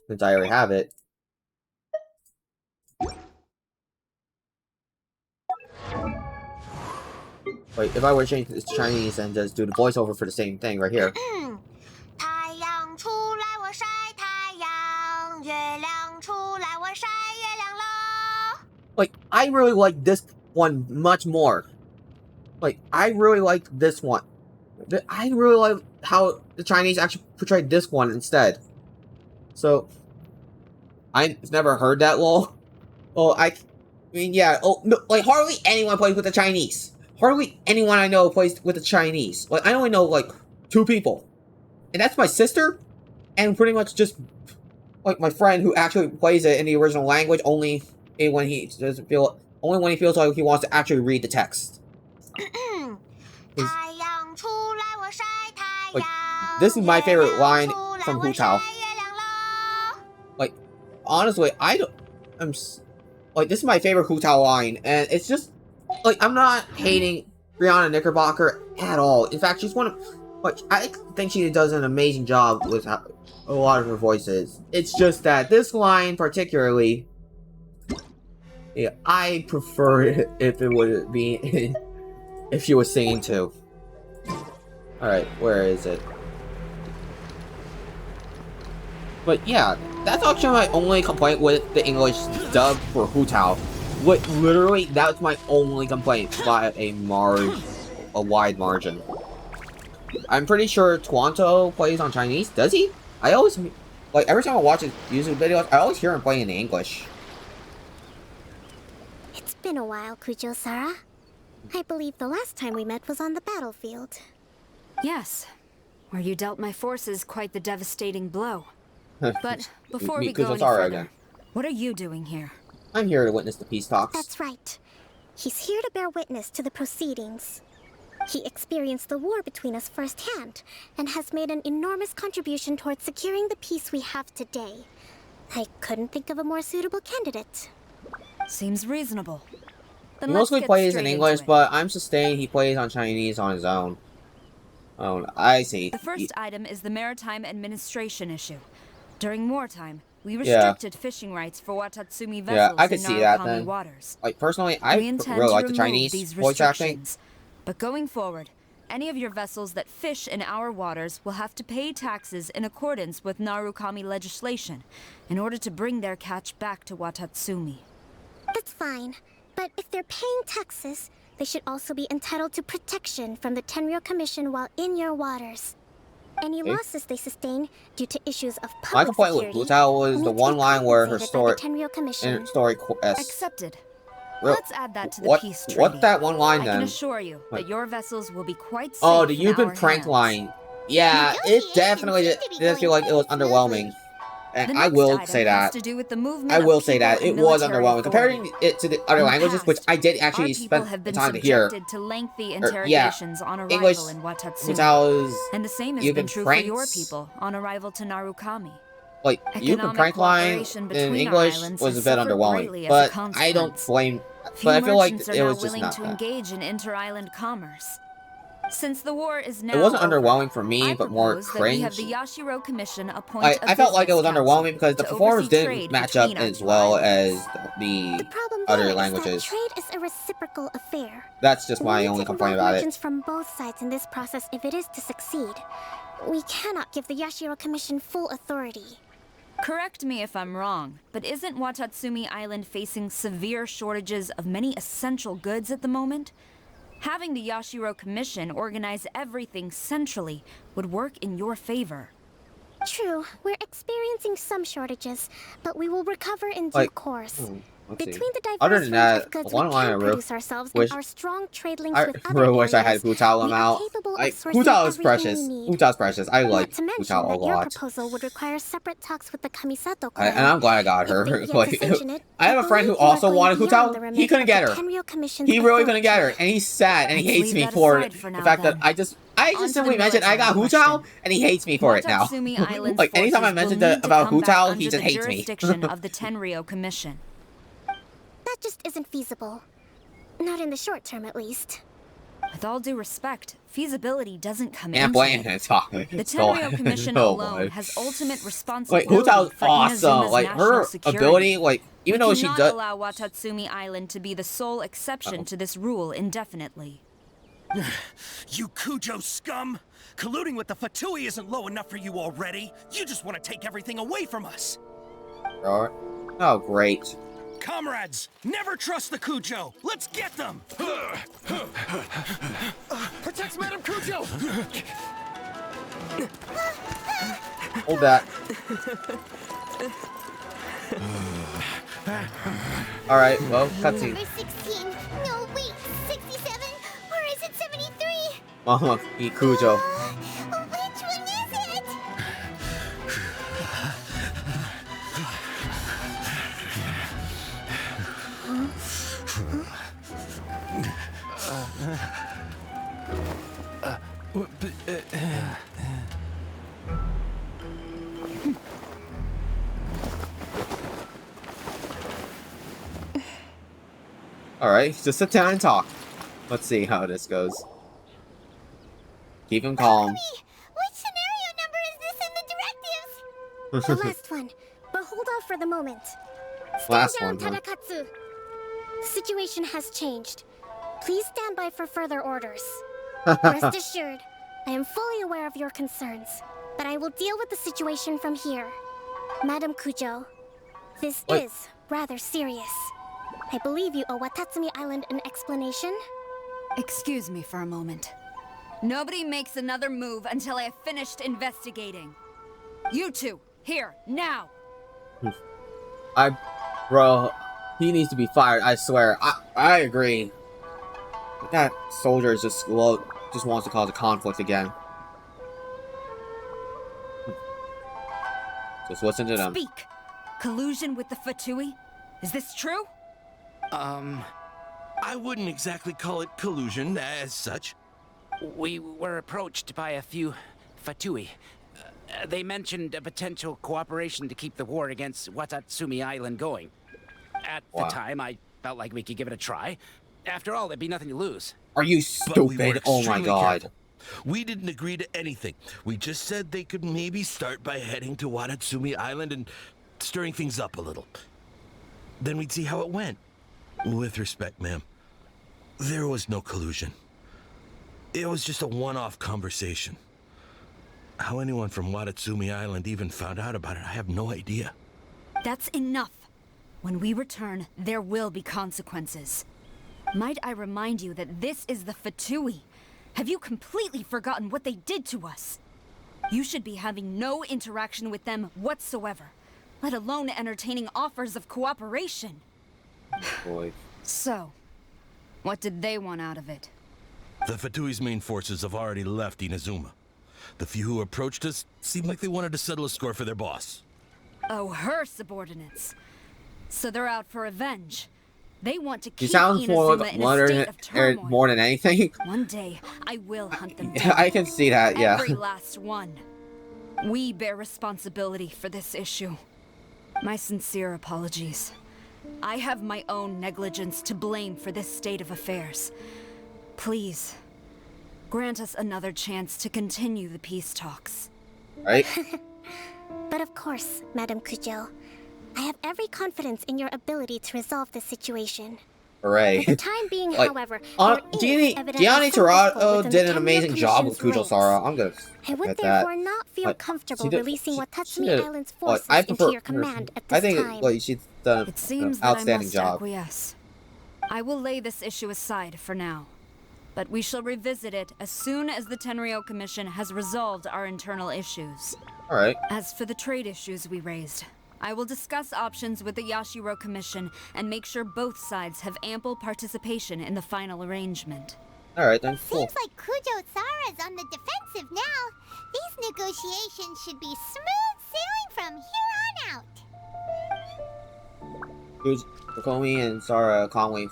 since I already have it. Like, if I were to change this to Chinese and just do the voiceover for the same thing right here. Like, I really like this one much more. Like, I really liked this one. I really like how the Chinese actually portrayed this one instead. So, I've never heard that, lol. Oh, I mean, yeah, oh, no, like, hardly anyone plays with the Chinese. Hardly anyone I know plays with the Chinese. Like, I only know, like, 2 people. And that's my sister, and pretty much just, like, my friend who actually plays it in the original language only when he feels like he wants to actually read the text. Like, this is my favorite line from Hu Tao. Like, honestly, this is my favorite Hu Tao line, and it's just, like, I'm not hating Brianna Knickerbocker at all. In fact, she's one of, like, I think she does an amazing job with a lot of her voices. It's just that this line particularly, yeah, I prefer it if it would be if she was singing too. Alright, where is it? But yeah, that's actually my only complaint with the English dub for Hu Tao. Literally, that's my only complaint by a wide margin. I'm pretty sure Twanto plays on Chinese. Does he? I always, like, every time I watch his YouTube videos, I always hear him playing in English. It's been a while, Kujo-Sara. I believe the last time we met was on the battlefield. Yes, where you dealt my forces quite the devastating blow. But before we go any further, what are you doing here? I'm here to witness the peace talks. That's right. He's here to bear witness to the proceedings. He experienced the war between us firsthand, and has made an enormous contribution towards securing the peace we have today. I couldn't think of a more suitable candidate. Seems reasonable. He mostly plays in English, but I'm sustained he plays on Chinese on his own. Oh, I see. The first item is the Maritime Administration issue. During wartime, we restricted fishing rights for Watatsumi vessels I could in see that Narukami then. waters. Like, personally, I really like the Chinese voice acting. But going forward, any of your vessels that fish in our waters will have to pay taxes in accordance with Narukami legislation in order to bring their catch back to Watatsumi. That's fine, but if they're paying taxes, they should also be entitled to protection from the Tenryou Commission while in your waters. Any losses they sustain due to issues of public my complaint with Hu Tao was the one line where her story quest. Accepted. Real, Let's add that to the peace treaty. What that one line then? I can assure you that your vessels will be quite safe. Oh, the you've been pranked line. Yeah, it definitely did feel like it was underwhelming. And I will say that. I will say that it was underwhelming comparing it to the other languages, which I did actually spend the time to hear. To lengthy interrogations on arrival English, in Watatsumi. And the same has you've been been true pranked. for your people on arrival to Narukami. Like, you've been pranked line in English was a bit underwhelming, but I don't blame. But I feel like it was just not to that. engage in inter-island commerce. Since the war is now It wasn't over, underwhelming for me, but more that we cringe. have the Yashiro Commission appoint I felt like it was underwhelming because the performance didn't match up as well as the other languages. Trade is a reciprocal affair. That's just my only complaint about it. From both sides in this process if it is to succeed. We cannot give the Yashiro Commission full authority. Correct me if I'm wrong, but isn't Watatsumi Island facing severe shortages of many essential goods at the moment? Having the Yashiro Commission organize everything centrally would work in your favor. True, we're experiencing some shortages, but we will recover in due course. Between the diverse other than that, of goods one we line I can really produce ourselves wish, and our strong trade links with I other really wish I had areas, Hu Tao we are out. capable of Like, sourcing Hu Tao is everything precious. we need. Hu Tao's precious. I like Not to Hu mention Tao a that your lot. proposal would require separate talks with the Kamisato clan. And I'm glad I got her. If they Like, yet to sanction it, I have a friend who also wanted Hu Tao. He couldn't get her. He really couldn't get her, and he's sad, and he hates me for the fact that I just simply mentioned I got Hu Tao, and he hates me for it now. Like, anytime I mentioned about Hu Tao, he just hates me. Of the Tenryou Commission. That just isn't feasible. Not in the short term, at least. With all due respect, feasibility doesn't come And into blame it. it. The Tenryou Commission alone has ultimate responsibility. Like, Hu Tao's for awesome. Inazuma's Like, her national security. ability, like, even though she cannot does. allow Watatsumi Island to be the sole exception to this rule indefinitely. You Kujo scum! Colluding with the Fatui isn't low enough for you already. You just want to take everything away from us. Oh, great. Comrades, never trust the Kujo. Let's get them. Protect Madame Kujo! Hold that. Alright, well, cutscene. Number 16. No, wait. 67? Or is it 73? Mama, eat Kujo. Which one is it? Alright, just sit down and talk. Let's see how this goes. Keep him calm. Which scenario number is this in the directives? The last one, but hold off for the moment. Last Stand down, one, huh? Tadakatsu. The situation has changed. Please stand by for further orders. Rest assured, I am fully aware of your concerns, but I will deal with the situation from here. Madam Kujo, this is rather serious. I believe you owe Watatsumi Island an explanation. Excuse me for a moment. Nobody makes another move until I have finished investigating. You two, here, now! Bro, he needs to be fired, I swear. I agree. That soldier is just wants to cause a conflict again. Just listen to them. Speak! Collusion with the Fatui? Is this true? I wouldn't exactly call it collusion as such. We were approached by a few Fatui. They mentioned a potential cooperation to keep the war against Watatsumi Island going. At the time, I felt like we could give it a try. After all, there'd be nothing to lose. Are you But we were stupid? Oh my extremely god. careful. We didn't agree to anything. We just said they could maybe start by heading to Watatsumi Island and stirring things up a little. Then we'd see how it went. With respect, ma'am, there was no collusion. It was just a one-off conversation. How anyone from Watatsumi Island even found out about it, I have no idea. That's enough. When we return, there will be consequences. Might I remind you that this is the Fatui? Have you completely forgotten what they did to us? You should be having no interaction with them whatsoever, let alone entertaining offers of cooperation. Boy. So, what did they want out of it? The Fatui's main forces have already left Inazuma. The few who approached us seemed like they wanted to settle a score for their boss. Oh, her subordinates. So they're out for revenge. They want to She keep sounds more Inazuma like in a state of turmoil. more than anything. One day, I will hunt them Yeah, down. I can see that, yeah. Every last one. We bear responsibility for this issue. My sincere apologies. I have my own negligence to blame for this state of affairs. Please, grant us another chance to continue the peace talks. Right? But of course, Madame Kujo. I have every confidence in your ability to resolve this situation. Hooray. For the time being, Like, however, Gianni Torado did an amazing job with Kujo Sara. I'm gonna I would get that. therefore not feel Like, comfortable she did- releasing she Watatsumi did- Island's like, forces I into prefer your command at I this think time. like she's done It seems an that I outstanding must job. acquiesce. I will lay this issue aside for now, but we shall revisit it as soon as the Tenryou Commission has resolved our internal issues. Alright. As for the trade issues we raised, I will discuss options with the Yashiro Commission and make sure both sides have ample participation in the final arrangement. Alright then, cool. Seems like Kujo Sara's on the defensive now. These negotiations should be smooth sailing from here on out. Who's Kokomi and Sara Conway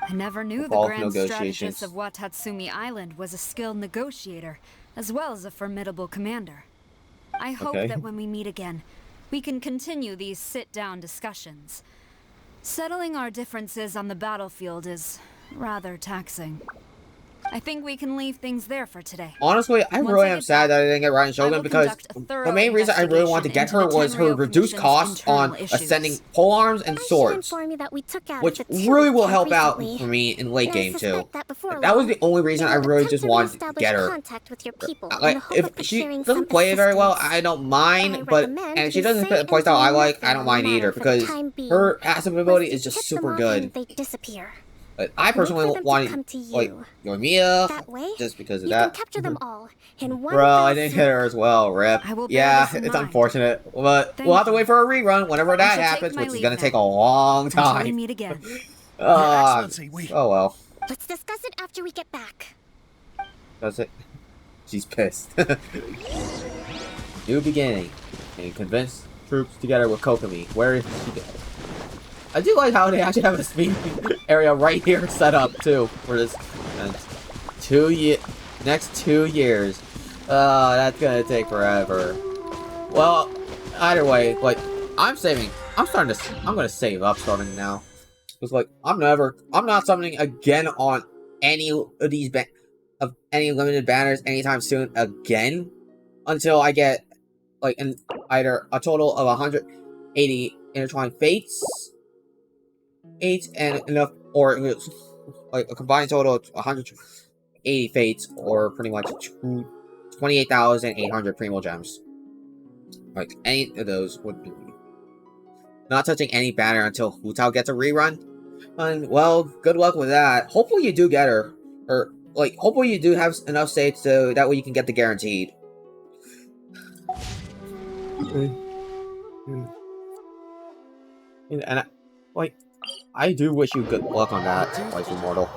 I never knew the involved grand negotiations. strategist of Watatsumi Island was a skilled negotiator, as well as a formidable commander. I hope Okay. that when we meet again, we can continue these sit-down discussions. Settling our differences on the battlefield is rather taxing. I think we can leave things there for today. Honestly, I Once really I am get sad that I didn't get Ryan I Shogun will because conduct a thorough the main reason I really wanted to get her investigation was her into the reduced Tenryou costs on Commission's internal ascending issues. polearms and I should swords, inform you that we took out which the two really will camp help out recently. for me in late And I game too. suspect that before That was long, the only reason they I will really attempt just to wanted to reestablish get her. contact with your people in Like, the hope of if she procuring doesn't some play very well, assistance. I don't I mind, but recommend and if she you doesn't say fit the playstyle I and do like, I nothing don't on mind the either matter for the because time being. her passive ability Once is you just hit them super off good. and they disappear. But I Wait personally for them to wanted come to like you. Yoimiya That way, just because of you that. can capture them all in one Bro, I fell didn't swoop. hit her as well, rip. I will bear Yeah, this in it's mind. unfortunate, but Thank we'll have to you. wait for a rerun whenever I that shall take happens, my which is leave gonna now. take a long Until we time. meet again. Excellency, we- Oh well. Let's discuss it after we get back. Does it? She's pissed. New beginning. And convince troops together with Kokomi. Where is she going? I do like how they actually have a speed area right here set up too for this next 2 years. That's gonna take forever. Well, either way, like I'm gonna save up starting now. It's like I'm not summoning again on any of these any limited banners anytime soon again until I get like either a total of 180 intertwined fates, 8 and enough, or like a combined total of 180 fates, or pretty much 28,800 primo gems. Like any of those would be. Not touching any banner until Hu-Tao gets a rerun. And well, good luck with that. Hopefully you do get her, or like hopefully you do have enough saves so that way you can get the guaranteed. And I do wish you good luck on that, like Immortal.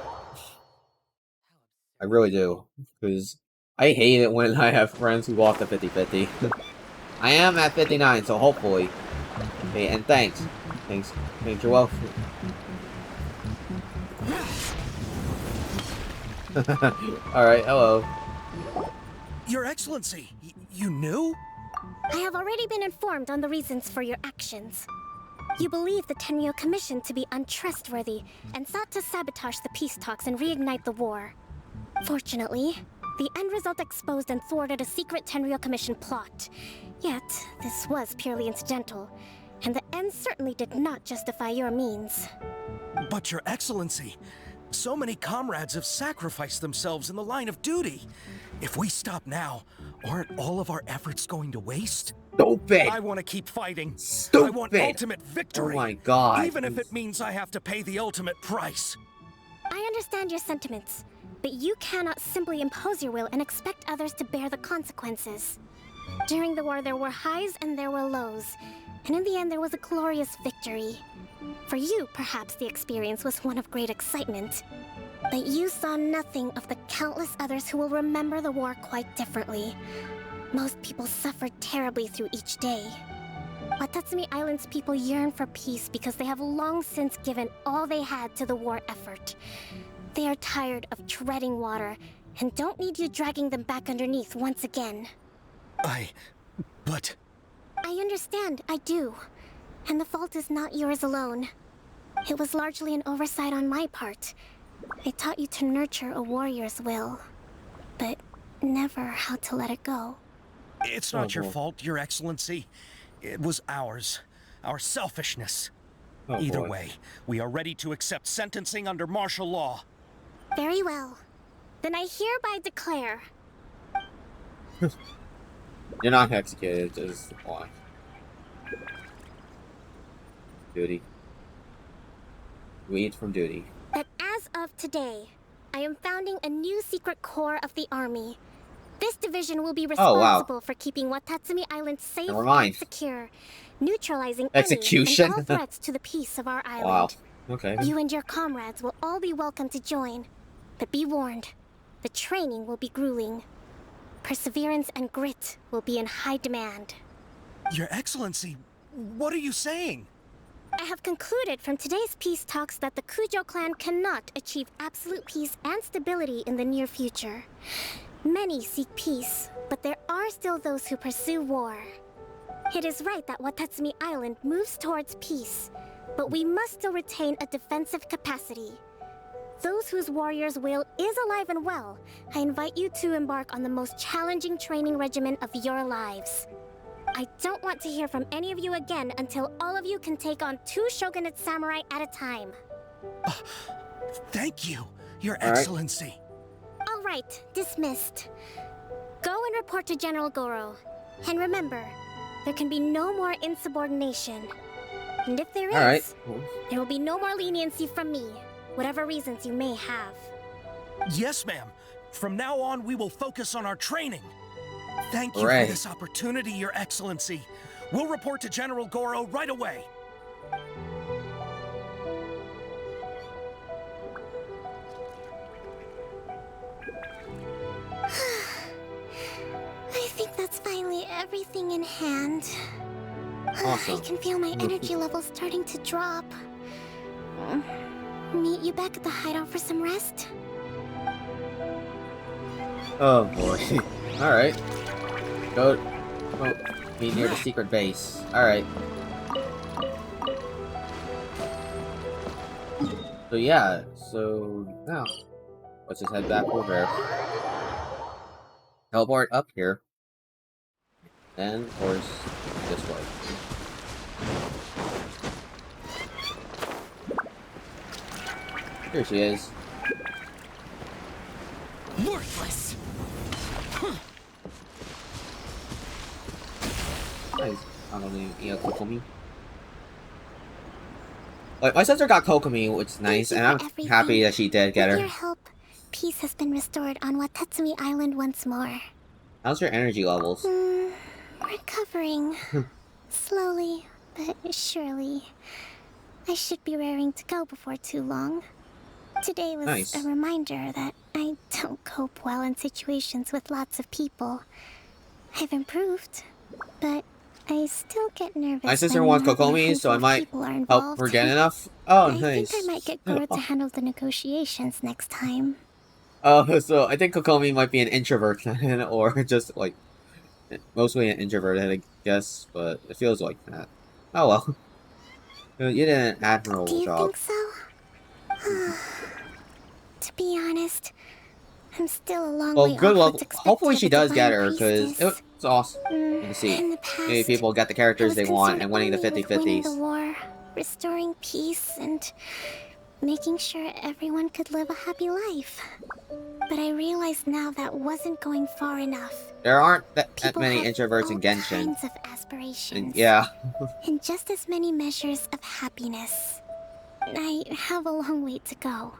I really do, because I hate it when I have friends who lost at 50-50. I am at 59, so hopefully. Okay, and thanks. Thanks, you're welcome. Alright, hello. Your Excellency, you knew? I have already been informed on the reasons for your actions. You believe the Tenryou Commission to be untrustworthy and sought to sabotage the peace talks and reignite the war. Fortunately, the end result exposed and thwarted a secret Tenryou Commission plot. Yet, this was purely incidental, and the end certainly did not justify your means. But Your Excellency, so many comrades have sacrificed themselves in the line of duty. If we stop now, aren't all of our efforts going to waste? Stupid! I want to keep fighting. Stupid! I want ultimate victory. Oh my god. Even if it means I have to pay the ultimate price. I understand your sentiments, but you cannot simply impose your will and expect others to bear the consequences. During the war, there were highs and there were lows, and in the end, there was a glorious victory. For you, perhaps the experience was one of great excitement, but you saw nothing of the countless others who will remember the war quite differently. Most people suffered terribly through each day. Watatsumi Island's people yearn for peace because they have long since given all they had to the war effort. They are tired of treading water and don't need you dragging them back underneath once again. But... I understand, I do. And the fault is not yours alone. It was largely an oversight on my part. I taught you to nurture a warrior's will, but never how to let it go. It's not your fault, Your Excellency. It was ours. Our selfishness. Either way, we are ready to accept sentencing under martial law. Very well. Then I hereby declare... You're not executed, just why? Duty. Read from duty. That as of today, I am founding a new secret corps of the army. This division will be responsible for keeping Watatsumi Island safe and secure, neutralizing execution any and all threats to the peace of our island. Wow. Okay. You and your comrades will all be welcome to join, but be warned, the training will be grueling. Perseverance and grit will be in high demand. Your Excellency, what are you saying? I have concluded from today's peace talks that the Kujo clan cannot achieve absolute peace and stability in the near future. Many seek peace, but there are still those who pursue war. It is right that Watatsumi Island moves towards peace, but we must still retain a defensive capacity. Those whose warrior's will is alive and well, I invite you to embark on the most challenging training regimen of your lives. I don't want to hear from any of you again until all of you can take on 2 shogunate samurai at a time. Thank you, Your Excellency. All right, dismissed. Go and report to General Goro. And remember, there can be no more insubordination. And if there is, there will be no more leniency from me, whatever reasons you may have. Yes, ma'am. From now on, we will focus on our training. Thank you for this opportunity, Your Excellency. We'll report to General Goro right away. I think that's finally everything in hand. Awesome. I can feel my energy levels starting to drop. Meet you back at the hideout for some rest? Oh boy. Alright. Go. Be near the secret base. Alright. So yeah, now let's just head back over there. Teleport up here. And of course this way. Here she is. Worthless. Nice. I don't know, Kokomi. Like, my sister got Kokomi, which is nice, and I'm happy that she did get her. With your help, peace has been restored on Watatsumi Island once more. How's your energy levels? Recovering. Slowly, but surely. I should be raring to go before too long. Today was a reminder that I don't cope well in situations with lots of people. I've improved, but I still get nervous. My sister wants Kokomi, so I might help her get enough. Oh, nice. I think I might get Goro to handle the negotiations next time. Oh, so I think Kokomi might be an introvert, or just like mostly an introvert, I guess, but it feels like that. Oh well. You did an Do admirable you job. think so? To be honest, I'm still a long Well, way good off luck. what's expected Hopefully of she a does get divine her, because priestess. it's awesome. You can see In the maybe past, people get the I characters was they want concerned and winning the only with winning 50-50s. the war, restoring peace, and making sure everyone could live a happy life. But I realize now that wasn't going far enough. There aren't that People many have introverts all in Genshin. kinds of aspirations. And yeah. And just as many measures of happiness. I have a long way to go.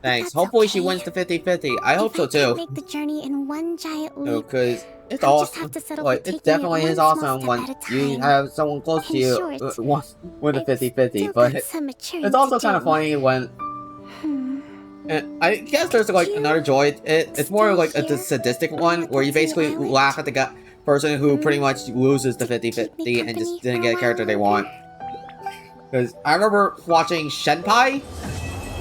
Thanks. Hopefully she wins the 50-50. I hope so too. Make the journey in one giant leap. Because it's I'll just awesome. have to settle Like, for it taking definitely it is one small awesome step when at a you time. have someone close to In you short, win the 50-50. still But got some maturing it's also to kind of do. funny when. And I guess there's like another joy. It's more like a sadistic one where you basically laugh at the person who pretty much loses the 50-50 and just didn't get a character they want. Because I remember watching Shenpai,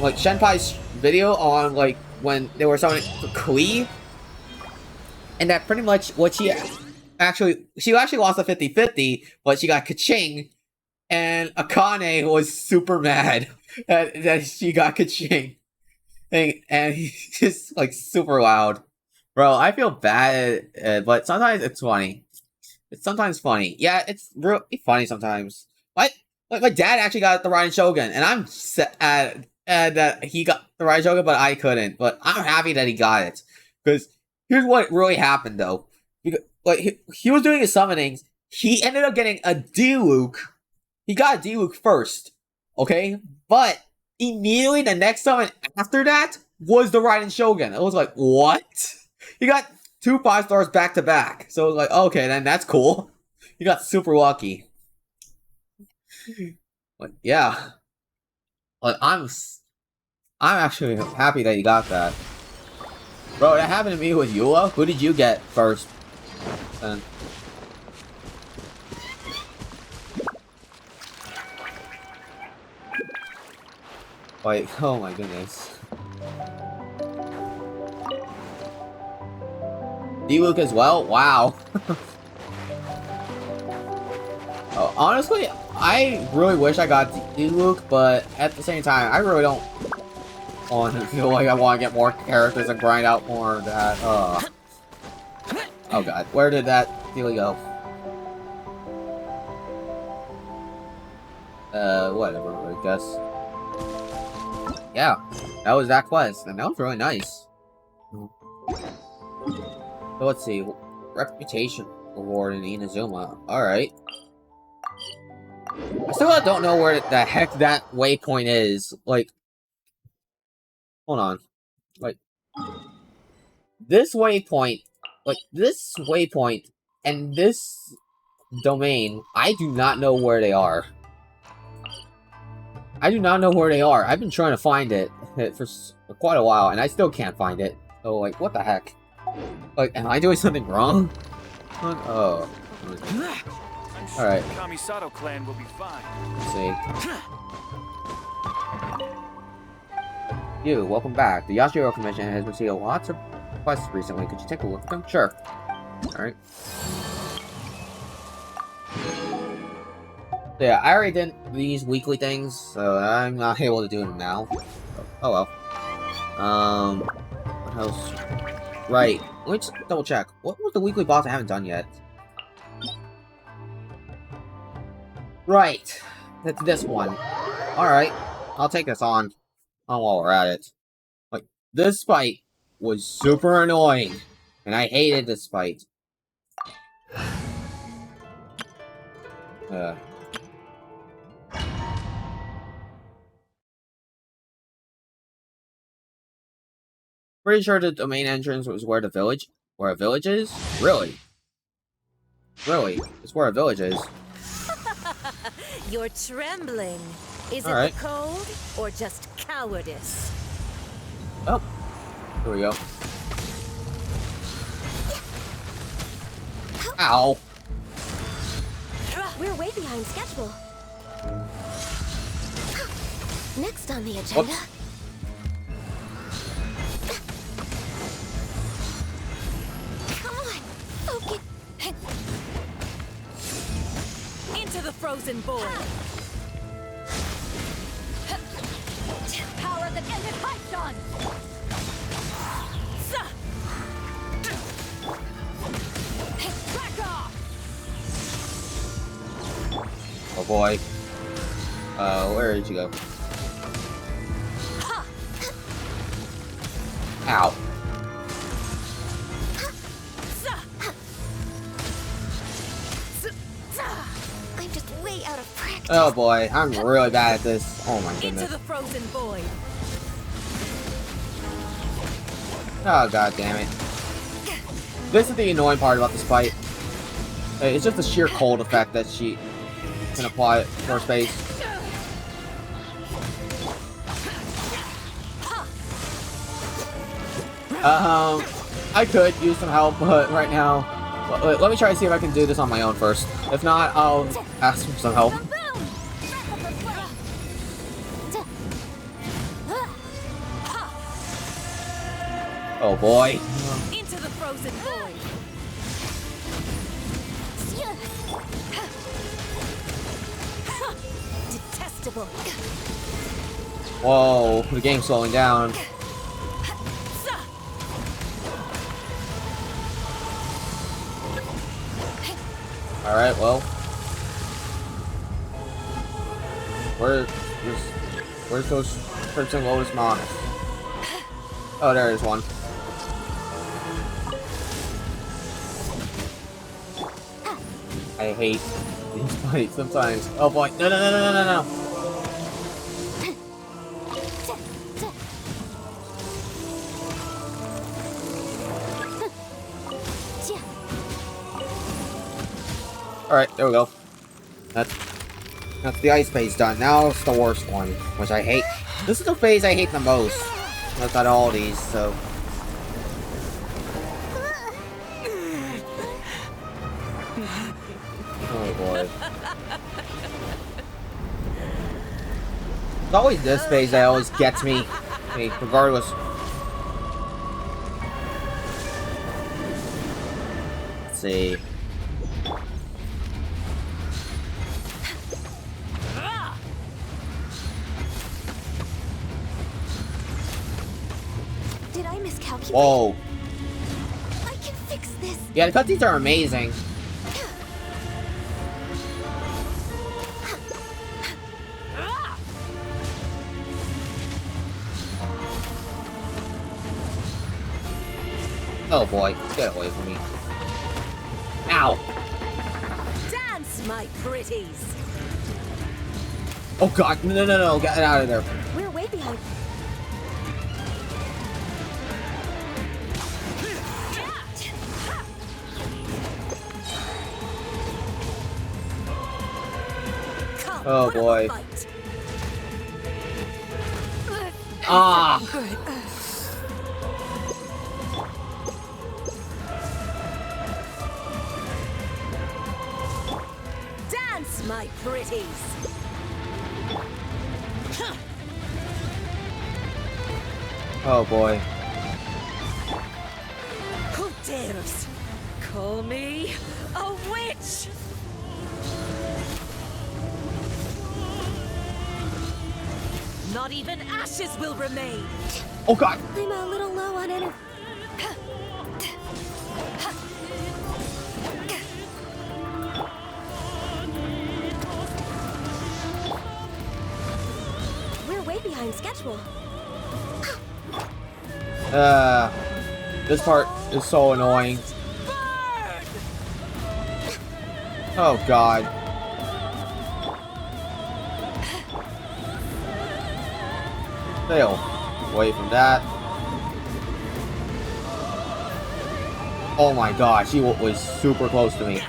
like Shenpai's video on like when they were summoning Kui, and that pretty much what she actually lost the 50-50, but she got Kaching, and Akane was super mad that she got Kaching. And he's just like super loud. Bro, I feel bad, but sometimes it's funny. It's sometimes funny. Yeah, it's really funny sometimes. My dad actually got the Raiden Shogun, and I'm sad that he got the Raiden Shogun, but I couldn't. But I'm happy that he got it. Because here's what really happened, though. Because, like, he was doing his summonings. He ended up getting a Diluc. He got a Diluc first. Okay? But immediately the next summon after that was the Raiden Shogun. It was like, what? He got 2 5-stars back to back. So it was like, okay, then that's cool. He got super lucky. But yeah. Like, I'm actually happy that you got that. Bro, that happened to me with Eula. Who did you get first? Then. Like, oh my goodness. D-Luke as well? Wow. Oh, honestly, I really wish I got D-Luke, but at the same time, I really don't want to feel like I want to get more characters and grind out more of that. Oh god, where did that dealie go? Whatever, I guess. Yeah, that was that quest, and that was really nice. So let's see, reputation award in Inazuma. Alright. I still don't know where the heck that waypoint is. Like, hold on. Like, this waypoint, and this domain, I do not know where they are. I do not know where they are. I've been trying to find it for quite a while, and I still can't find it. So, like, what the heck? Like, am I doing something wrong? Oh. Alright. The Kamisato clan will be fine. Let's see. You, welcome back. The Yashiro Commission has received lots of requests recently. Could you take a look at them? Sure. Alright. So yeah, I already did these weekly things, so I'm not able to do them now. Oh well. What else? Right. Let me just double check. What was the weekly boss I haven't done yet? Right. That's this one. Alright. I'll take this on while we're at it. Like, this fight was super annoying. And I hated this fight. Pretty sure the domain entrance was where a village is? Really? Really? It's where a village is. You're trembling. Is All it right. the cold or just cowardice? Oh. Here we go. Ow. We're way behind schedule. Next on the agenda. Whoops. Come on, focus. Into the frozen void. power that ended Python! Back off! Oh boy. Where did you go? Ow. I'm just way out of practice. Oh boy, I'm really bad at this. Oh my Into goodness. the frozen void. Oh god damn it. This is the annoying part about this fight. It's just the sheer cold effect that she can apply to her face. I could use some help, but right now, let me try to see if I can do this on my own first. If not, I'll ask for some help. Oh boy. Into the frozen void. Detestable. Whoa, the game's slowing down. Alright, well. Where's those Crimson Lotus Moss? Oh, there is one. I hate these fights sometimes. Oh boy. No, no, no, no, no, no, no. Alright, there we go. That's the ice phase done. Now it's the worst one, which I hate. This is the phase I hate the most. I've got all these, so. Oh boy. It's always this phase that always gets me. I mean, regardless. Let's see. Did I miscalculate? Whoa. I can fix this. Yeah, the cutscenes are amazing. Oh boy, get away from me. Ow! Dance, my pretties. Oh god, no, no, no, no, get out of there. We're way behind. Oh boy. Ah! Dance, my pretties. Oh boy. Who dares call me a witch? Not even ashes will remain. Oh god. I'm a little low on energy. We're way behind schedule. This part is so annoying. Oh god. Fail. Away from that. Oh my gosh, he was super close to me.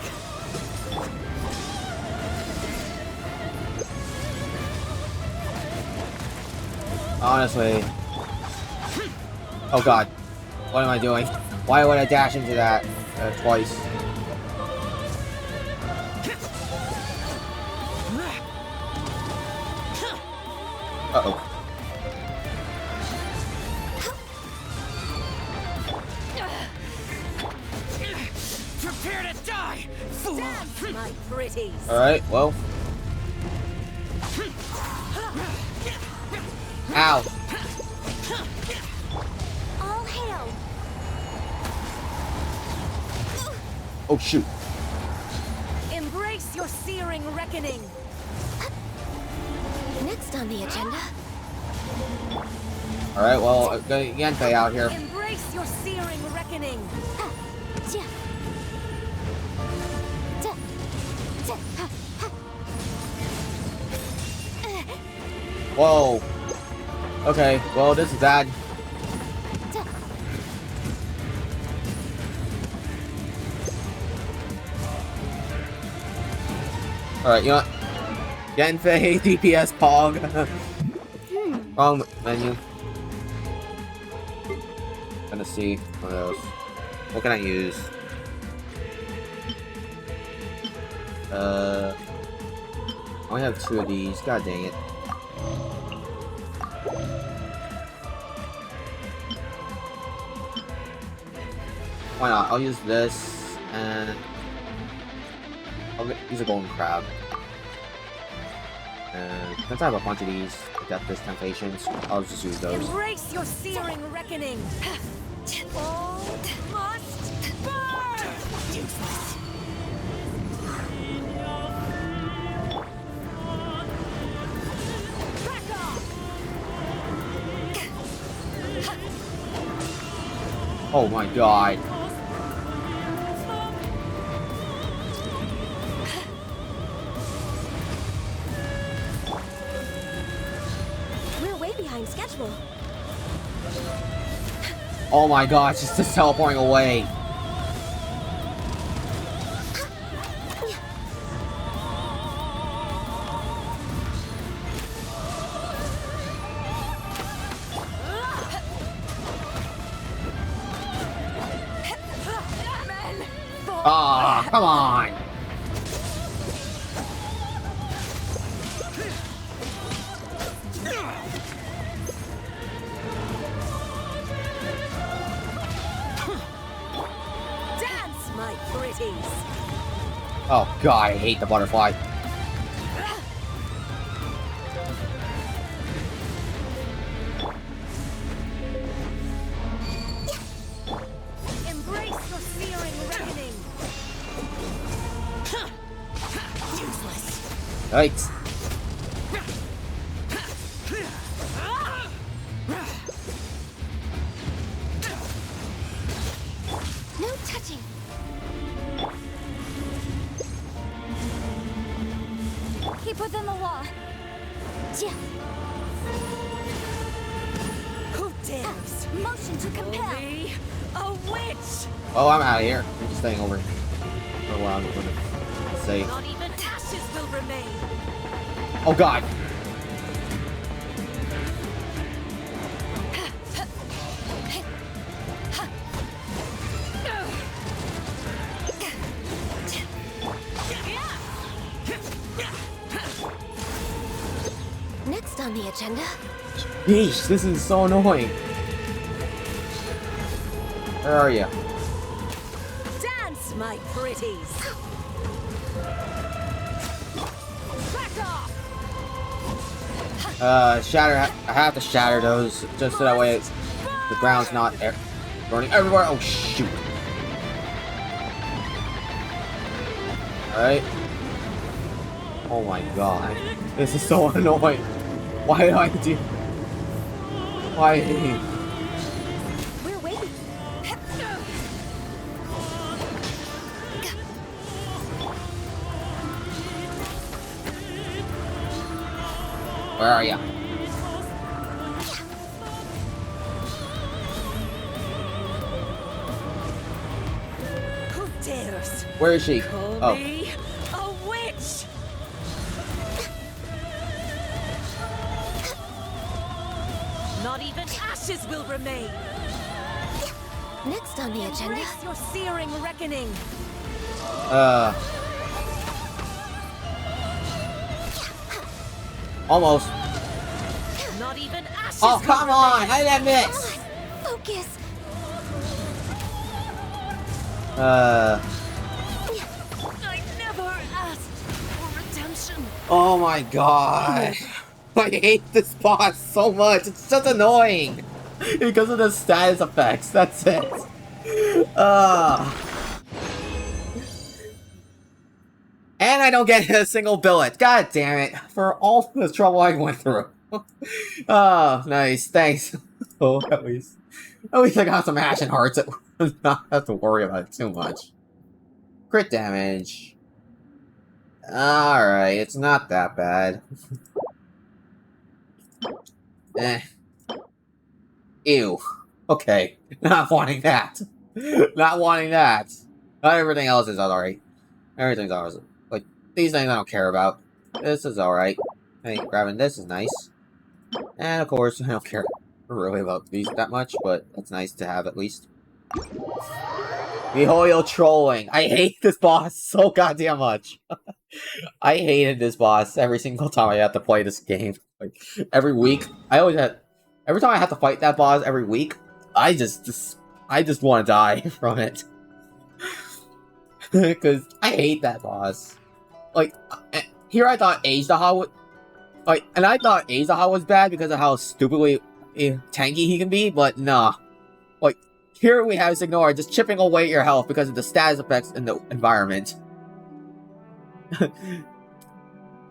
Honestly. Oh god. What am I doing? Why would I dash into that twice? Uh-oh. Prepare to die, fool! Dance, my pretties. Alright, well. Ow. Oh shoot. Embrace your searing reckoning. Next on the agenda. Alright, well, I've got Yanfei out here. Embrace your searing reckoning. Whoa. Okay, well, this is bad. Alright, you know what? Yanfei, DPS Pog. Wrong menu. Gonna see what else. What can I use? I only have 2 of these. God dang it. Why not? I'll use this and I'll use a golden crab. And since I have a bunch of these, Adeptus Temptations, I'll just use those. Embrace your searing reckoning. All must burn. Useless. Back off. Oh my god. We're way behind schedule. Oh my gosh, it's just teleporting away. Ah, come on. Dance, my pretties. Oh god, I hate the butterfly. Embrace your searing reckoning. Useless. Yikes. No touching. Keep within the law. Who dares? Motion to compel. Only a witch. Oh, I'm out of here. I'm just staying over for what I'm gonna say. Not even ashes will remain. Oh god. Next on the agenda. Yeesh, this is so annoying. Where are you? Dance, my pretties. Back off. Shatter. I have to shatter those just so that way the ground's not burning everywhere. Oh shoot. Alright. Oh my god. This is so annoying. Why do I do? Why? We're waiting. Where are you? Who dares? Where is she? Call Oh. me a witch. Not even ashes will remain. Next on the agenda. Embrace your searing reckoning. Almost. Not even ashes. Oh, come on! How did I miss? Focus. I never asked for redemption. Oh my god. I hate this boss so much. It's just annoying. Because of the status effects. That's it. And I don't get a single billet. God damn it. For all the trouble I went through. Oh, nice. Thanks. Oh, at least I got some ashen hearts. I not have to worry about it too much. Crit damage. Alright, it's not that bad. Eh. Ew. Okay. Not wanting that. Not wanting that. Not everything else is alright. Everything's alright. Like, these things I don't care about. This is alright. Hey, grabbing this is nice. And of course, I don't care really about these that much, but it's nice to have at least. Mihoyo trolling. I hate this boss so goddamn much. I hated this boss every single time I had to play this game. Like, every week. Every time I have to fight that boss every week, I just want to die from it. Because I hate that boss. Like, here I thought Azaha would... Like, and I thought Azaha was bad because of how stupidly tanky he can be, but nah. Like, here we have Signora just chipping away your health because of the status effects in the environment.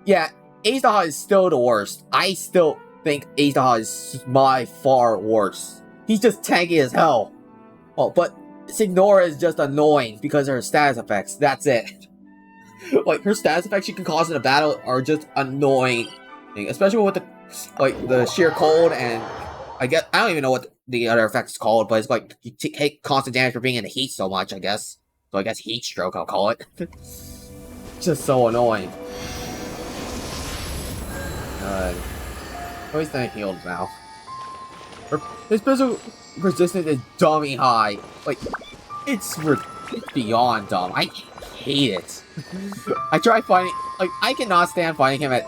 Yeah, Azaha is still the worst. I still think Azaha is by far worse. He's just tanky as hell. Oh, but Signora is just annoying because of her status effects. That's it. Like, her status effects she can cause in a battle are just annoying. Especially with the sheer cold and I don't even know what the other effect is called, but it's like you take constant damage for being in the heat so much, I guess. So I guess heat stroke I'll call it. Just so annoying. At least I'm healed now. His physical resistance is dummy high. Like, it's beyond dumb. I hate it. I try fighting, like, I cannot stand fighting him at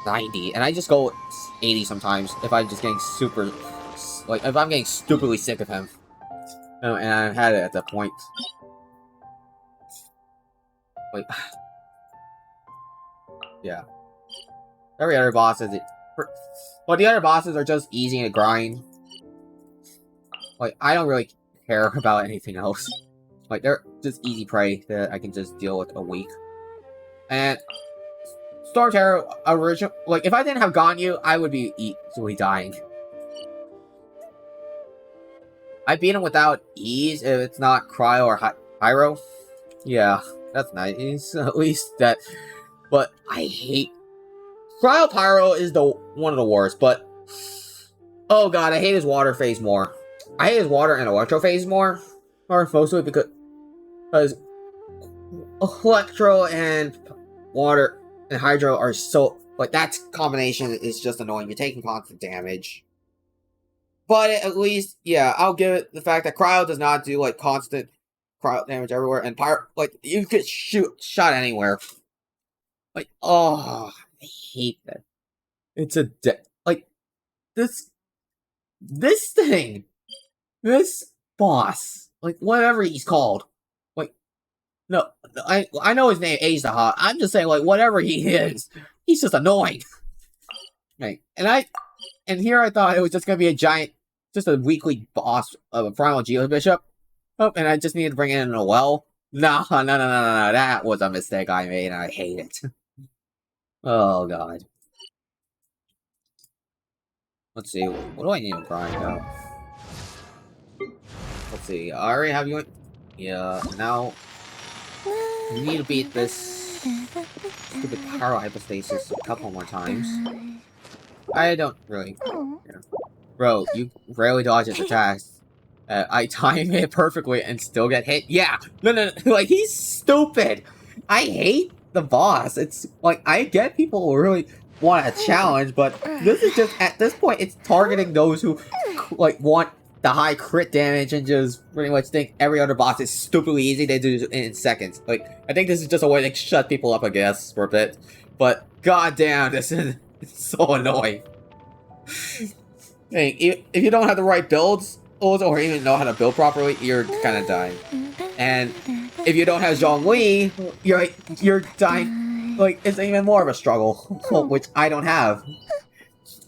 90, and I just go 80 sometimes if I'm just getting if I'm getting stupidly sick of him. And I've had it at that point. Like, yeah. Every other boss is well, the other bosses are just easy to grind. Like, I don't really care about anything else. Like, they're just easy prey that I can just deal with a week. And Storm Terror original, like, if I didn't have Ganyu, I would be easily dying. I beat him without ease if it's not Cryo or Pyro. Yeah, that's nice. At least that. But I hate Cryo Pyro is one of the worst, but oh god, I hate his water phase more. I hate his water and electro phase more. Or mostly because electro and water and hydro are so, like, that combination is just annoying. You're taking constant damage. But at least, yeah, I'll give it the fact that Cryo does not do, like, constant cryo damage everywhere, and Pyro, like, you could shot anywhere. Like, oh, I hate that. It's like, this thing, this boss, like, whatever he's called, like, no, I know his name, Azaha. I'm just saying, like, whatever he is, he's just annoying. Right, and here I thought it was just gonna be just a weekly boss of a Primal Geo Bishop. Oh, and I just needed to bring in a well. No, that was a mistake I made, and I hate it. Oh god. Let's see, what do I need to grind out? Let's see, I already have you. Yeah, now you need to beat this stupid Pyro Hypostasis a couple more times. I don't really care. Bro, you rarely dodge his attacks. I time it perfectly and still get hit. Yeah, no, like, he's stupid. I hate the boss. It's like, I get people who really want a challenge, but this is just, at this point, it's targeting those who, like, want the high crit damage and just pretty much think every other boss is stupidly easy. They do it in seconds. Like, I think this is just a way to shut people up, I guess, for a bit. But goddamn, this is so annoying. Hey, if you don't have the right builds, or even know how to build properly, you're kind of dying. And if you don't have Zhongli, you're dying. Like, it's even more of a struggle, which I don't have.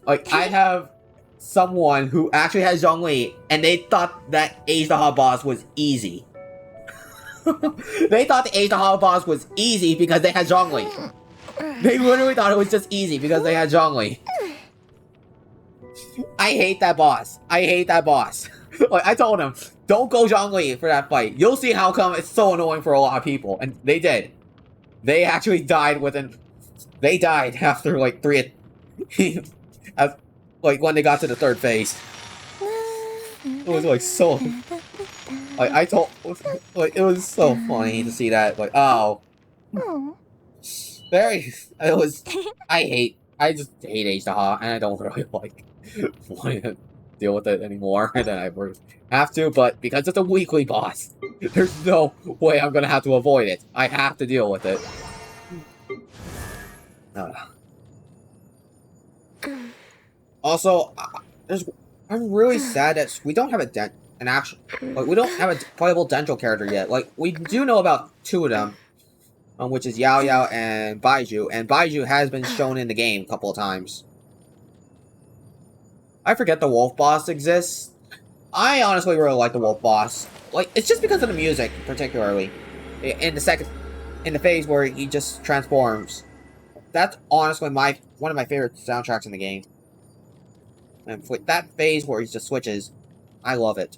Like, I have someone who actually has Zhongli, and they thought that Azaha boss was easy. They thought the Age of Hollow boss was easy because they had Zhongli. They literally thought it was just easy because they had Zhongli. I hate that boss. I hate that boss. Like, I told him, don't go Zhongli for that fight. You'll see how come it's so annoying for a lot of people. And they did. They actually died within... They died after, like, 3... like, when they got to the 3rd phase. It was, like, so... Like, I told... Like, it was so funny to see that. Like, oh. Very... It was... I just hate Age of Hollow, and I don't really, like, want to deal with it anymore than I have to, but because it's a weekly boss, there's no way I'm gonna have to avoid it. I have to deal with it. Also, I'm really sad that we don't have we don't have a playable Dendro character yet. Like, we do know about 2 of them, which is Yao Yao and Baiju, and Baiju has been shown in the game a couple of times. I forget the wolf boss exists. I honestly really like the wolf boss. Like, it's just because of the music, particularly. In the phase where he just transforms. That's honestly one of my favorite soundtracks in the game. And with that phase where he just switches, I love it.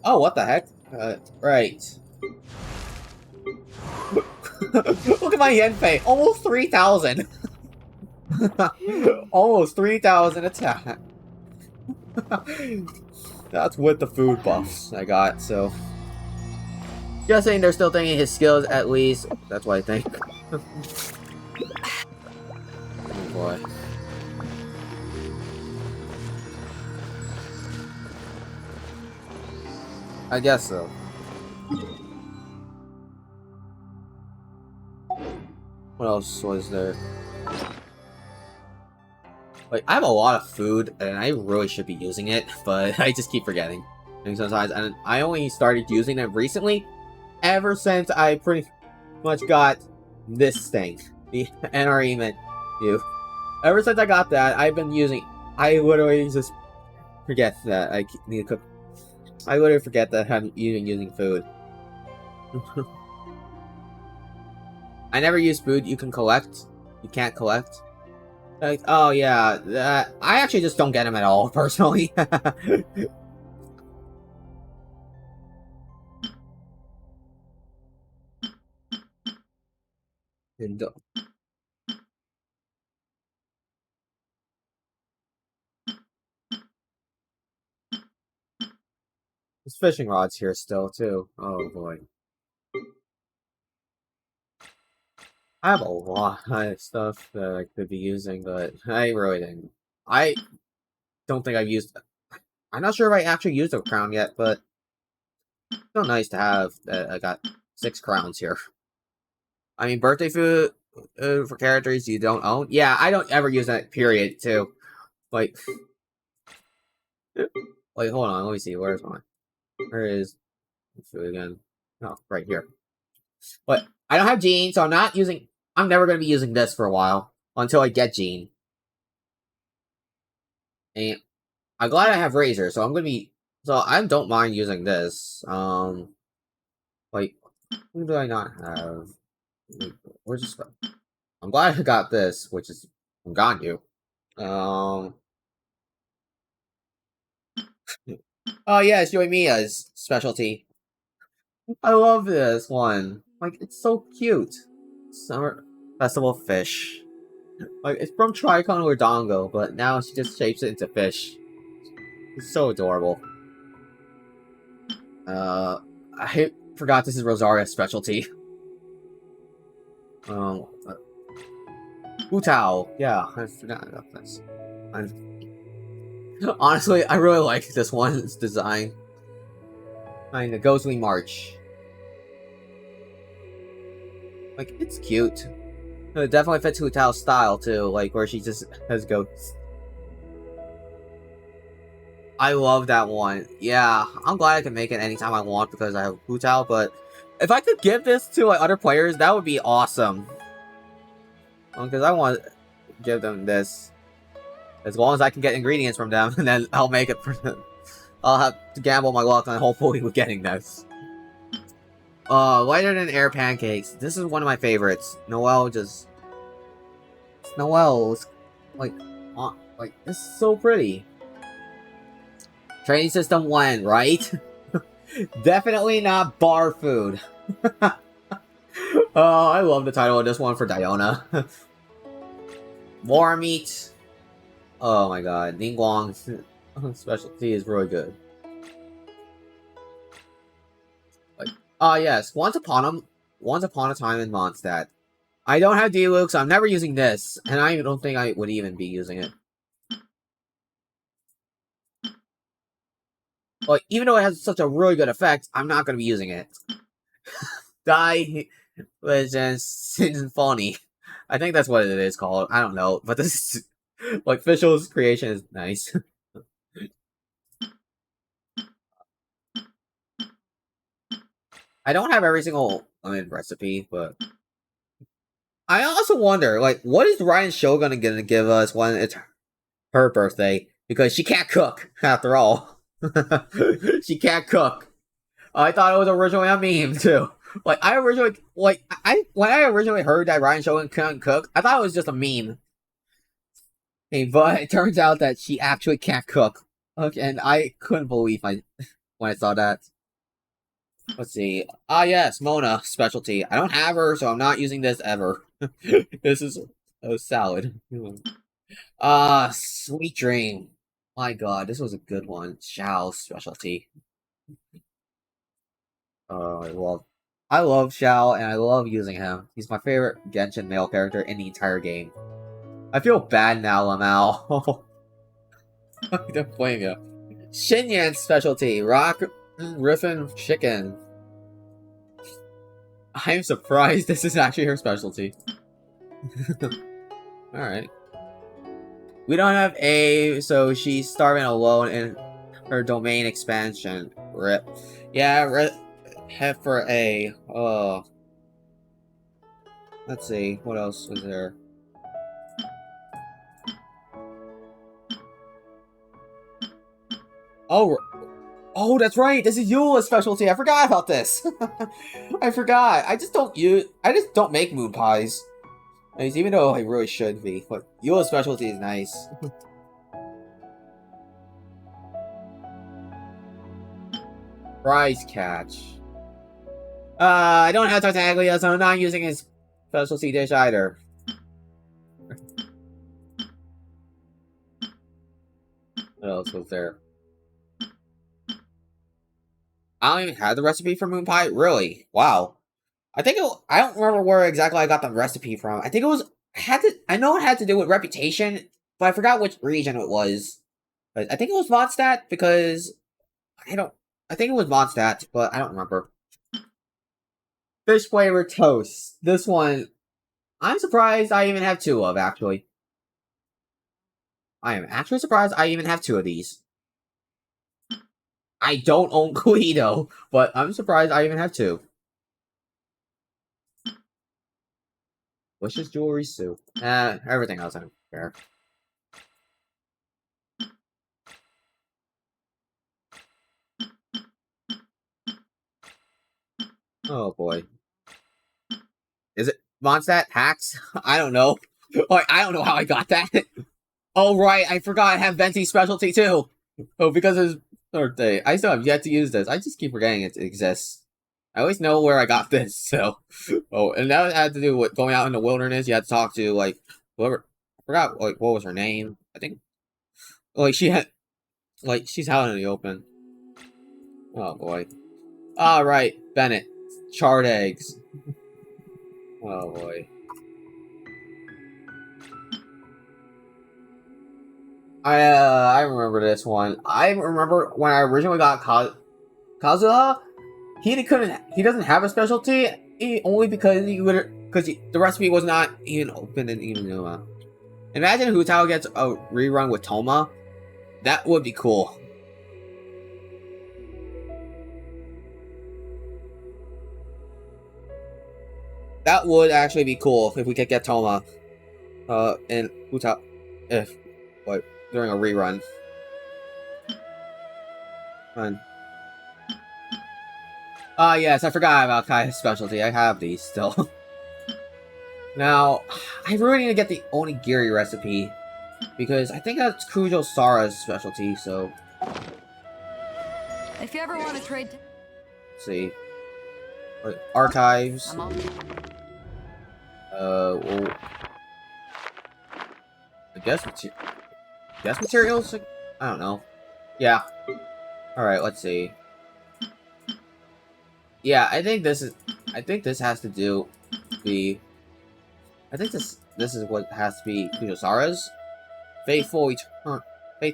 Oh, what the heck? Right. Look at my yen pay. Almost 3,000. Almost 3,000 attack. That's with the food buffs I got, so... Guessing they're still thinking his skills, at least. That's what I think. Oh boy. I guess so. What else was there? Like, I have a lot of food, and I really should be using it, but I just keep forgetting. And sometimes, and I only started using them recently, ever since I pretty much got this thing, the NRE menu. Ever since I got that, I've been using. I literally just forget that I need to cook. I literally forget that I'm even using food. I never use food you can collect. You can't collect. Like, oh yeah, I actually just don't get them at all, personally. There's fishing rods here still, too. Oh boy. I have a lot of stuff that I could be using, but I really didn't. I don't think I've used... I'm not sure if I actually used a crown yet, but it's so nice to have that I got 6 crowns here. I mean, birthday food for characters you don't own? Yeah, I don't ever use that, period, too. Like, hold on, let me see, where's mine? Where is food again? Oh, right here. But I don't have Gene, so I'm never going to be using this for a while until I get Gene. And I'm glad I have Razor, so I'm going to be... So I don't mind using this. Like, who do I not have? Where's this? I'm glad I got this, which is Ganyu. Oh yeah, it's Yoimiya's specialty. I love this one. Like, it's so cute. Summer Festival Fish. Like, it's from Tricon or Dongo, but now she just shapes it into fish. It's so adorable. I forgot this is Rosaria's specialty. Utao. Yeah, I forgot about this. Honestly, I really like this one's design. I mean, the Ghostly March. Like, it's cute. It definitely fits Utao's style, too, like, where she just has ghosts. I love that one. Yeah, I'm glad I can make it anytime I want because I have Utao, but if I could give this to, like, other players, that would be awesome. Because I want to give them this. As long as I can get ingredients from them, and then I'll make it for them. I'll have to gamble my luck on hopefully with getting this. lighter than air pancakes. This is one of my favorites. Noelle just... Noelle is, like, this is so pretty. Training system 1, right? Definitely not bar food. Oh, I love the title of this one for Diona. War meat. Oh my god, Ningguang's specialty is really good. Like, yes, once upon a time in Mondstadt. I don't have D-Luke, so I'm never using this, and I don't think I would even be using it. Like, even though it has such a really good effect, I'm not going to be using it. Die Legends Symphony. I think that's what it is called. I don't know, but this is, like, Fischl's creation is nice. I don't have every single recipe, but I also wonder, like, what is Ryan Shogun gonna give us when it's her birthday? Because she can't cook, after all. She can't cook. I thought it was originally a meme too. Like when I originally heard that Ryan Shogun couldn't cook, I thought it was just a meme. Hey, but it turns out that she actually can't cook. Okay, and I couldn't believe when I saw that. Let's see. Ah, yes, Mona specialty. I don't have her, so I'm not using this ever. This is a salad. Sweet Dream. My god, this was a good one. Xiao's specialty. Oh, I love Xiao, and I love using him. He's my favorite Genshin male character in the entire game. I feel bad now, Lamau. I don't blame you. Xinyan's specialty. Rock Riffin Chicken. I'm surprised this is actually her specialty. Alright. We don't have A, so she's starving alone in her domain expansion. Rip. Yeah, head for A. Oh. Let's see, what else was there? Oh, that's right. This is Eula's specialty. I forgot about this. I forgot. I just don't make moon pies. Even though I really should be. But Eula's specialty is nice. Prize catch. I don't have Tartaglia, so I'm not using his specialty dish either. What else was there? I don't even have the recipe for moon pie? Really? Wow. I don't remember where exactly I got the recipe from. I think it was... I know it had to do with reputation, but I forgot which region it was. But I think it was Mondstadt, because... I think it was Mondstadt, but I don't remember. Fish flavored toast. This one... I'm surprised I even have 2 of, actually. I am actually surprised I even have 2 of these. I don't own Guido, but I'm surprised I even have 2. Wishes Jewelry Soup. Everything else I'm fair. Oh boy. Is it Mondstadt hacks? I don't know. Like, I don't know how I got that. Oh right, I forgot I have Venti's specialty too. Oh, because of his birthday. I still have yet to use this. I just keep forgetting it exists. I always know where I got this, so... Oh, and that had to do with going out in the wilderness. You had to talk to, like, whoever... I forgot, like, what was her name? I think... Like, she had... Like, she's out in the open. Oh, boy. Alright, Bennett. Charred eggs. Oh, boy. I remember this one. I remember when I originally got Kazuha, he doesn't have a specialty only because the recipe was not even open and even new. Imagine Hutao gets a rerun with Toma. That would be cool. That would actually be cool if we could get Toma and Hutao during a rerun. Fun. Ah, yes, I forgot about Kai's specialty. I have these still. Now, I really need to get the onigiri recipe, because I think that's Kujo Sara's specialty, so... If you ever want to trade... Let's see. Wait, archives. Well... I guess materials? I don't know. Yeah. Alright, let's see. Yeah, I think this has to do the... I think this is what has to be Kujosara's Faith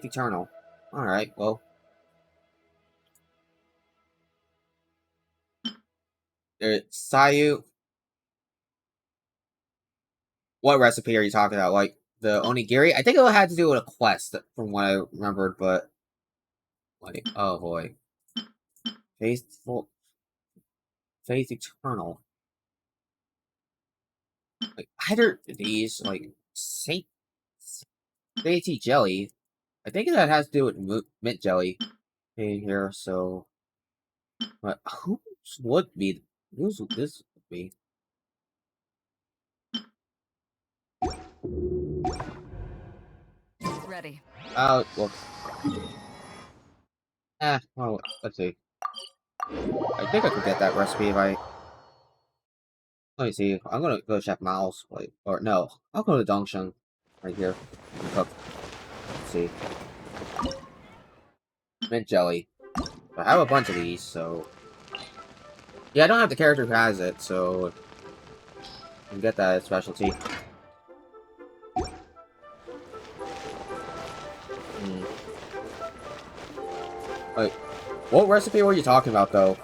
Eternal. Alright, well. There's Sayu. What recipe are you talking about? Like the onigiri? I think it had to do with a quest from what I remembered, but like, oh boy. Faith Eternal. Like either of these, like Sainty jelly. I think that has to do with mint jelly in here, so but whose would be whose this would be? Ready. Look. Well, let's see. I think I could get that recipe if I... Let me see. I'm gonna go to Chef Mao's, like, or no. I'll go to Dongsheng right here and cook. Let's see. Mint jelly. I have a bunch of these, so... Yeah, I don't have the character who has it, so... I can get that specialty. Wait, what recipe were you talking about, though?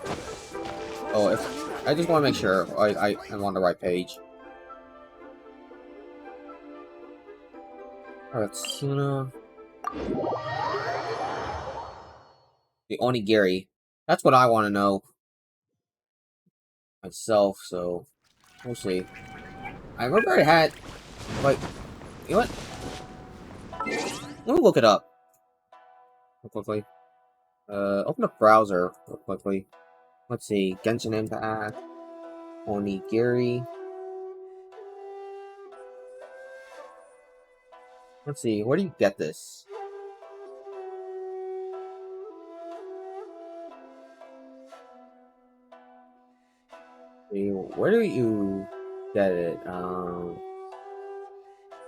Oh, if I just want to make sure I'm on the right page. Alright, Suna. The onigiri. That's what I want to know myself, so we'll see. I remember I had, like, you know what? Let me look it up real quickly. Open up browser real quickly. Let's see, Genshin Impact, onigiri. Let's see, where do you get this? Where do you get it?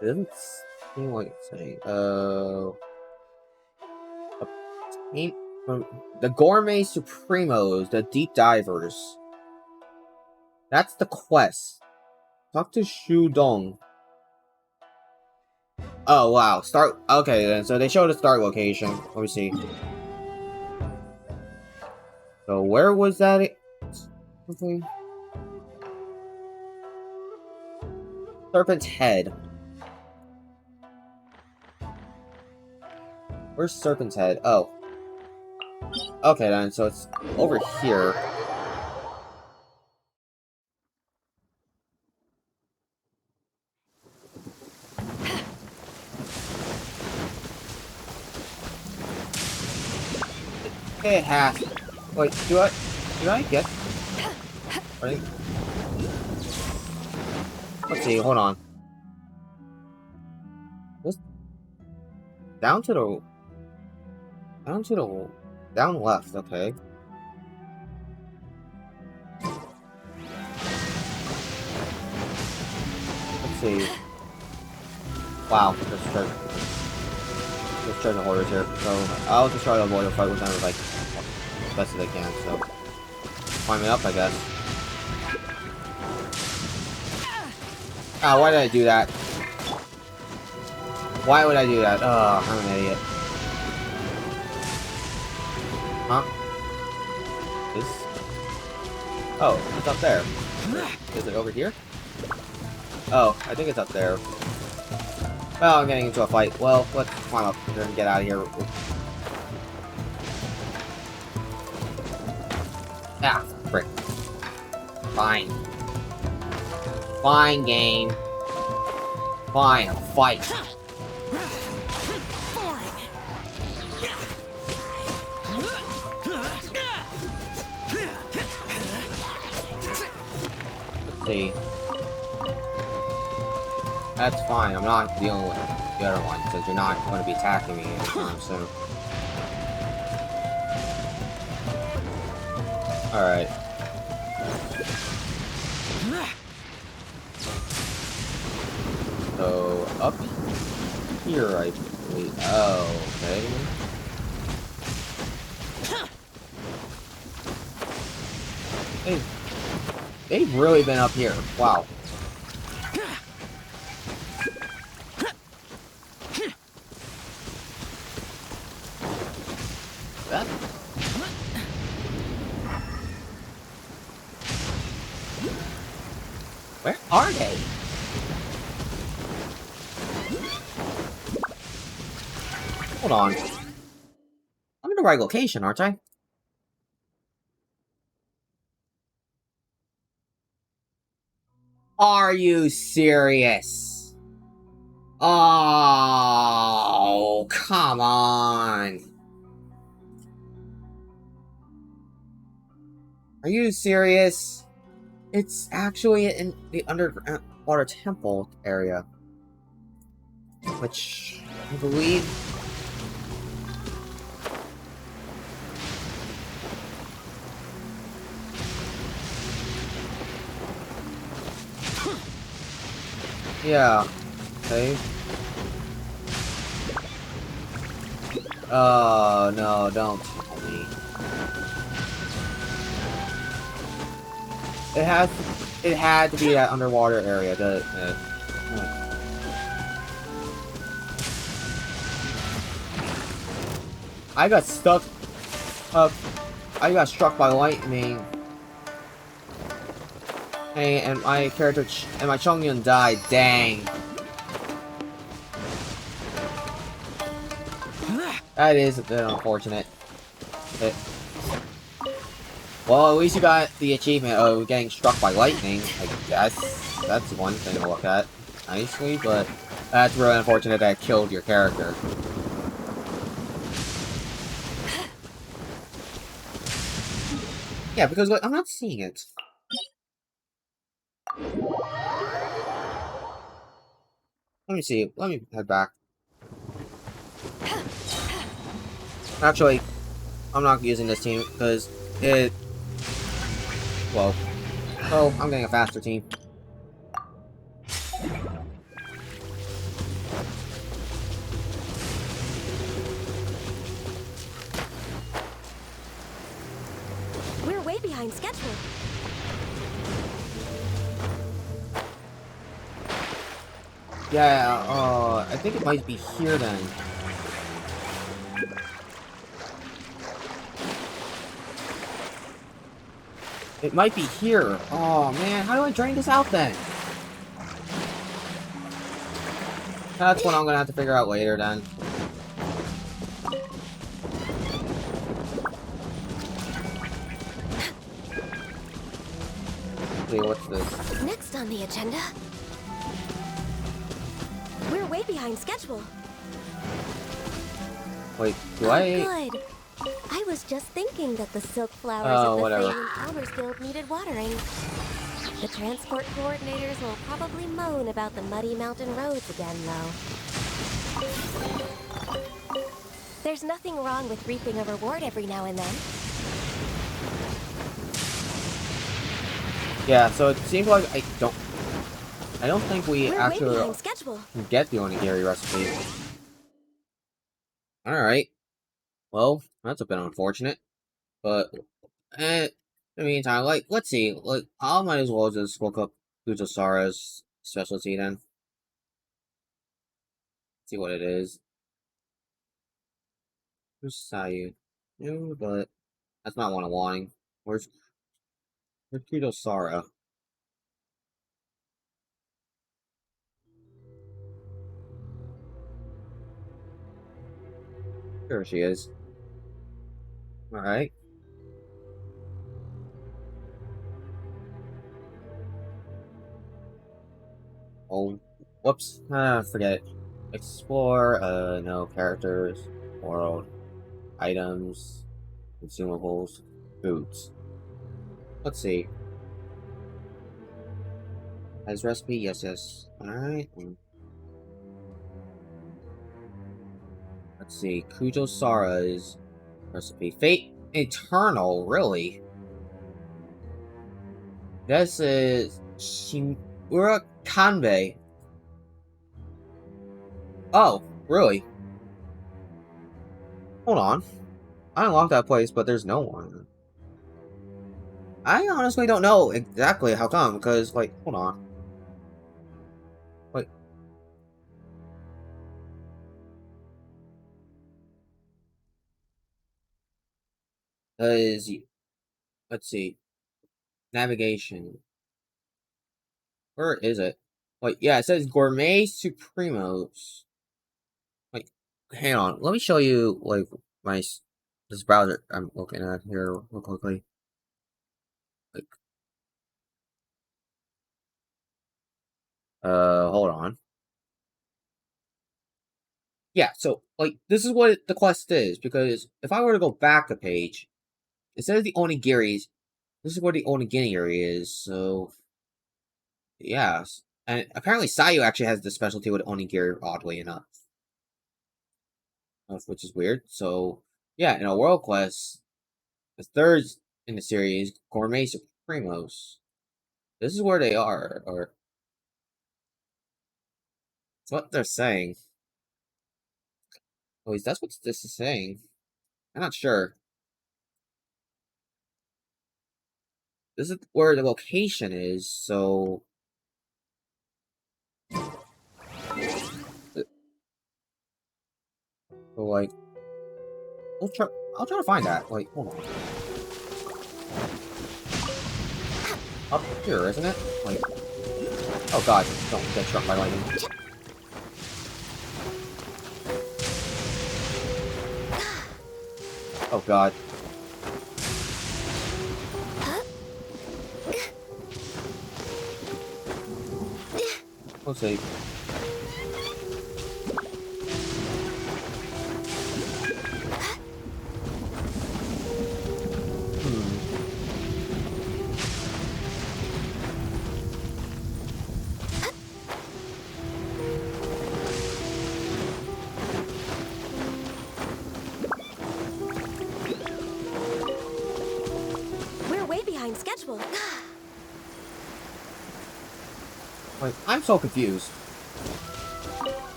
It doesn't seem like it's saying. From the Gourmet Supremos, the Deep Divers. That's the quest. Talk to Shu Dong. Oh wow, start. Okay then, so they showed a start location. Let me see. So where was that? Okay. Serpent's Head. Where's Serpent's Head? Oh. Okay then, so it's over here. It has. Wait, do I get? Right? Let's see. Hold on. What's down left? Okay. Let's see. Wow, let's try the hoarders here. So I'll just try to avoid a fight with them like as best as I can. So climb it up, I guess. Ah, why did I do that? Why would I do that? Oh, I'm an idiot. Huh? This? Oh, it's up there. Is it over here? Oh, I think it's up there. Well, I'm getting into a fight. Well, let's climb up here and get out of here. Ah, frick. Fine. Fine, game. Fine, I'll fight. See. That's fine, I'm not dealing with the other one, because you're not going to be attacking me anytime soon. Alright. So, up here, I believe. Oh, okay. They've really been up here. Wow. That? Where are they? Hold on. I'm in the right location, aren't I? Are you serious? Oh, come on. Are you serious? It's actually in the underwater temple area. Which, I believe... Yeah. Okay. Oh, no, don't tell me. It had to be that underwater area, doesn't it? I got stuck up. I got struck by lightning. Hey, and my character and my Chongyun died. Dang. That is a bit unfortunate. Well, at least you got the achievement of getting struck by lightning. I guess that's one thing to look at nicely, but that's really unfortunate that it killed your character. Yeah, because like, I'm not seeing it. Let me see. Let me head back. Actually, I'm not using this team because it... Well, I'm getting a faster team. We're way behind schedule. Yeah, I think it might be here then. It might be here. Oh man, how do I drain this out then? That's what I'm gonna have to figure out later then. See, what's this? Next on the agenda. We're way behind schedule. Wait, do I... Good. I was just thinking that the silk flowers Oh, of the whatever. Failing Commerce Guild needed watering. The transport coordinators will probably moan about the muddy mountain roads again, though. There's nothing wrong with reaping a reward every now and then. Yeah, so it seems like I don't think we We're actually way behind schedule. can get the onigiri recipe. Alright. Well, that's a bit unfortunate. But, in the meantime, like, let's see. Like, I might as well just look up Kujosara's specialty then. See what it is. Who's Sayu? No, but that's not what I'm wanting. Where's Kujosara? There she is. Alright. Oh, whoops. Forget it. Explore, no, characters, world, items, consumables, foods. Let's see. Has recipe? Yes, yes. Alright. Let's see. Kujo Sara's recipe. Fate Eternal, really? This is Shimura Kanbei. Oh, really? Hold on. I unlocked that place, but there's no one. I honestly don't know exactly how come, because, like, hold on. Wait. Let's see. Navigation. Where is it? Like, yeah, it says Gourmet Supremos. Like, hang on. Let me show you, like, this browser I'm looking at here real quickly. Like, hold on. Yeah, so, like, this is what the quest is, because if I were to go back a page, it says the Onigiris. This is where the Onigiri is, so, yeah. And apparently Sayu actually has the specialty with Onigiri, oddly enough. Which is weird. So, yeah, in a world quest, the third in the series, Gourmet Supremos. This is where they are, or it's what they're saying. At least that's what this is saying. I'm not sure. This is where the location is, so... So, like... I'll try to find that. Like, hold on. Up here, isn't it? Like... Oh god, don't get struck by lightning. Oh god. We'll see. We're way behind schedule. Like, I'm so confused.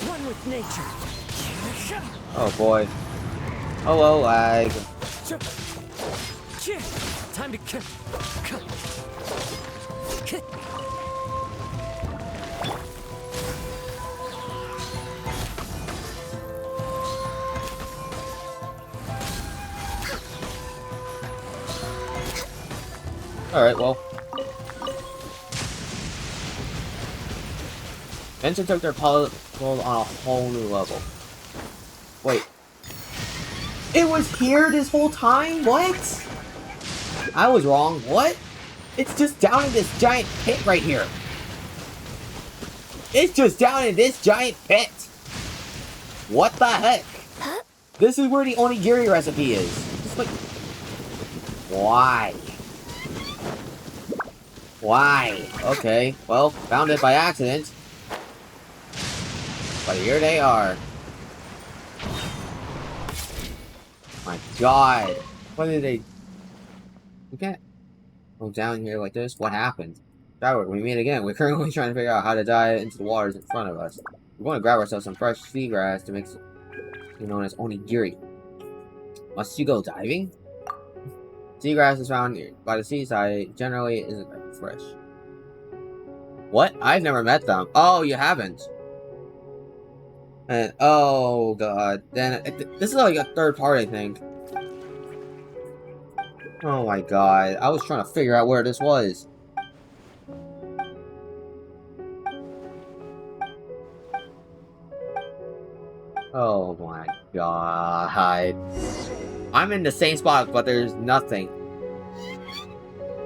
One with nature. Oh boy. Hello, lag. Time to cut. Alright, well. Vincent took their puzzle on a whole new level. Wait. It was here this whole time? What? I was wrong. What? It's just down in this giant pit right here. It's just down in this giant pit. What the heck? This is where the onigiri recipe is. Just like... Why? Why? Okay, well, found it by accident. But here they are. My god. What did they... We can't go down here like this. What happened? Driver, we meet again. We're currently trying to figure out how to dive into the waters in front of us. We're going to grab ourselves some fresh seagrass to make something known as onigiri. Must you go diving? Seagrass is found by the seaside. It generally isn't very fresh. What? I've never met them. Oh, you haven't? And oh god. Then this is like a third part, I think. Oh my god. I was trying to figure out where this was. Oh my god. I'm in the same spot, but there's nothing.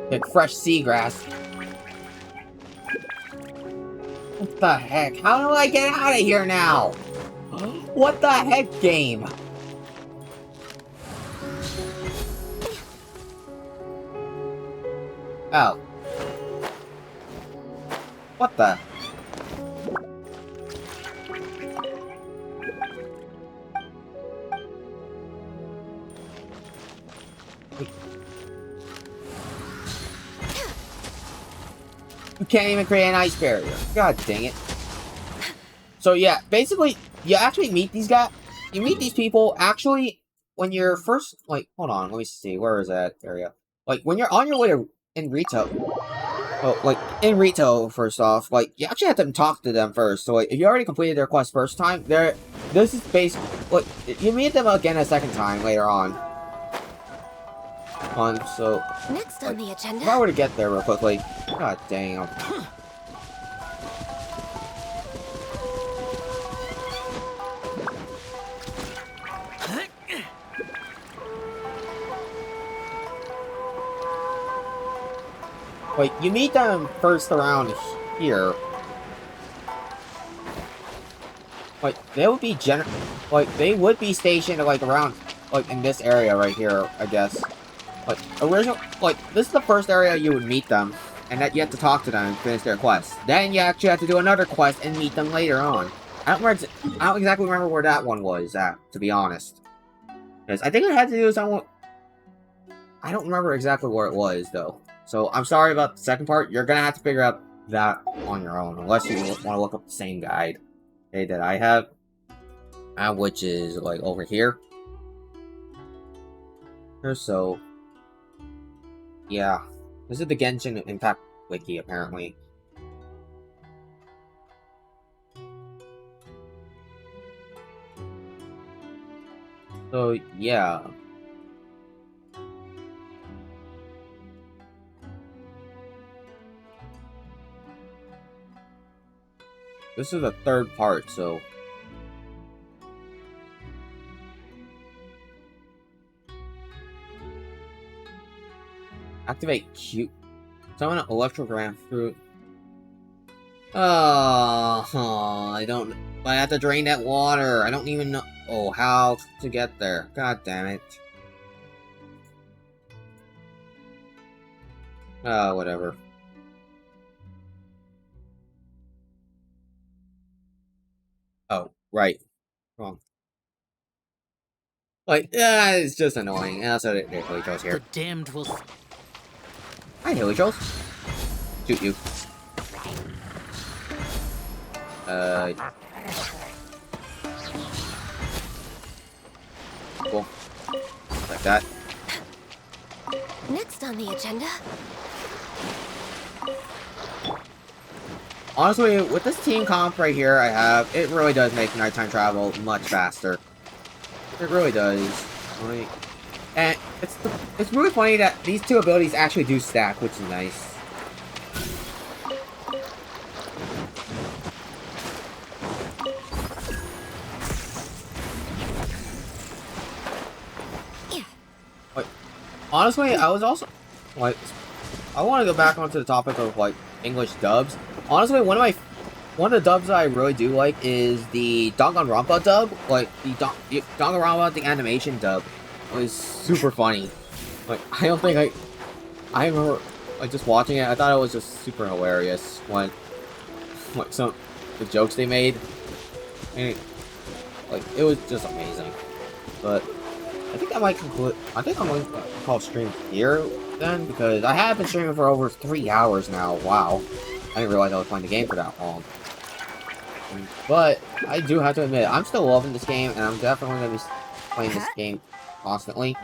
Like fresh seagrass. What the heck? How do I get out of here now? What the heck, game? Oh. What the? You can't even create an ice barrier. God dang it. So yeah, basically, you actually meet these guys. You meet these people actually when you're first, like, hold on, let me see, where is that area? Like, when you're on your way to, in Rito. Well, like, in Rito, first off, like, you actually have to talk to them first. So, like, if you already completed their quest first time, this is basically, like, you meet them again a second time later on. So, Next on the agenda. if I were to get there real quickly, god dang. Like, you meet them first around here. Like, they would be they would be stationed, like, around, like, in this area right here, I guess. Like, this is the first area you would meet them, and that you have to talk to them and finish their quest. Then you actually have to do another quest and meet them later on. I don't exactly remember where that one was at, to be honest. Because I think it had to do with someone... I don't remember exactly where it was, though. So, I'm sorry about the second part. You're gonna have to figure out that on your own, unless you want to look up the same guide that I have, which is, like, over here. So, yeah. This is the Genshin Impact Wiki, apparently. So, yeah. This is the third part, so... Activate Q. Summon an electrogram through... Oh, I don't... I have to drain that water. I don't even know how to get there. God damn it. Whatever. Oh, right. Wrong. Like, it's just annoying. And also, there's Hilly Trolls here. The damned will... Hi, Hilly Trolls. Shoot you. Cool. Like that. Next on the agenda. Honestly, with this team comp right here I have, it really does make nighttime travel much faster. It really does. Like, and it's really funny that these two abilities actually do stack, which is nice. Like, honestly, I was also like, I want to go back onto the topic of like English dubs. Honestly, one of the dubs that I really do like is the Danganronpa dub. Like, the Danganronpa, the animation dub, was super funny. Like, I don't think I remember, like, just watching it, I thought it was just super hilarious when, like, the jokes they made. And, like, it was just amazing. But, I think I might conclude, I think I'm going to call stream here, then, because I have been streaming for over 3 hours now. Wow. I didn't realize I was playing the game for that long. But, I do have to admit, I'm still loving this game, and I'm definitely going to be playing this game constantly.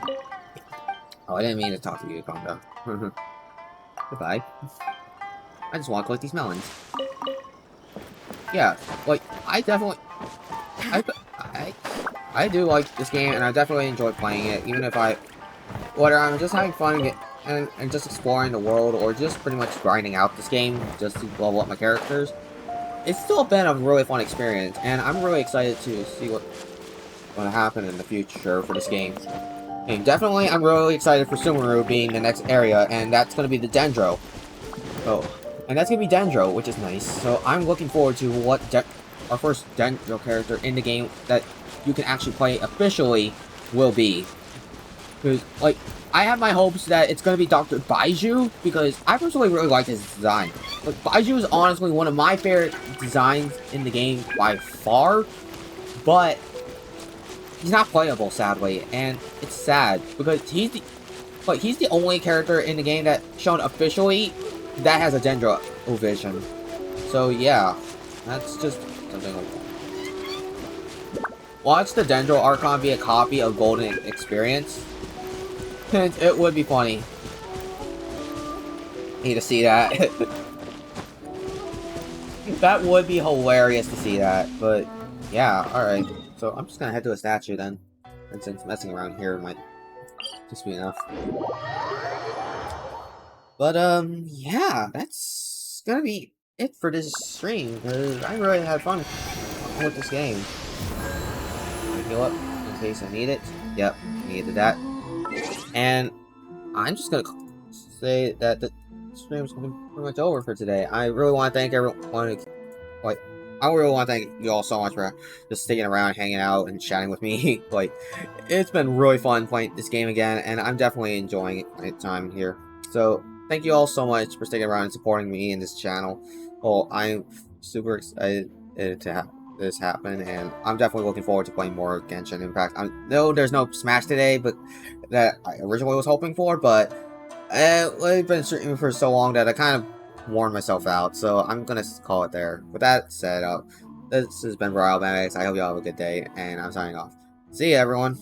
Oh, I didn't mean to talk to you, calm down. Goodbye. I just want to collect these melons. Yeah, like, I definitely... I do like this game, and I definitely enjoy playing it, even if whether I'm just having fun and just exploring the world, or just pretty much grinding out this game, just to level up my characters. It's still been a really fun experience, and I'm really excited to see what's going to happen in the future for this game. And definitely, I'm really excited for Sumeru being the next area, and that's going to be the Dendro. Oh, And that's gonna be Dendro, which is nice. So I'm looking forward to what our first Dendro character in the game that you can actually play officially will be. Because, like, I have my hopes that it's gonna be Dr. Baiju, because I personally really like his design. Like, Baiju is honestly one of my favorite designs in the game by far, but he's not playable, sadly, and it's sad, because he's the only character in the game that shown officially that has a Dendro vision. So yeah, that's just something like that. Watch the Dendro Archon be a copy of Golden Experience. It would be funny. Need to see that. That would be hilarious to see that, but yeah, alright. So I'm just gonna head to a statue then. And since messing around here might just be enough. But yeah, that's gonna be it for this stream, because I really had fun with this game. Heal up in case I need it. Yep, needed that. And I'm just gonna say that the stream's pretty much over for today. I really want to thank everyone. I really want to thank you all so much for just sticking around, hanging out, and chatting with me. Like, it's been really fun playing this game again, and I'm definitely enjoying my time here. So, thank you all so much for sticking around and supporting me in this channel. Well, I'm super excited to have this happen, and I'm definitely looking forward to playing more Genshin. In fact, I know there's no Smash today, but that I originally was hoping for, but I've been streaming for so long that I kind of worn myself out, so I'm gonna call it there. With that said, this has been VorileBemx. I hope you all have a good day, and I'm signing off. See ya, everyone.